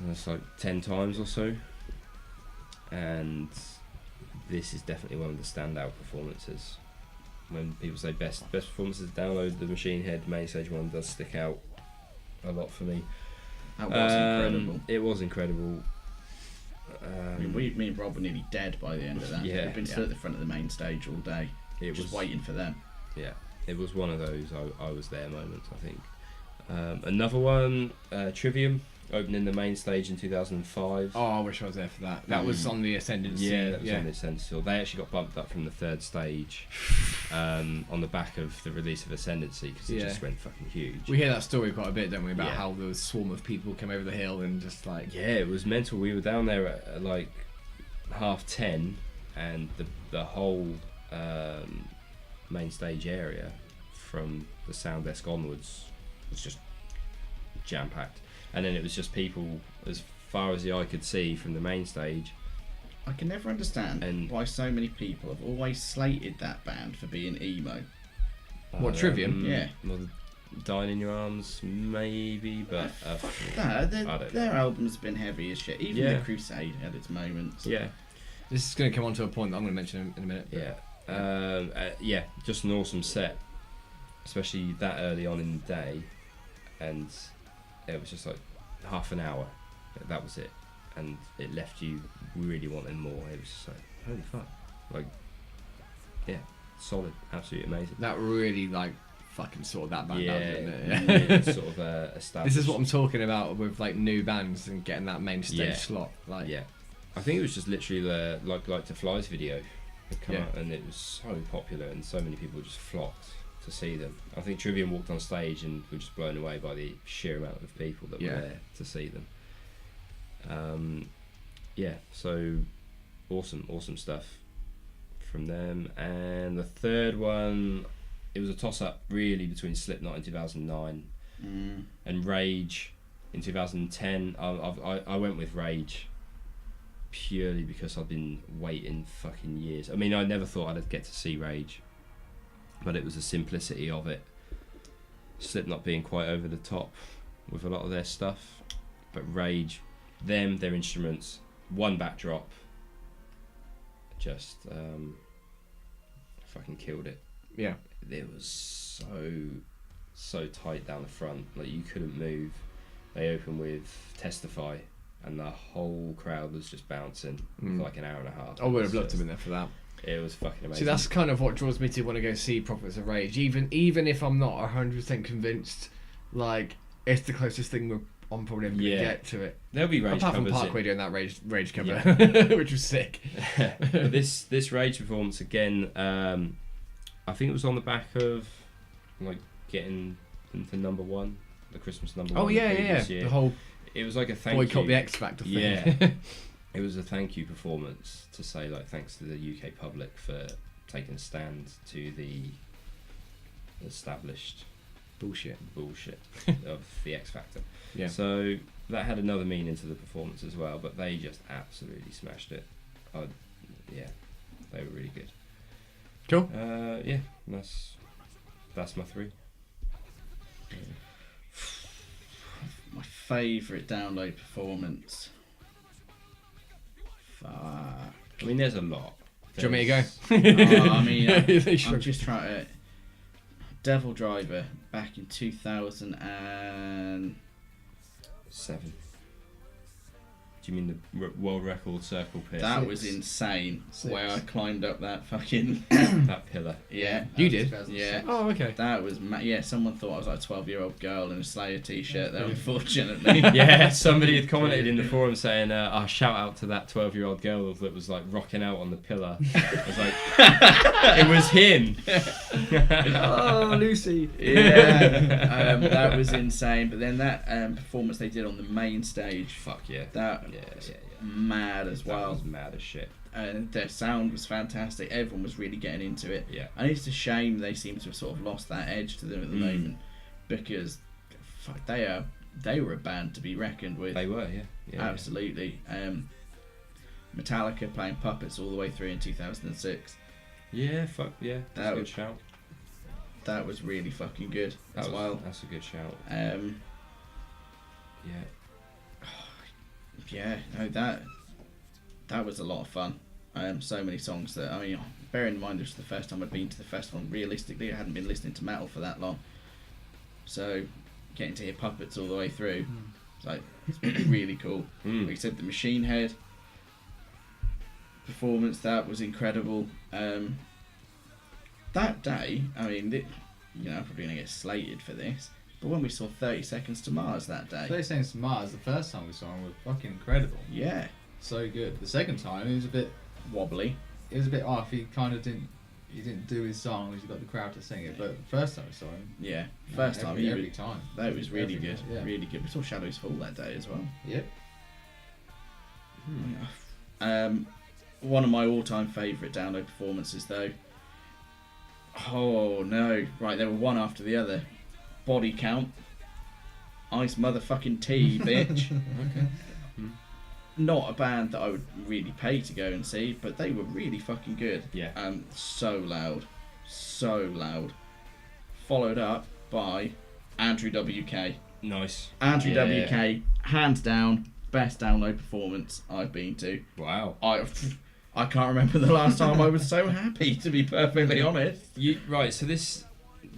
that's like 10 times or so, and this is definitely one of the standout performances. When people say best performances download, the Machine Head main stage one does stick out a lot for me. That was incredible. It was incredible. I mean, me and Rob were nearly dead by the end of that. Yeah, We've been stood at the front of the main stage all day, just waiting for them. Yeah, it was one of those I was there moments, I think. Another one, Trivium, opening the main stage in 2005. Oh, I wish I was there for that. That was on the Ascendancy. Yeah, that was on the Ascendancy. They actually got bumped up from the third stage on the back of the release of Ascendancy because it just went fucking huge. We hear that story quite a bit, don't we, about how there was a swarm of people come over the hill and just like... Yeah, it was mental. We were down there at like 10:30 and the whole main stage area from the sound desk onwards was just jam-packed. And then it was just people as far as the eye could see from the main stage. I can never understand why so many people have always slated that band for being emo. What, Trivium? Yeah. Well, Dying in Your Arms, maybe, but their album's been heavy as shit. Even The Crusade had its moments. Yeah. This is going to come on to a point that I'm going to mention in a minute. Yeah. Just an awesome set, especially that early on in the day, and it was just like half an hour. That was it, and it left you really wanting more. It was just like, holy fuck, like, yeah, solid, absolutely amazing. That really like fucking sorted that band out, didn't it? it? Sort of established. This is what I'm talking about with like new bands and getting that main stage slot. Like, I think it was just literally the like to Flies video had come out, and it was so popular, and so many people just flocked to see them. I think Trivium walked on stage and were just blown away by the sheer amount of people that were there to see them. So awesome stuff from them. And the third one, it was a toss-up really between Slipknot in 2009 and Rage in 2010. I went with Rage purely because I've been waiting fucking years. I mean, I never thought I'd get to see Rage, but it was the simplicity of it. Slipknot being quite over the top with a lot of their stuff, but Rage, their instruments, one backdrop, just fucking killed it. Yeah, it was so tight down the front, like you couldn't move. They opened with Testify, and the whole crowd was just bouncing for like an hour and a half. I would have loved to have been there for that. It was fucking amazing. See, that's kind of what draws me to want to go see Prophets of Rage, even if I'm not 100% convinced. Like, it's the closest thing I'm probably ever going to get to it. There'll be Rage apart covers. Apart from Parkway doing that Rage cover, which was sick. But this Rage performance again, I think it was on the back of like getting into number one, the Christmas number one. Oh yeah. Year. The whole. It was like a thank you. Boycott the X Factor thing. Yeah. It was a thank you performance to say like thanks to the UK public for taking a stand to the established bullshit of the X Factor. Yeah. So that had another meaning to the performance as well, but they just absolutely smashed it. They were really good. Cool. That's my three. My favourite download performance. Fuck. I mean, there's a lot. Do you want me to go? I mean, I'm just trying to... Devil Driver back in 2007. Do you mean the world record circle pit? That was insane. Where I climbed up that fucking... that pillar. Yeah. You did? Yeah. Oh, okay. That was... someone thought I was like a 12-year-old girl in a Slayer t-shirt there, unfortunately. Yeah, somebody had commented in the forum saying, shout out to that 12-year-old girl that was like rocking out on the pillar. I was like, it was him. Oh, Lucy. Yeah, that was insane. But then that performance they did on the main stage, Fuck yeah. that was mad as well. That was mad as shit. And their sound was fantastic. Everyone was really getting into it. Yeah. And it's a shame they seem to have sort of lost that edge to them at the moment, because fuck, they were a band to be reckoned with. They were, yeah. Absolutely. Metallica playing Puppets all the way through in 2006. Yeah, fuck yeah. That's a good shout. That was really fucking good as well. That's a good shout. Yeah. Yeah, no, that was a lot of fun. So many songs that, I mean, bearing in mind this was the first time I'd been to the festival, and realistically I hadn't been listening to metal for that long. So getting to hear Puppets all the way through, it's really cool. Like you said, the Machine Head performance, that was incredible. That day, I mean, I'm probably going to get slated for this, but when we saw 30 Seconds to Mars that day... 30 Seconds to Mars, the first time we saw him was fucking incredible. Yeah. So good. The second time, it was a bit wobbly. It was a bit off. He kind of didn't do his song, because he got the crowd to sing it, but the first time we saw him... Yeah, every time. That was really good. Yeah. Really good. We saw Shadows Fall that day as well. Yep. One of my all-time favourite download performances, though. Oh no! Right, they were one after the other. Body Count. Ice motherfucking tea, bitch. Okay. Not a band that I would really pay to go and see, but they were really fucking good. Yeah. So loud. Followed up by Andrew WK. Nice. Andrew WK, hands down, best download performance I've been to. Wow. I can't remember the last time I was so happy, to be perfectly honest. Right, so this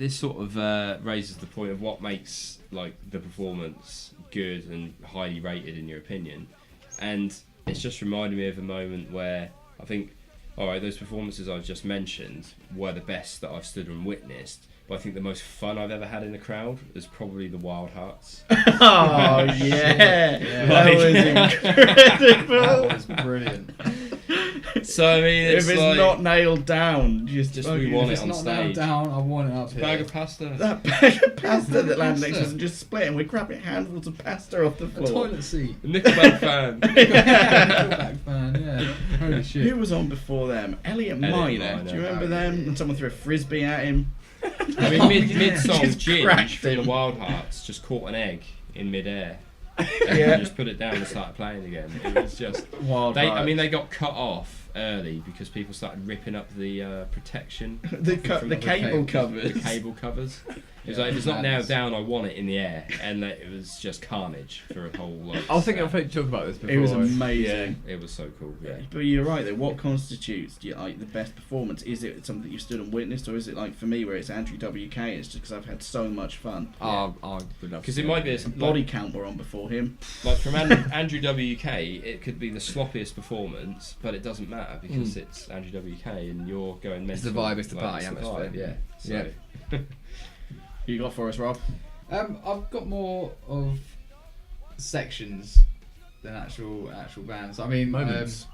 sort of raises the point of what makes like the performance good and highly rated in your opinion, and it's just reminded me of a moment where I think, alright, those performances I've just mentioned were the best that I've stood and witnessed, but I think the most fun I've ever had in a crowd is probably the Wild Hearts. Oh yeah, that was incredible. That was brilliant. So I mean, if it's like, not nailed down, just we want it on It's not stage. nailed down, I want it up here. Bag of pasta. That bag of pasta that landed next to us and just split, and we're grabbing handfuls of pasta off the A floor. toilet seat. Nickelback fan. Nickelback fan, yeah. Holy shit. Who was on before them? Elliot Minor. Do you remember them? And someone threw a frisbee at him. I mean, mid-song, Just Ginge cracked from the him. Wild Hearts just caught an egg in mid-air. Yeah. And just put it down and started playing again. It was just... Wild I Hearts. mean, they got cut off early because people started ripping up the protection. the cable covers. The cable covers. It was Yeah, like, if it's not nailed madness. down, I want it in the air. And it was just carnage for a whole lot. I think I've heard you talk about this before. It was amazing. It was so cool, yeah. But you're right though. What constitutes like the best performance? Is it something that you stood and witnessed, or is it like for me where it's Andrew WK? It's just because I've had so much fun. I would love to Because see it might be... Body Count were on before him. Like from Andrew WK, it could be the sloppiest performance, but it doesn't matter because it's Andrew WK and you're going mental. It's the vibe, it's the like, party it's the atmosphere. vibe, yeah. So, Yeah. Who you got for us, Rob? I've got more of sections than actual bands. I mean, Moments.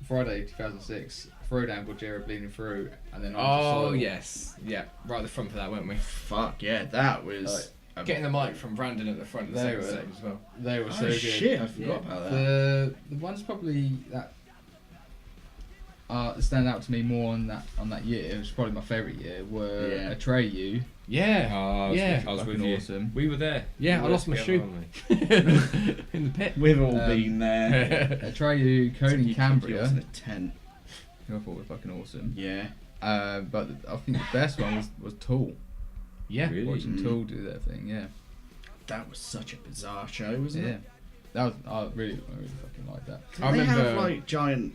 Friday 2006, Throwdown Gojira Bleeding Through, and then Oh yes, yeah, right at the front for that, weren't we? Fuck yeah, that was. Getting the mic from Brandon at the front of the They second were- stage as well. They were so Oh good. shit, I forgot about that. The ones probably that stand out to me more on that year, which was probably my favourite year, were Yeah. Atreyu. Yeah, I was Yeah. with Fucking you. awesome. We were there. Yeah, We I were lost my together, shoe. weren't in the pit. We've all Um, been there. Atreyu, Cody You Cambria, in a tent. who I thought were fucking awesome. Yeah. But I think the best one was Tool. Yeah, Really? Watching Mm. Tool do their thing, yeah. That was such a bizarre show, wasn't Yeah. it? That was I really fucking like that. Did I they have remember- like giant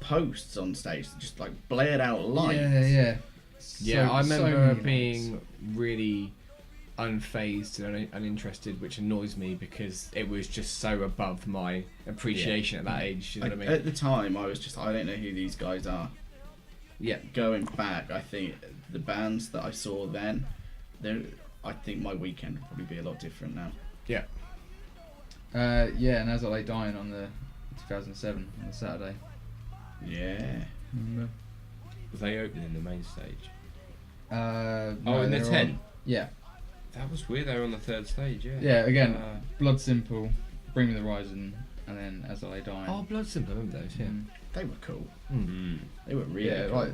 posts on stage that just like blared out lights? Yeah. yeah. I So remember many being lights. really unfazed and uninterested, which annoys me because it was just so above my appreciation at that age. You know what I mean? At the time, I was just, I don't know who these guys are. Yeah. Going back, I think the bands that I saw then, I think my weekend would probably be a lot different now. Yeah. And As I Lay Dying on the 2007 on the Saturday. Yeah. Remember? Was they opening the main stage? No, In the they're 10? on- Yeah. That was weird. They were on the third stage. Yeah. Yeah, again, Blood Simple, Bring Me the Horizon, and then As I Lay Dying. Oh, Blood Simple, I remember those, yeah. They were cool. Mm. They were really Yeah, cool. like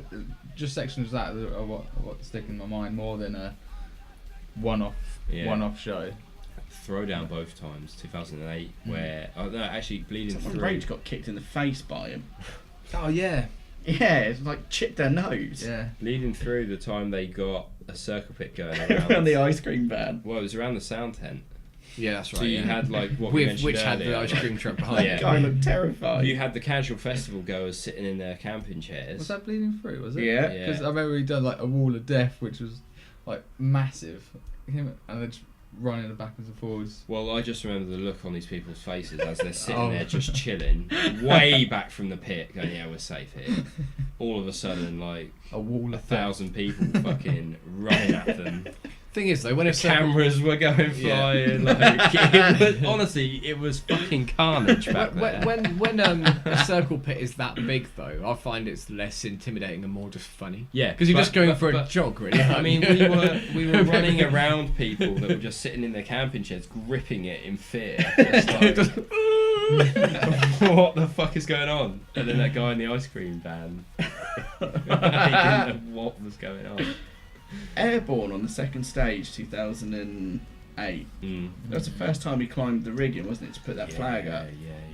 just sections of that are what stick in my mind more than a one-off show. Throwdown both times, 2008, where actually Bleeding Someone Through. Rage got kicked in the face by him. Oh yeah. Yeah, it's like chipped their nose. Yeah. Bleeding Through, the time they got a circle pit going Around around the ice cream van. Well, it was around the sound tent. Yeah, that's right. So you yeah. had like what we With mentioned which had the earlier, ice like- cream truck behind Yeah. it. Guy looked terrified. You had the casual festival goers sitting in their camping chairs. Was that Bleeding Through? Was it? Yeah. Because Yeah. I remember we done like a Wall of Death, which was like massive, and they're just running the backwards and forwards. Well, I just remember the look on these people's faces as they're sitting Oh. there just chilling, way back from the pit, going, "Yeah, we're safe here." All of a sudden, like A wall of 1,000 people fucking running at them. Thing is, though, when The a circle, cameras were going flying. Like, it was, honestly, it was fucking carnage back there. when a circle pit is that big, though, I find it's less intimidating and more just funny. Yeah, Because you're just going for a but- jog, really. I mean, we were running around people that were just sitting in their camping chairs, gripping it in fear. Just like, what the fuck is going on? And then that guy in the ice cream van, he didn't know what was going on. Airborne on the second stage, 2008. Mm. That was the first time he climbed the rigging, wasn't it, to put that flag up?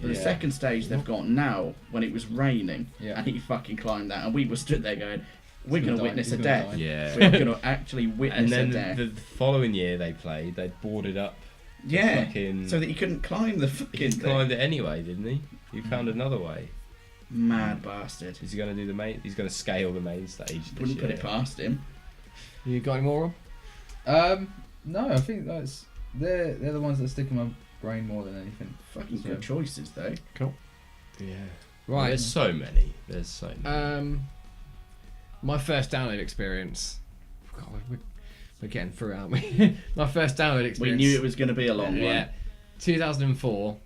But the Yeah. second stage they've got now, when it was raining, Yeah. and he fucking climbed that, and we were stood there going, we're He's going gonna to die, witness he's a gonna death. die. Yeah. We're going to actually witness And then a death. the following year they played, they boarded up. the Yeah, fucking, so that he couldn't climb the he fucking thing. climbed it anyway, didn't he? He found another way. Mad bastard. Is he going to do the main? He's going to scale the main stage. This Wouldn't put year. it past him. You got any more, Rob? No, I think they're the ones that stick in my brain more than anything. Fucking So- good choices, though. Yeah. Right. There's so many. There's so many. My first download experience. God, we're getting through, aren't we? My first download We experience. knew it was going to be a long Yeah. one. 2004.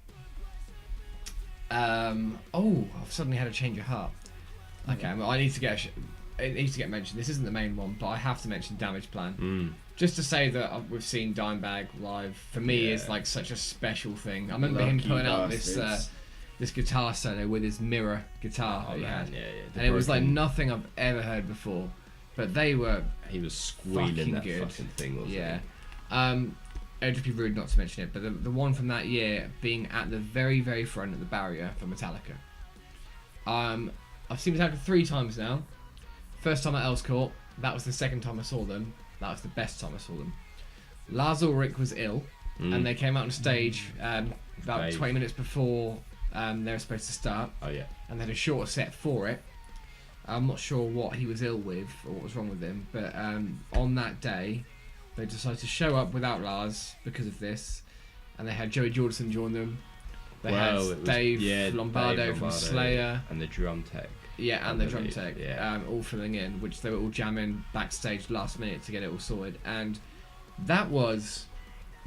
I've suddenly had a change of heart. Okay, well, I need to get it needs to get mentioned. This isn't the main one, but I have to mention Damage Plan. Mm. Just to say that we've seen Dimebag live, for me, Yeah. is like such a special thing. I remember him Lucky putting out this bastards. this guitar solo with his mirror guitar Oh that he man, had. yeah. And it was like nothing I've ever heard before. But they were, He was squealing fucking that good. fucking thing, wasn't yeah. It'd just be rude not to mention it, but the one from that year being at the very, very front of the barrier for Metallica. I've seen Metallica 3 times now. First time at Earls Court, that was the second time I saw them. That was the best time I saw them. Lars Ulrich was ill, he? and they came out on stage about Dave. 20 minutes before they were supposed to start, Oh yeah. and they had a shorter set for it. I'm not sure what he was ill with or what was wrong with him, but on that day, they decided to show up without Lars because of this, and they had Joey Jordison join them. They Well, it had was- Dave yeah, Lombardo Dave from Lombardo Slayer, and the drum tech. yeah, and the drum believe, tech, yeah. all filling in, which they were all jamming backstage last minute to get it all sorted, and that was,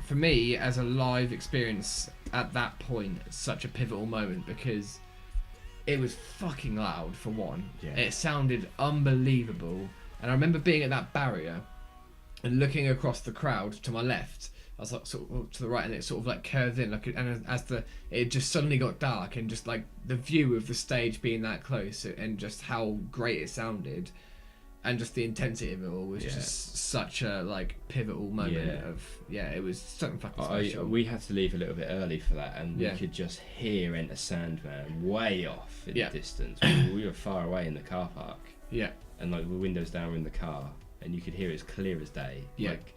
for me, as a live experience at that point, such a pivotal moment because it was fucking loud for one. Yeah. It sounded unbelievable, and I remember being at that barrier and looking across the crowd to my left. I was like sort of to the right, and it sort of like curved in, like, and as it just suddenly got dark, and just like the view of the stage being that close, and just how great it sounded, and just the intensity of it all was Yeah. just such a like pivotal moment Yeah. it was something fucking special. We had to leave a little bit early for that, and Yeah. we could just hear Enter Sandman way off in Yeah. the distance. We were far away in the car park, Yeah, and like the windows down were in the car, and you could hear it as clear as day. Yeah. Like,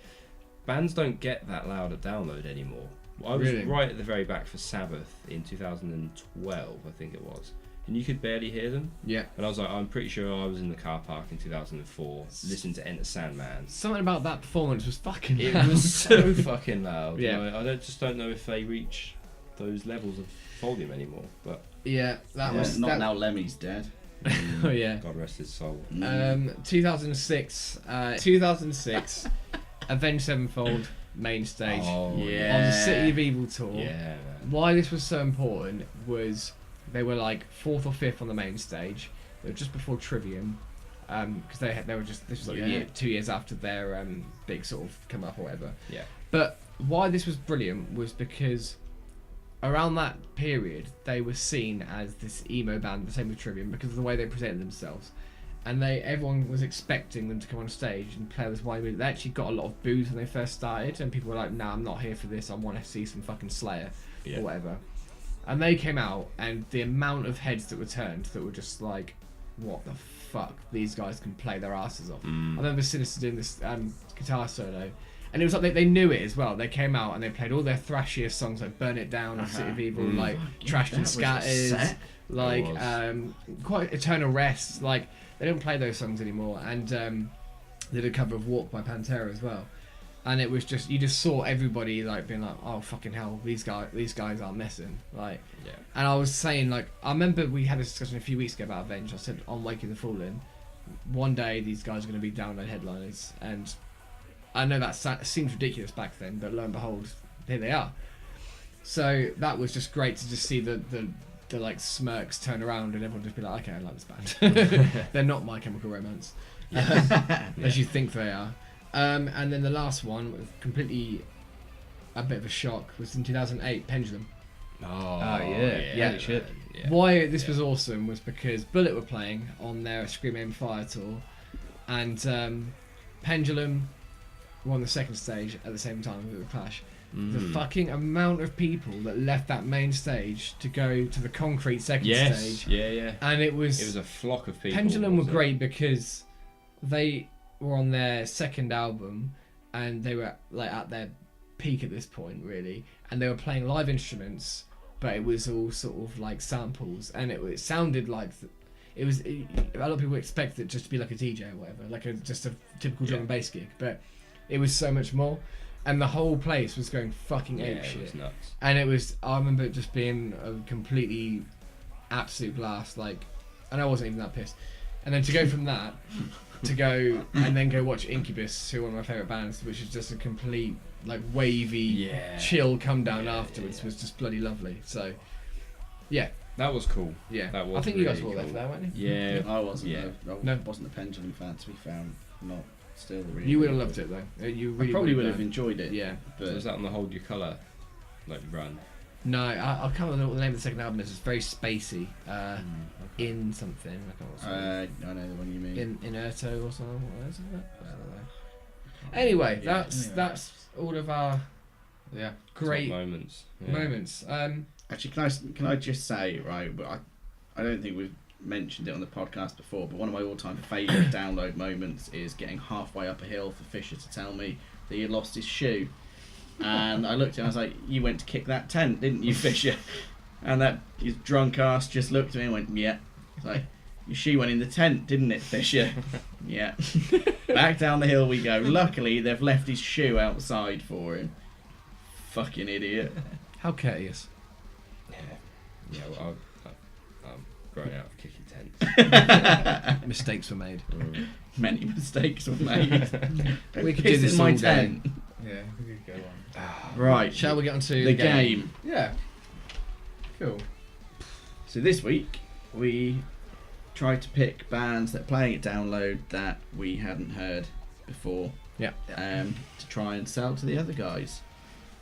bands don't get that loud at download anymore. I was Really? right at the very back for Sabbath in 2012, I think it was, and you could barely hear them. yeah. And I was like, I'm pretty sure I was in the car park in 2004 listening to Enter Sandman. Something about that performance was fucking It loud. was so fucking loud. Yeah. Like, just don't know if they reach those levels of volume anymore. But Yeah, that Yeah, was not that, now Lemmy's dead. Oh yeah. God rest his soul. 2006, Avenged Sevenfold main stage Oh, yeah. on the City of Evil tour. Yeah, man. Why this was so important was they were like 4th or 5th on the main stage. They were just before Trivium, because they were just, this was like Yeah. a year, 2 years after their big sort of come up or whatever. Yeah. But why this was brilliant was because around that period they were seen as this emo band, the same with Trivium, because of the way they presented themselves. And everyone was expecting them to come on stage and play this wide music. They actually got a lot of boos when they first started, and people were like, "Nah, I'm not here for this. I want to see some fucking Slayer or whatever." And they came out, and the amount of heads that were turned that were just like, "What the fuck? These guys can play their asses off." I remember Sinister doing this guitar solo, and it was like they knew it as well. They came out and they played all their thrashiest songs like "Burn It Down" and "City of Evil," like "Trashed and Scattered," like quite "Eternal Rest," like. They don't play those songs anymore, and they did a cover of "Walk" by Pantera as well. And it was just, you just saw everybody like being like, "Oh fucking hell, these guys aren't messing." Like, Yeah. And I was saying, like, I remember we had a discussion a few weeks ago about Avenged. I said on Waking the Fallen, one day these guys are going to be download headliners, and I know that seems ridiculous back then, but lo and behold, here they are. So that was just great to just see the like smirks turn around and everyone just be like, "Okay, I like this band." They're not My Chemical Romance, as you think they are. And then the last one was completely a bit of a shock, was in 2008, Pendulum. Yeah, shit. Yeah. Why this was awesome was because Bullet were playing on their Scream Aim Fire tour, and Pendulum were on the second stage at the same time with the Clash. The fucking amount of people that left that main stage to go to the Concrete second stage. Yeah. And it was a flock of people. Pendulum were wasn't it? great because they were on their second album and they were like at their peak at this point really, and they were playing live instruments, but it was all sort of like samples, and it sounded like a lot of people expected it just to be like a DJ or whatever, like just a typical drum and bass gig, but it was so much more. And the whole place was going fucking ape shit. It was nuts. And I remember it just being a completely absolute blast. Like, and I wasn't even that pissed. And then to go from that to go and then go watch Incubus, who are one of my favourite bands, which is just a complete like wavy, chill come down afterwards, was just bloody lovely. So, yeah, that was cool. Yeah, that was. I think really you guys were all cool. there for that, weren't you? Yeah, I wasn't. Yeah. I wasn't a Pendulum fan, to be found. Not still really. You would have loved it though. You really I probably would have done. enjoyed it. Yeah. But was that on the Hold Your Colour like run? No, I can't remember what the name of the second album is. It's very spacey. In something. I can't remember. I know the one you mean. In Erto or something. What is it? I don't know. Anyway, that's all of our great Top moments. moments. Actually, can I just say, right? But I don't think we've mentioned it on the podcast before, but one of my all-time favourite download moments is getting halfway up a hill for Fisher to tell me that he had lost his shoe, and I looked at him, I was like, "You went to kick that tent, didn't you, Fisher?" And that his drunk ass just looked at me and went, "Yeah." It's like, "Your shoe went in the tent, didn't it, Fisher?" Yeah. Back down the hill we go. Luckily, they've left his shoe outside for him. Fucking idiot. How courteous. Yeah. Well, I'm growing out of kicking tents. Mistakes were made. Many mistakes were made. We could Piss do this in my all day. tent. Yeah, we could go on. Right. Shall we get on to the game? Yeah. Cool. So this week we tried to pick bands that are playing at Download that we hadn't heard before. Yeah. To try and sell to the other guys.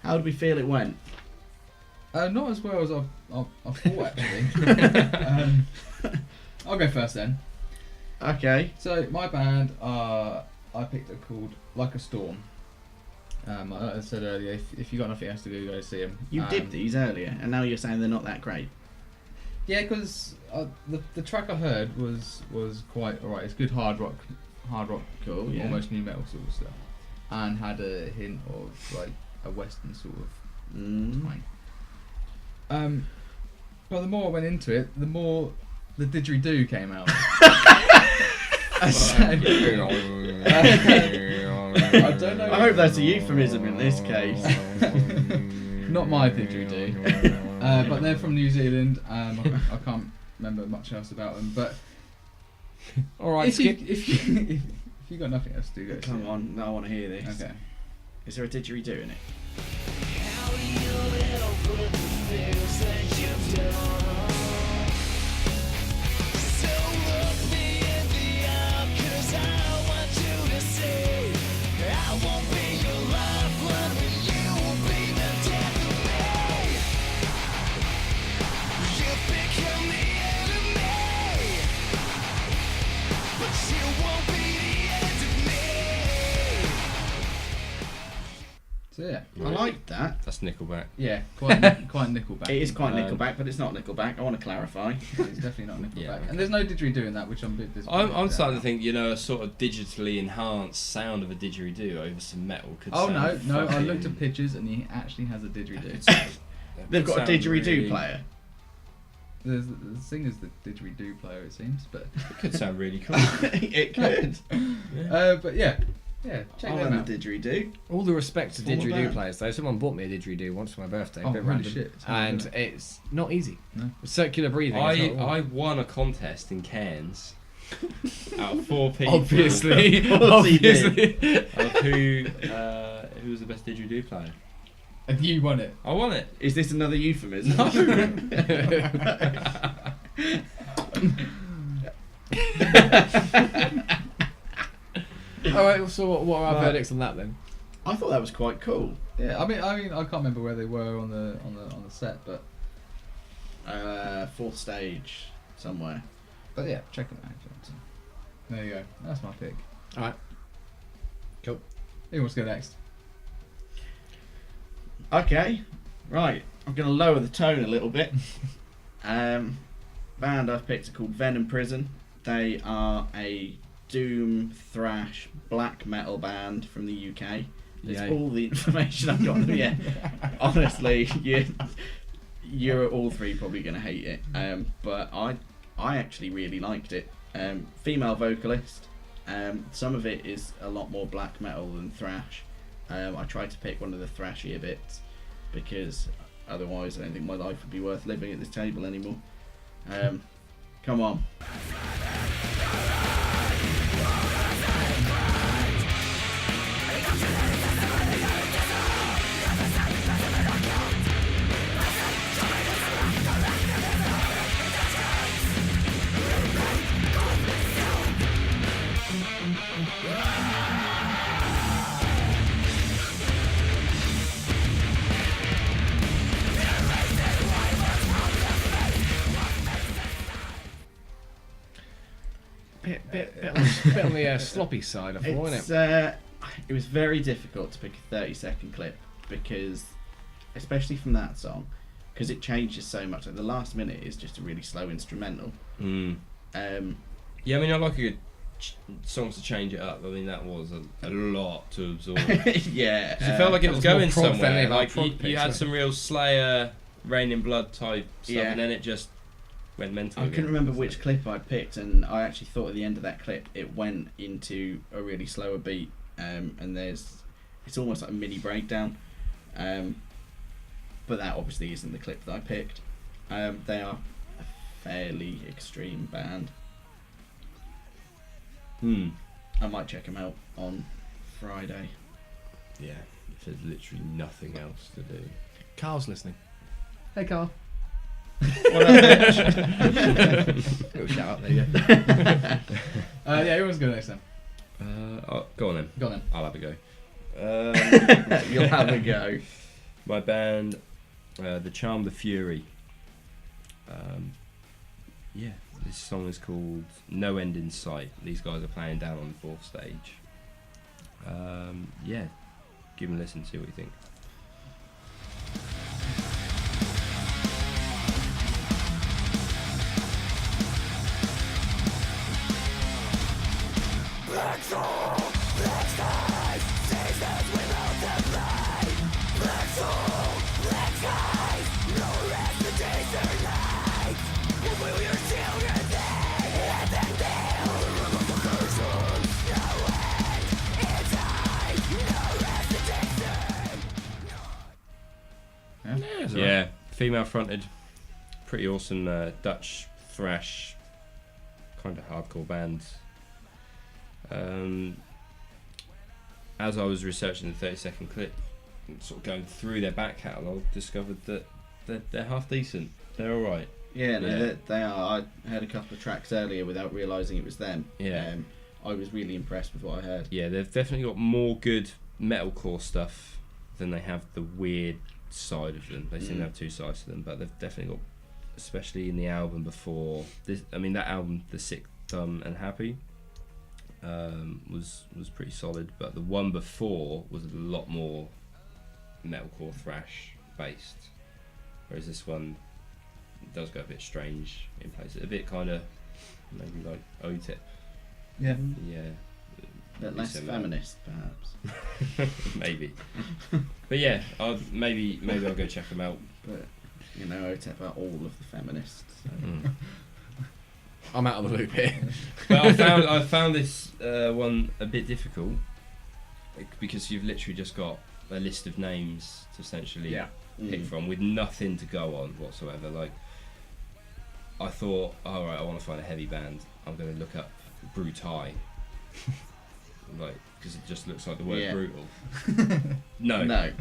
How did we feel it went? Not as well as I thought actually. I'll go first then. Okay. So my band, I picked are called Like a Storm. Like I said earlier, if you got nothing else to do, go see them. You did these earlier, and now you're saying they're not that great. Yeah, because the track I heard was quite alright. It's good hard rock, Cool, yeah. almost new metal sort of stuff, and had a hint of like a western sort of twang. But the more I went into it, the more the didgeridoo came out. I don't know. I hope that's a euphemism in this case. Not my didgeridoo. But they're from New Zealand. I can't remember much else about them. But All right, if you got nothing else to do, go see Come it. on, no, I want to hear this. Okay. Is there a didgeridoo in it? Yeah. I like that. That's Nickelback. Yeah, quite Nickelback. It is quite Nickelback, but it's not Nickelback. I want to clarify. It's definitely not Nickelback. Yeah. And there's no didgeridoo in that, which I'm a bit disappointed. I'm starting to about. think, a sort of digitally enhanced sound of a didgeridoo over some metal could Oh sound no! I fucking- looked at pictures and he actually has a didgeridoo. They've got a sound didgeridoo really- player. The singer's the didgeridoo player, it seems. But It could sound really cool. It could. but yeah, check I them want out. the didgeridoo. All the respect to Former didgeridoo band. players, though. Someone bought me a didgeridoo once for my birthday. Oh, a bit holy random. shit. And it's not easy. No. Circular breathing. is not all. I won a contest in Cairns out of 4 people. Obviously. Of course he Obviously. Of who was the best didgeridoo player. And you won it. I won it. Is this another euphemism? Alright, so what are our Right. verdicts on that then? I thought that was quite cool. Yeah, I mean, I can't remember where they were on the set, but Fourth stage somewhere. yeah, check them out. Johnson. There you go. That's my pick. Alright. Cool. Who wants to go next? Okay, right. I'm going to lower the tone a little bit. Band I've picked are called Venom Prison. They are a doom thrash black metal band from the UK. That's Yay. all the information I've got. Yeah, honestly, you're all three probably going to hate it. But I actually really liked it. Female vocalist. Some of it is a lot more black metal than thrash. I tried to pick one of the thrashier bits because otherwise I don't think my life would be worth living at this table anymore. Come on. Bit on the sloppy side, I thought, wasn't it? It was very difficult to pick a 30-second clip because, especially from that song, because it changes so much. Like the last minute is just a really slow instrumental. Mm. Yeah, I mean, I like a good songs to change it up. I mean, that was a lot to absorb. Yeah, 'Cause it felt like it was that was going more prog than any somewhere. of our Like prog you picks, had wasn't some real Slayer, Rain in Blood type stuff, Yeah. and then it just went mental. I again. couldn't remember which clip I picked, and I actually thought at the end of that clip it went into a really slower beat, and it's almost like a mini breakdown. But that obviously isn't the clip that I picked. They are a fairly extreme band. I might check them out on Friday. Yeah, if there's literally nothing else to do. Carl's listening. Hey, Carl. Little shout out there, yeah. Yeah, who wants to go next then? Go on then. Go on then. I'll have a go. You'll have a go. My band, The Charm, The Fury. Yeah, this song is called No End in Sight. These guys are playing down on the 4th stage. Yeah, give them a listen, see what you think. Yeah, female fronted, pretty awesome Dutch thrash kind of hardcore band. As I was researching the 30-second clip, and sort of going through their back catalogue, discovered that they're half decent. They're all right. Yeah, no, Yeah. They are. I heard a couple of tracks earlier without realising it was them. Yeah. I was really impressed with what I heard. Yeah, they've definitely got more good metalcore stuff than they have the weird side of them. They seem to have two sides to them, but they've definitely got, especially in the album before this. I mean, that album, The Sick, Dumb and Happy, was pretty solid, but the one before was a lot more metalcore thrash based, whereas this one does go a bit strange in places, a bit kind of maybe like OTIP. Yeah. Yeah. But less similar. feminist, perhaps. Maybe. But yeah, maybe I'll go check them out. But you know, OTEP are all of the feminists. So. I'm out of the loop here. But I found this one a bit difficult because you've literally just got a list of names to essentially pick from with nothing to go on whatsoever. Like, I thought, alright, I want to find a heavy band. I'm going to look up Brutai. Like, because it just looks like the word brutal. No.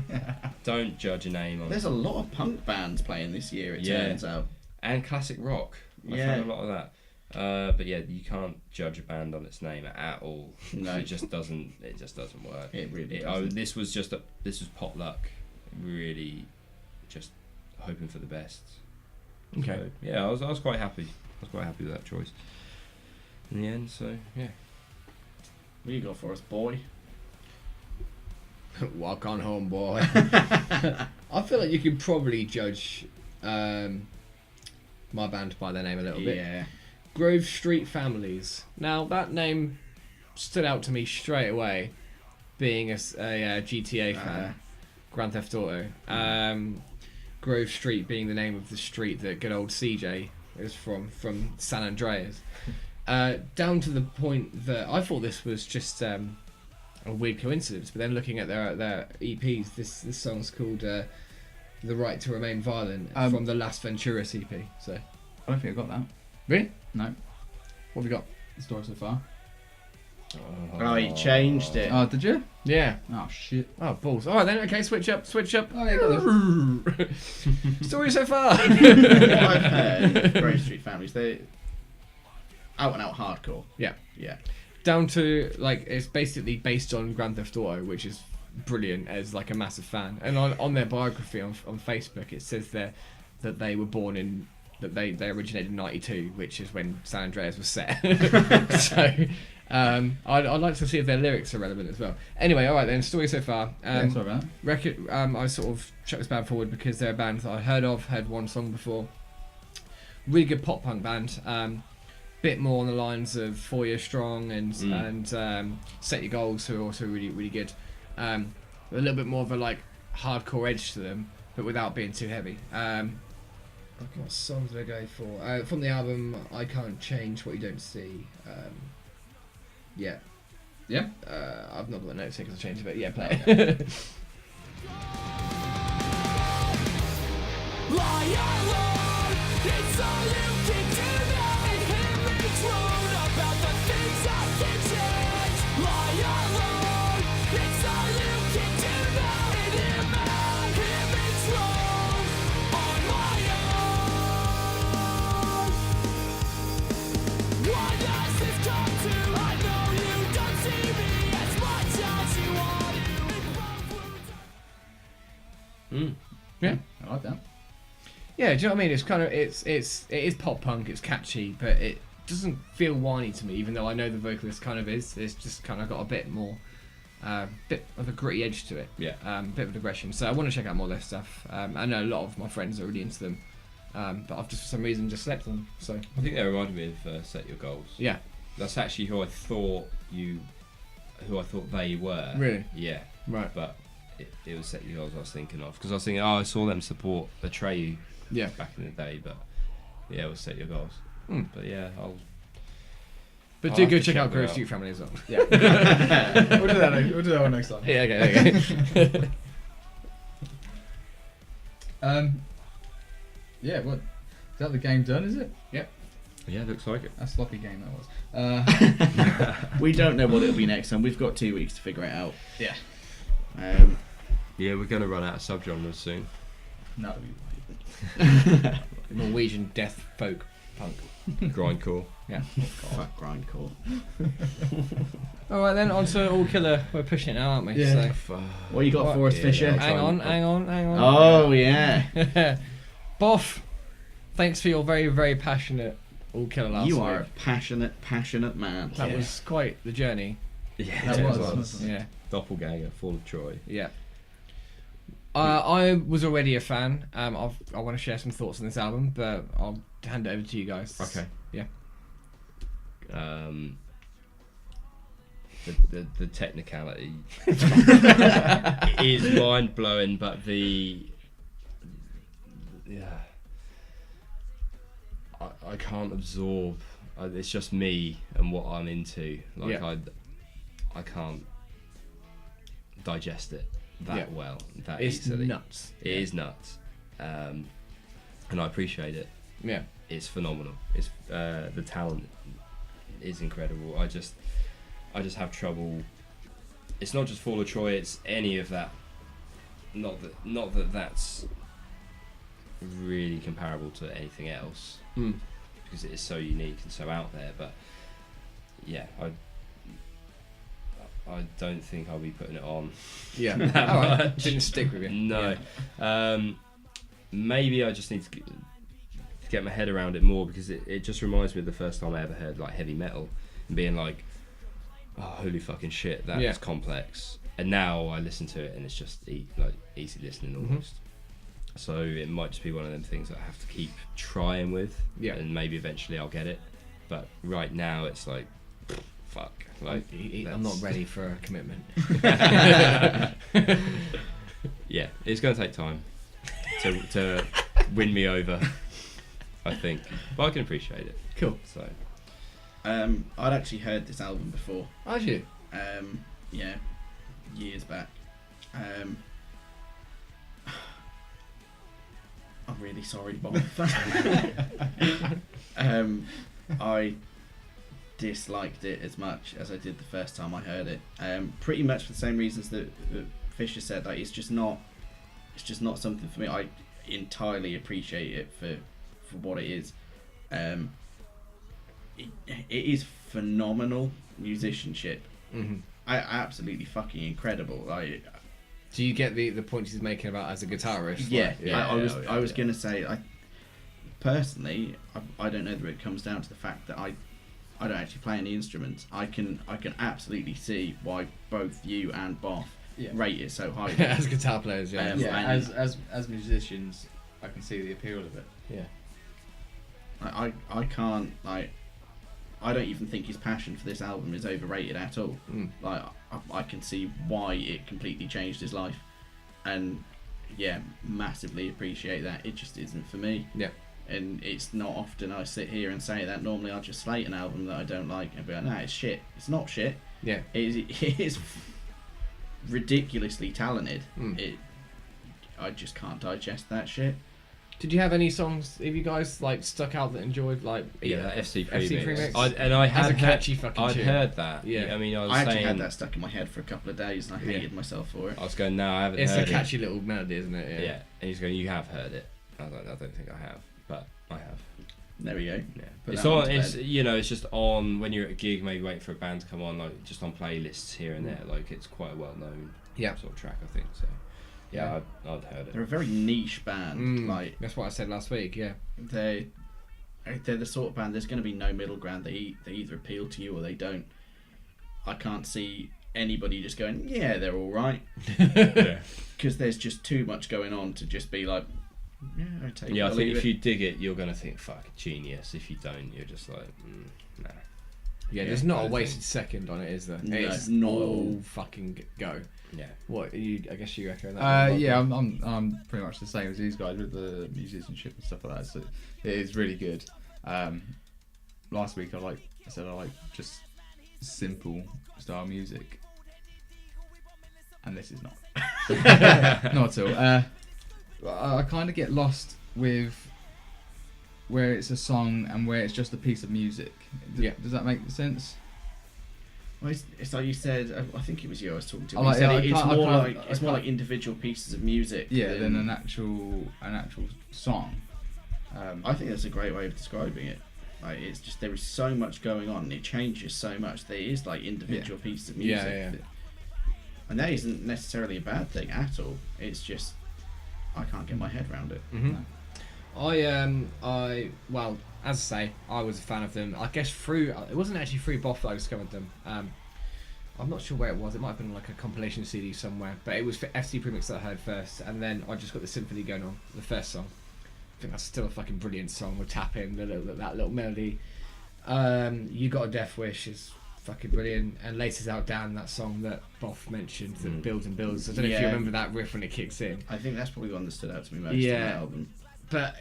Don't judge a name on. There's a lot of punk bands playing this year, it turns out. And classic rock. I found a lot of that. But yeah, you can't judge a band on its name at all. No. It just doesn't work. It really doesn't. This was pot luck. Really just hoping for the best. Okay. So, yeah, I was quite happy. I was quite happy with that choice in the end. So yeah. What you got for us, boy? Walk on home, boy. I feel like you could probably judge my band by their name a little bit. Yeah. Grove Street Families. Now, that name stood out to me straight away, being a GTA fan. Grand Theft Auto. Grove Street being the name of the street that good old CJ is from San Andreas. Down to the point that I thought this was just a weird coincidence, but then looking at their EPs, this song's called The Right to Remain Violent from the Last Venturas EP. So, I don't think I got that. really? No. What have we got? The story so far. Oh, he changed it. Oh, did you? Yeah. Oh, shit. Oh, balls. All right then. Okay, switch up. Oh, yeah, got this. Story so far. What I've heard, Grove Street Families, they're out and out hardcore. Yeah. Yeah. Down to, like, it's basically based on Grand Theft Auto, which is brilliant as like a massive fan. And on their biography on Facebook, it says there that they were born in, that they originated in 92, which is when San Andreas was set. So I'd like to see if their lyrics are relevant as well. Anyway, all right then, story so far. Yeah, sorry about that. Record. I sort of chucked this band forward because they're a band that I heard one song before. Really good pop punk band. Bit more on the lines of 4 Year Strong and Set Your Goals, who are also really, really good. A little bit more of a like hardcore edge to them, but without being too heavy. What songs did I go for? From the album I Can't Change What You Don't See. Yeah. I've not got the notes here because I changed it, but yeah, play it. Yeah. I like that. Yeah, do you know what I mean? It's kind of it is pop punk. It's catchy, but it doesn't feel whiny to me. Even though I know the vocalist kind of is. It's just kind of got a bit more, bit of a gritty edge to it. Yeah. Bit of aggression. So I want to check out more of their stuff. I know a lot of my friends are really into them, but I've just for some reason just slept on them. So I think they reminded me of Set Your Goals. yeah. That's actually who I thought they were. Really? Yeah. Right. But it was Set Your Goals I was thinking of, because I was thinking, I saw them support Atreyu Yeah. back in the day, but yeah, it was Set Your Goals. But yeah, But I'll do have go to check check out that Grove out. Street Family as well. Yeah. We'll do that one next time. Yeah. Okay. Yeah, what? Is that the game done, is it? yeah, looks like it. A sloppy game that was. We don't know what it'll be next time. We've got 2 weeks to figure it out. Yeah. Yeah, we're gonna run out of subgenres soon. No. Norwegian death folk punk. Grindcore. Yeah. Fuck grindcore. All right then, on to All Killer. We're pushing it now, aren't we? Yeah. So. What you got What? for us, Yeah, Fisher? I'll Hang on. Oh yeah. Boff, thanks for your very, very passionate All Killer last You week. are a passionate man. That was quite the journey. Yeah, That it was. was. Yeah. Doppelganger, Fall of Troy. Yeah. I was already a fan. I want to share some thoughts on this album, but I'll hand it over to you guys. Okay. Yeah. The technicality is mind blowing, but I can't absorb. It's just me and what I'm into. Like I can't digest it that well. That it's easily. nuts. It is nuts, and I appreciate it. Yeah. It's phenomenal. It's the talent is incredible. I just have trouble. It's not just Fall of Troy. It's any of that. Not that that's really comparable to anything else, because it is so unique and so out there. But yeah, I don't think I'll be putting it on. Yeah. that All right. much. Didn't stick with you. No. Maybe I just need to get my head around it more, because it just reminds me of the first time I ever heard like heavy metal and being like, oh, holy fucking shit, that's complex. And now I listen to it and it's just easy listening almost. So it might just be one of them things that I have to keep trying with, and maybe eventually I'll get it. But right now it's like, fuck. Like I'm not ready for a commitment. Yeah, it's going to take time to win me over, I think. But I can appreciate it. Cool. So, I'd actually heard this album before. Have you? Yeah, years back. I'm really sorry, Bob. I disliked it as much as I did the first time I heard it. Pretty much for the same reasons that Fisher said. Like, it's just not something for me. I entirely appreciate it for what it is. It is phenomenal musicianship. Absolutely fucking incredible. Do you get the points he's making about as a guitarist? Yeah, Like, I was gonna say, personally, I don't know whether it comes down to the fact that I don't actually play any instruments. I can absolutely see why both you and Boff rate it so highly. As guitar players, as musicians, I can see the appeal of it. Yeah. I can't, I don't even think his passion for this album is overrated at all. Like, I can see why it completely changed his life, and massively appreciate that. It just isn't for me. Yeah. And it's not often I sit here and say that. Normally I just slate an album that I don't like and be like, nah, it's shit. It's not shit. Yeah. It is ridiculously talented. I just can't digest that shit. Did you have any songs, if you guys stuck out that enjoyed that FC FC Premix. Premix? I had a catchy fucking I'd tune. heard that. Yeah. I mean, I actually had that stuck in my head for a couple of days and I hated myself for it. I was going, no, I haven't It's heard a catchy little melody, isn't it? Yeah. And he's going, you have heard it. I was like, I don't think I have, but I have. There we go. Yeah. Put It's that on. on to It's bed. it's just on when you're at a gig, maybe waiting for a band to come on, just on playlists here and there. Like, it's quite a well known sort of track, I think. So yeah, I'd heard it. They're a very niche band. That's what I said last week. Yeah. They're the sort of band. There's going to be no middle ground. They either appeal to you or they don't. I can't see anybody just going, yeah, they're all right. Because there's just too much going on to just be like, yeah, I take it. Yeah, I think if you dig it, you're gonna think, fuck, genius. If you don't, you're just like, nah. Yeah, there's not a wasted second on it, is there? No, it's not at all fucking go. Yeah. What I guess you echo that. Yeah, I'm pretty much the same as these guys with the musicianship and stuff like that. So it is really good. Last week I like just simple style music, and this is not. Not at all. I kind of get lost with where it's a song and where it's just a piece of music. Does that make sense? Well, it's like you said. I think it was you I was talking to. It's more like individual pieces of music. Than an actual song. I think that's a great way of describing it. Like, it's just there is so much going on and it changes so much. There is like individual pieces of music. And that isn't necessarily a bad thing at all. It's just I can't get my head around it. Well, as I say, I was a fan of them. I guess it wasn't actually through Boff that I discovered them. I'm not sure where it was. It might have been like a compilation CD somewhere, but it was for FC Premix that I heard first, and then I just got the symphony going on, the first song. I think that's still a fucking brilliant song. We'll tap in that little melody. You Got a Death Wish is fucking brilliant, and Laces Out Down, that song that Boff mentioned that builds and builds. I don't know if you remember that riff when it kicks in. I think that's probably the one that stood out to me most on the album. But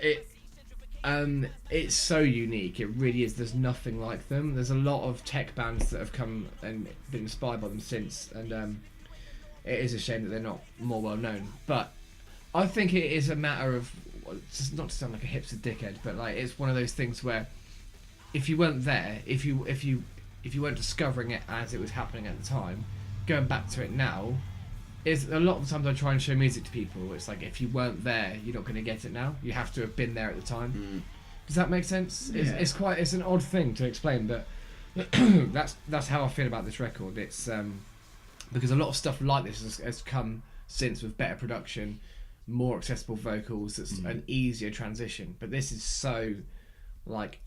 it's so unique. It really is. There's nothing like them. There's a lot of tech bands that have come and been inspired by them since, and it is a shame that they're not more well known. But I think it is a matter of, just not to sound like a hipster dickhead, but like it's one of those things where if you weren't there, if you weren't discovering it as it was happening at the time, going back to it now, is a lot of the times I try and show music to people. It's like if you weren't there, you're not going to get it now. You have to have been there at the time. Does that make sense? Yeah. It's an odd thing to explain, but that's how I feel about this record. It's because a lot of stuff like this has come since with better production, more accessible vocals. It's an easier transition. But this is so like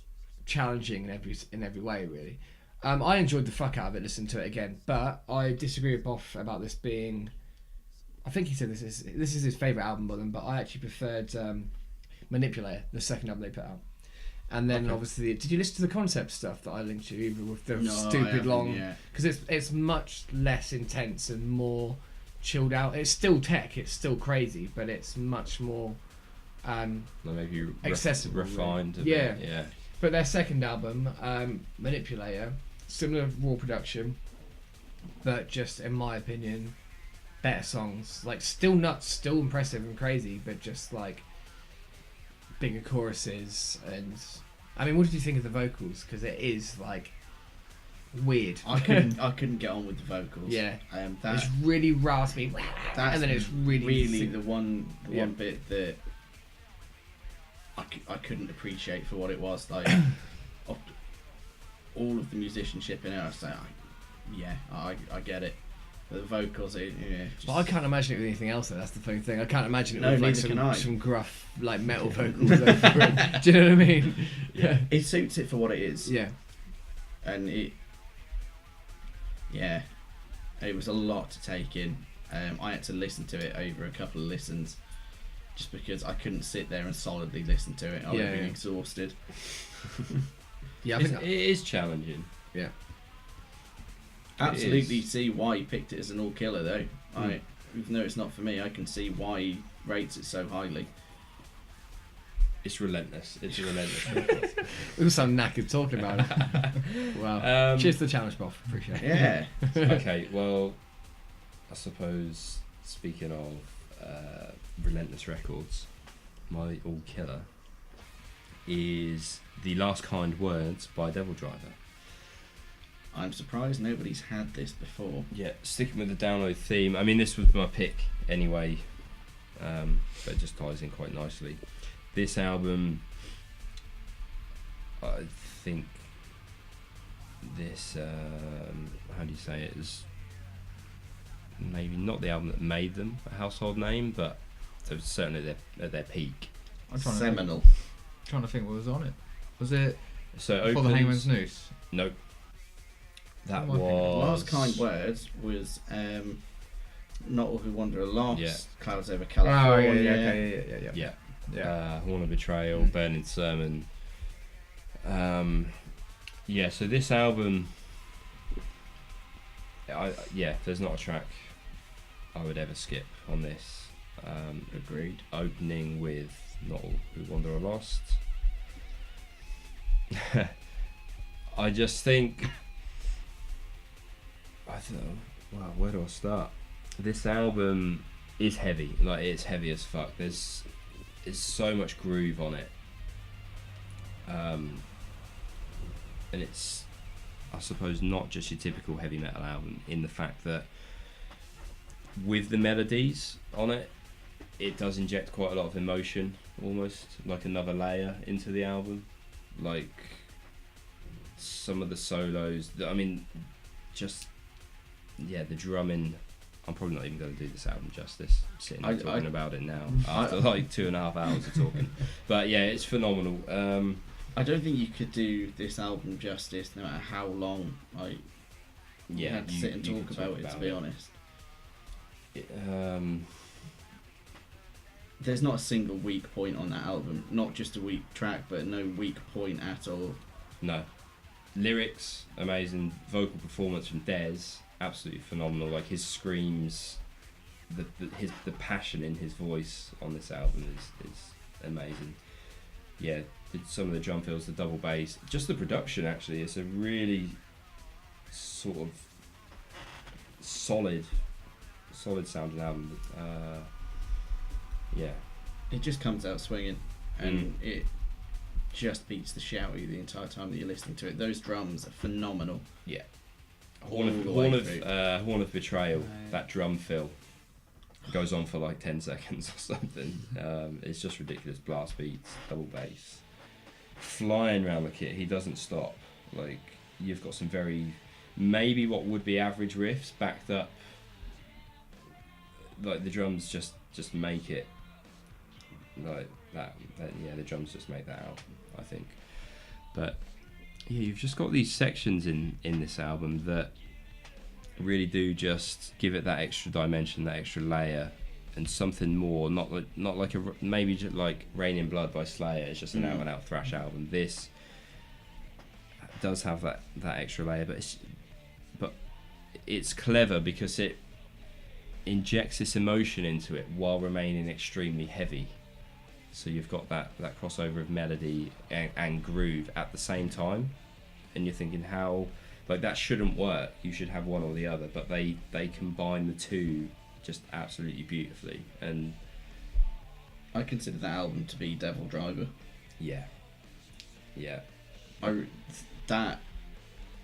challenging in every way, really. I enjoyed the fuck out of it, listening to it again, but I disagree with Boff about this being. I think he said this is his favourite album by them, but I actually preferred Manipulator, the second album they put out. And then obviously, did you listen to the concept stuff that I linked to you, even with the stupid long? Because it's much less intense and more chilled out. It's still tech, it's still crazy, but it's much more maybe accessible, refined. Yeah. Bit, yeah. But their second album, Manipulator, similar raw production, but just in my opinion, better songs. Like still nuts, still impressive and crazy, but just like bigger choruses. And I mean, what did you think of the vocals? Because it is like weird. I couldn't get on with the vocals. Yeah, that it's really raspy, and then it's really the one bit that I couldn't appreciate for what it was. Like all of the musicianship in it, I say, I get it. But the vocals, but I can't imagine it with anything else. Though. That's the funny thing. I can't imagine it No, with like neither can I. some gruff like metal vocals. Over it. Do you know what I mean? Yeah, it suits it for what it is. Yeah, and it was a lot to take in. I had to listen to it over a couple of listens, just because I couldn't sit there and solidly listen to it. I would have been exhausted. I think it is challenging. Yeah. Absolutely see why he picked it as an all killer though. Even though it's not for me, I can see why he rates it so highly. It's relentless. It's a relentless record. We all sound knackered talking about it. Wow. Cheers to the challenge, Bob. Appreciate it. Yeah. Okay, well, I suppose speaking of relentless records, my all killer is The Last Kind Words by Devil Driver. I'm surprised nobody's had this before. Yeah, sticking with the download theme. I mean, this was my pick anyway, but it just ties in quite nicely. This album, I think this, how do you say it, is maybe not the album that made them a household name, but it was certainly at their peak. Seminal. Trying to think what was on it. Was it So For the Hangman's Noose? Nope. That What am I thinking? was Last Kind Words was Not All Who Wander Are Lost, Yeah. Clouds Over Oh, California. yeah. Horn of Betrayal, Burning Sermon. So this album, there's not a track I would ever skip on this. Agreed. Opening with Not All Who Wander Are Lost. I just think, wow, where do I start? This album is heavy, like it's heavy as fuck. There's so much groove on it, and it's, I suppose, not just your typical heavy metal album in the fact that with the melodies on it, it does inject quite a lot of emotion, almost like another layer into the album. Like some of the solos, the drumming. I'm probably not even going to do this album justice, sitting there talking about it now after like 2.5 hours of talking. But yeah, it's phenomenal. I don't think you could do this album justice no matter how long You had to sit and you talk can about it, to be honest. It, There's not a single weak point on that album. Not just a weak track, but no weak point at all. no. Lyrics, amazing. Vocal performance from Dez, absolutely phenomenal. Like his screams, the passion in his voice on this album is amazing. Yeah, some of the drum fills, the double bass, just the production actually. It's a really sort of solid sounding album. Yeah. It just comes out swinging, and it just beats the shit out of you the entire time that you're listening to it. Those drums are phenomenal. Yeah. All the way through. Horn of Betrayal, that drum fill goes on for like 10 seconds or something. It's just ridiculous. Blast beats, double bass, flying around the kit. He doesn't stop. Like, you've got some very, maybe what would be average riffs backed up. Like the drums just make it like that. Yeah, the drums just make that out, I think. But yeah, you've just got these sections in this album that really do just give it that extra dimension, that extra layer, and something more. Not like maybe just like Rain in Blood by Slayer. It's just an out and out thrash album. This does have that extra layer, but it's clever because it injects this emotion into it while remaining extremely heavy. So you've got that crossover of melody and groove at the same time, and you're thinking how, like, that shouldn't work. You should have one or the other, but they combine the two just absolutely beautifully. And I consider that album to be Devil Driver. yeah. That.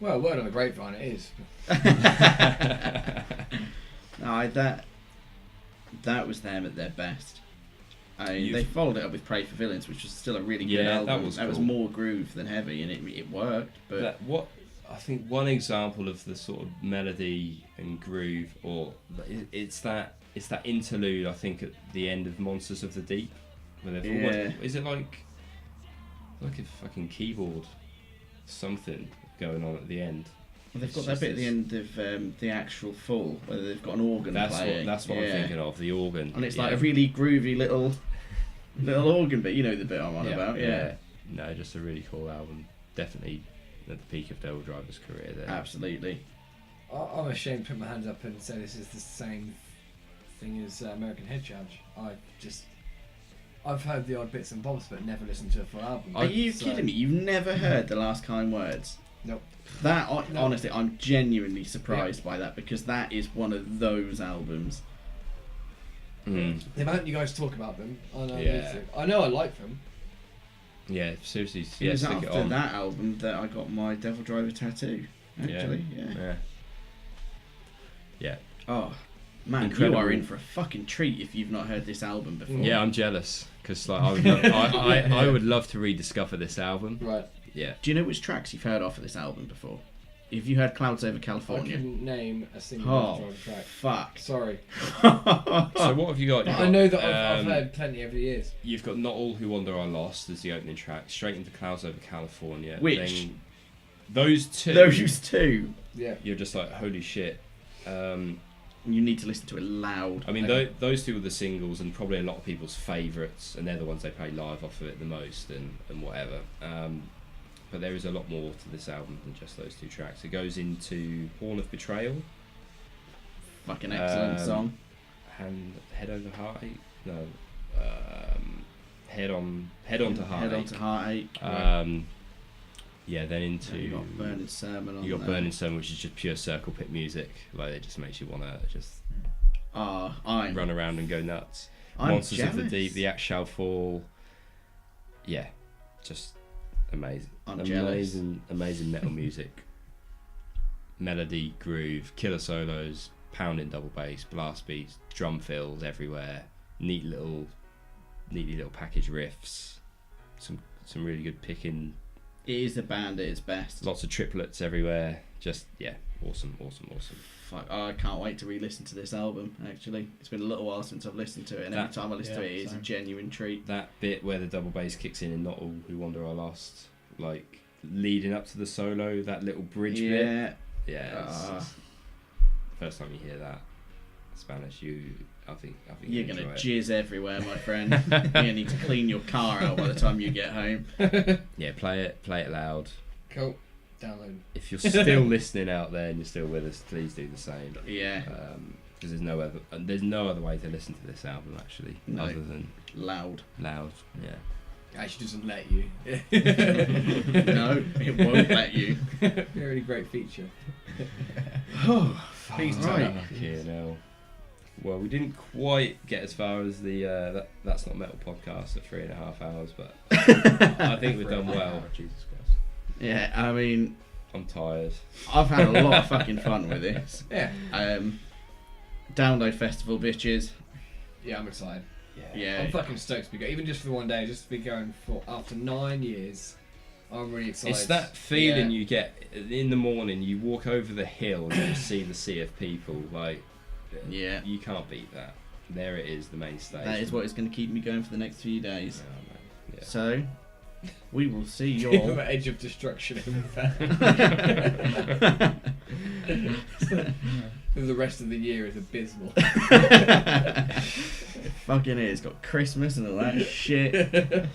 Well, word on the grapevine, it is. No, that was them at their best. They followed it up with Pray for Villains, which was still a really good album. That was more groove than heavy, and it worked. But I think one example of the sort of melody and groove, or it's that interlude, I think, at the end of Monsters of the Deep, where is it like a fucking keyboard something going on at the end? Well, they've got that bit at the end of the actual full, where they've got an organ playing. That's what I'm thinking of, the organ. And it's like a really groovy little organ bit. You know the bit I'm on about. Yeah. No, just a really cool album. Definitely at the peak of Devil Driver's career there. Absolutely. I'm ashamed to put my hands up and say this is the same thing as American Head Charge. I've heard the odd bits and bobs, but never listened to a full album. Are you kidding me? You've never heard The Last Kind Words? Nope. Honestly, I'm genuinely surprised by that, because that is one of those albums. The amount you guys talk about them, I know. Yeah. I know I like them. Yeah, seriously. It was stick after it on. that album that I got my Devil Driver tattoo. Actually, Yeah. Oh man, Incredible. you are in for a fucking treat if you've not heard this album before. Yeah, I'm jealous because like I would love to rediscover this album. Right. Yeah. Do you know which tracks you've heard off of this album before? If you heard Clouds Over I California. couldn't name a single Oh, Devil Driver track. fuck. Sorry. So what have you got? But I know that I've heard plenty over the years. You've got Not All Who Wander Are Lost as the opening track, straight into Clouds Over California. Which? Then those two. Those two. Yeah. You're just like, holy shit. You need to listen to it loud. I mean, those two are the singles and probably a lot of people's favourites, and they're the ones they play live off of it the most and whatever. But there is a lot more to this album than just those two tracks. It goes into Horn of Betrayal. Fucking excellent song. Head Over Heartache? No. Head On to Heartache. Head On to Heartache. Yeah, then into... You got Burning Sermon on You got there. Burning Sermon, which is just pure circle pit music. Like, it just makes you want to just run around and go nuts. Monsters of the Deep, The Axe Shall Fall. Yeah, just amazing. I'm jealous. Amazing metal music. Melody, groove, killer solos, pounding double bass, blast beats, drum fills everywhere. Neatly little package riffs. Some really good picking. It is a band at its best. Lots of triplets everywhere. Just, yeah, awesome. Fuck, I can't wait to re-listen to this album, actually. It's been a little while since I've listened to it, and every time I listen to it, it is a genuine treat. That bit where the double bass kicks in and Not All Who Wander Are Lost, like, leading up to the solo, that little bridge bit. Yeah. First time you hear that Spanish, I think You're you gonna enjoy it. jizz everywhere, my friend. You're gonna need to clean your car out by the time you get home. Yeah, play it loud. Cool. Download. If you're still listening out there and you're still with us, please do the same. Yeah. Because there's no other way to listen to this album actually, No. other than Loud. loud. Yeah. It actually doesn't let you. No, it won't let you. Really great feature. Oh, Please right. turn up. Okay, now. Well, we didn't quite get as far as the That's Not Metal podcast at 3.5 hours, but I think we've done well. Jesus Christ. Yeah, I mean, I'm tired. I've had a lot of fucking fun with this. Yeah. Download festival, bitches. Yeah, I'm excited. Yeah. I'm fucking stoked to be going, even just for one day, just to be going for after 9 years. I'm really excited. It's that feeling Yeah. you get in the morning. You walk over the hill and you see the sea of people. Like, Yeah. you can't beat that. There it is, the main stage. That is what is going to keep me going for the next few days. Oh, man. Yeah. So, we will see you On all. the edge of destruction. The rest of the year is abysmal. Fucking it, it's got Christmas and all that shit.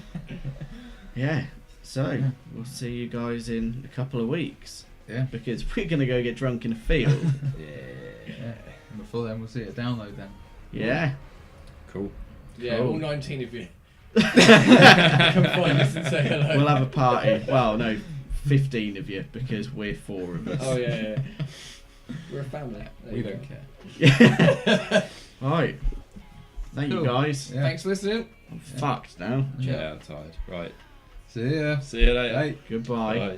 Yeah, so we'll see you guys in a couple of weeks. Yeah. Because we're going to go get drunk in a field. Yeah. And before then, we'll see it download then. Yeah. Cool. Yeah, Cool. all 19 of you. Come find us and say hello. We'll have a party. Well, no, 15 of you because we're 4 of us. Oh, yeah. We're a family. There We you go. don't care. Yeah. Right. Thank you Cool. guys. Yeah. Thanks for listening. I'm fucked now. Yeah, I'm tired. Right. See ya. See you later. Bye. Goodbye. Bye.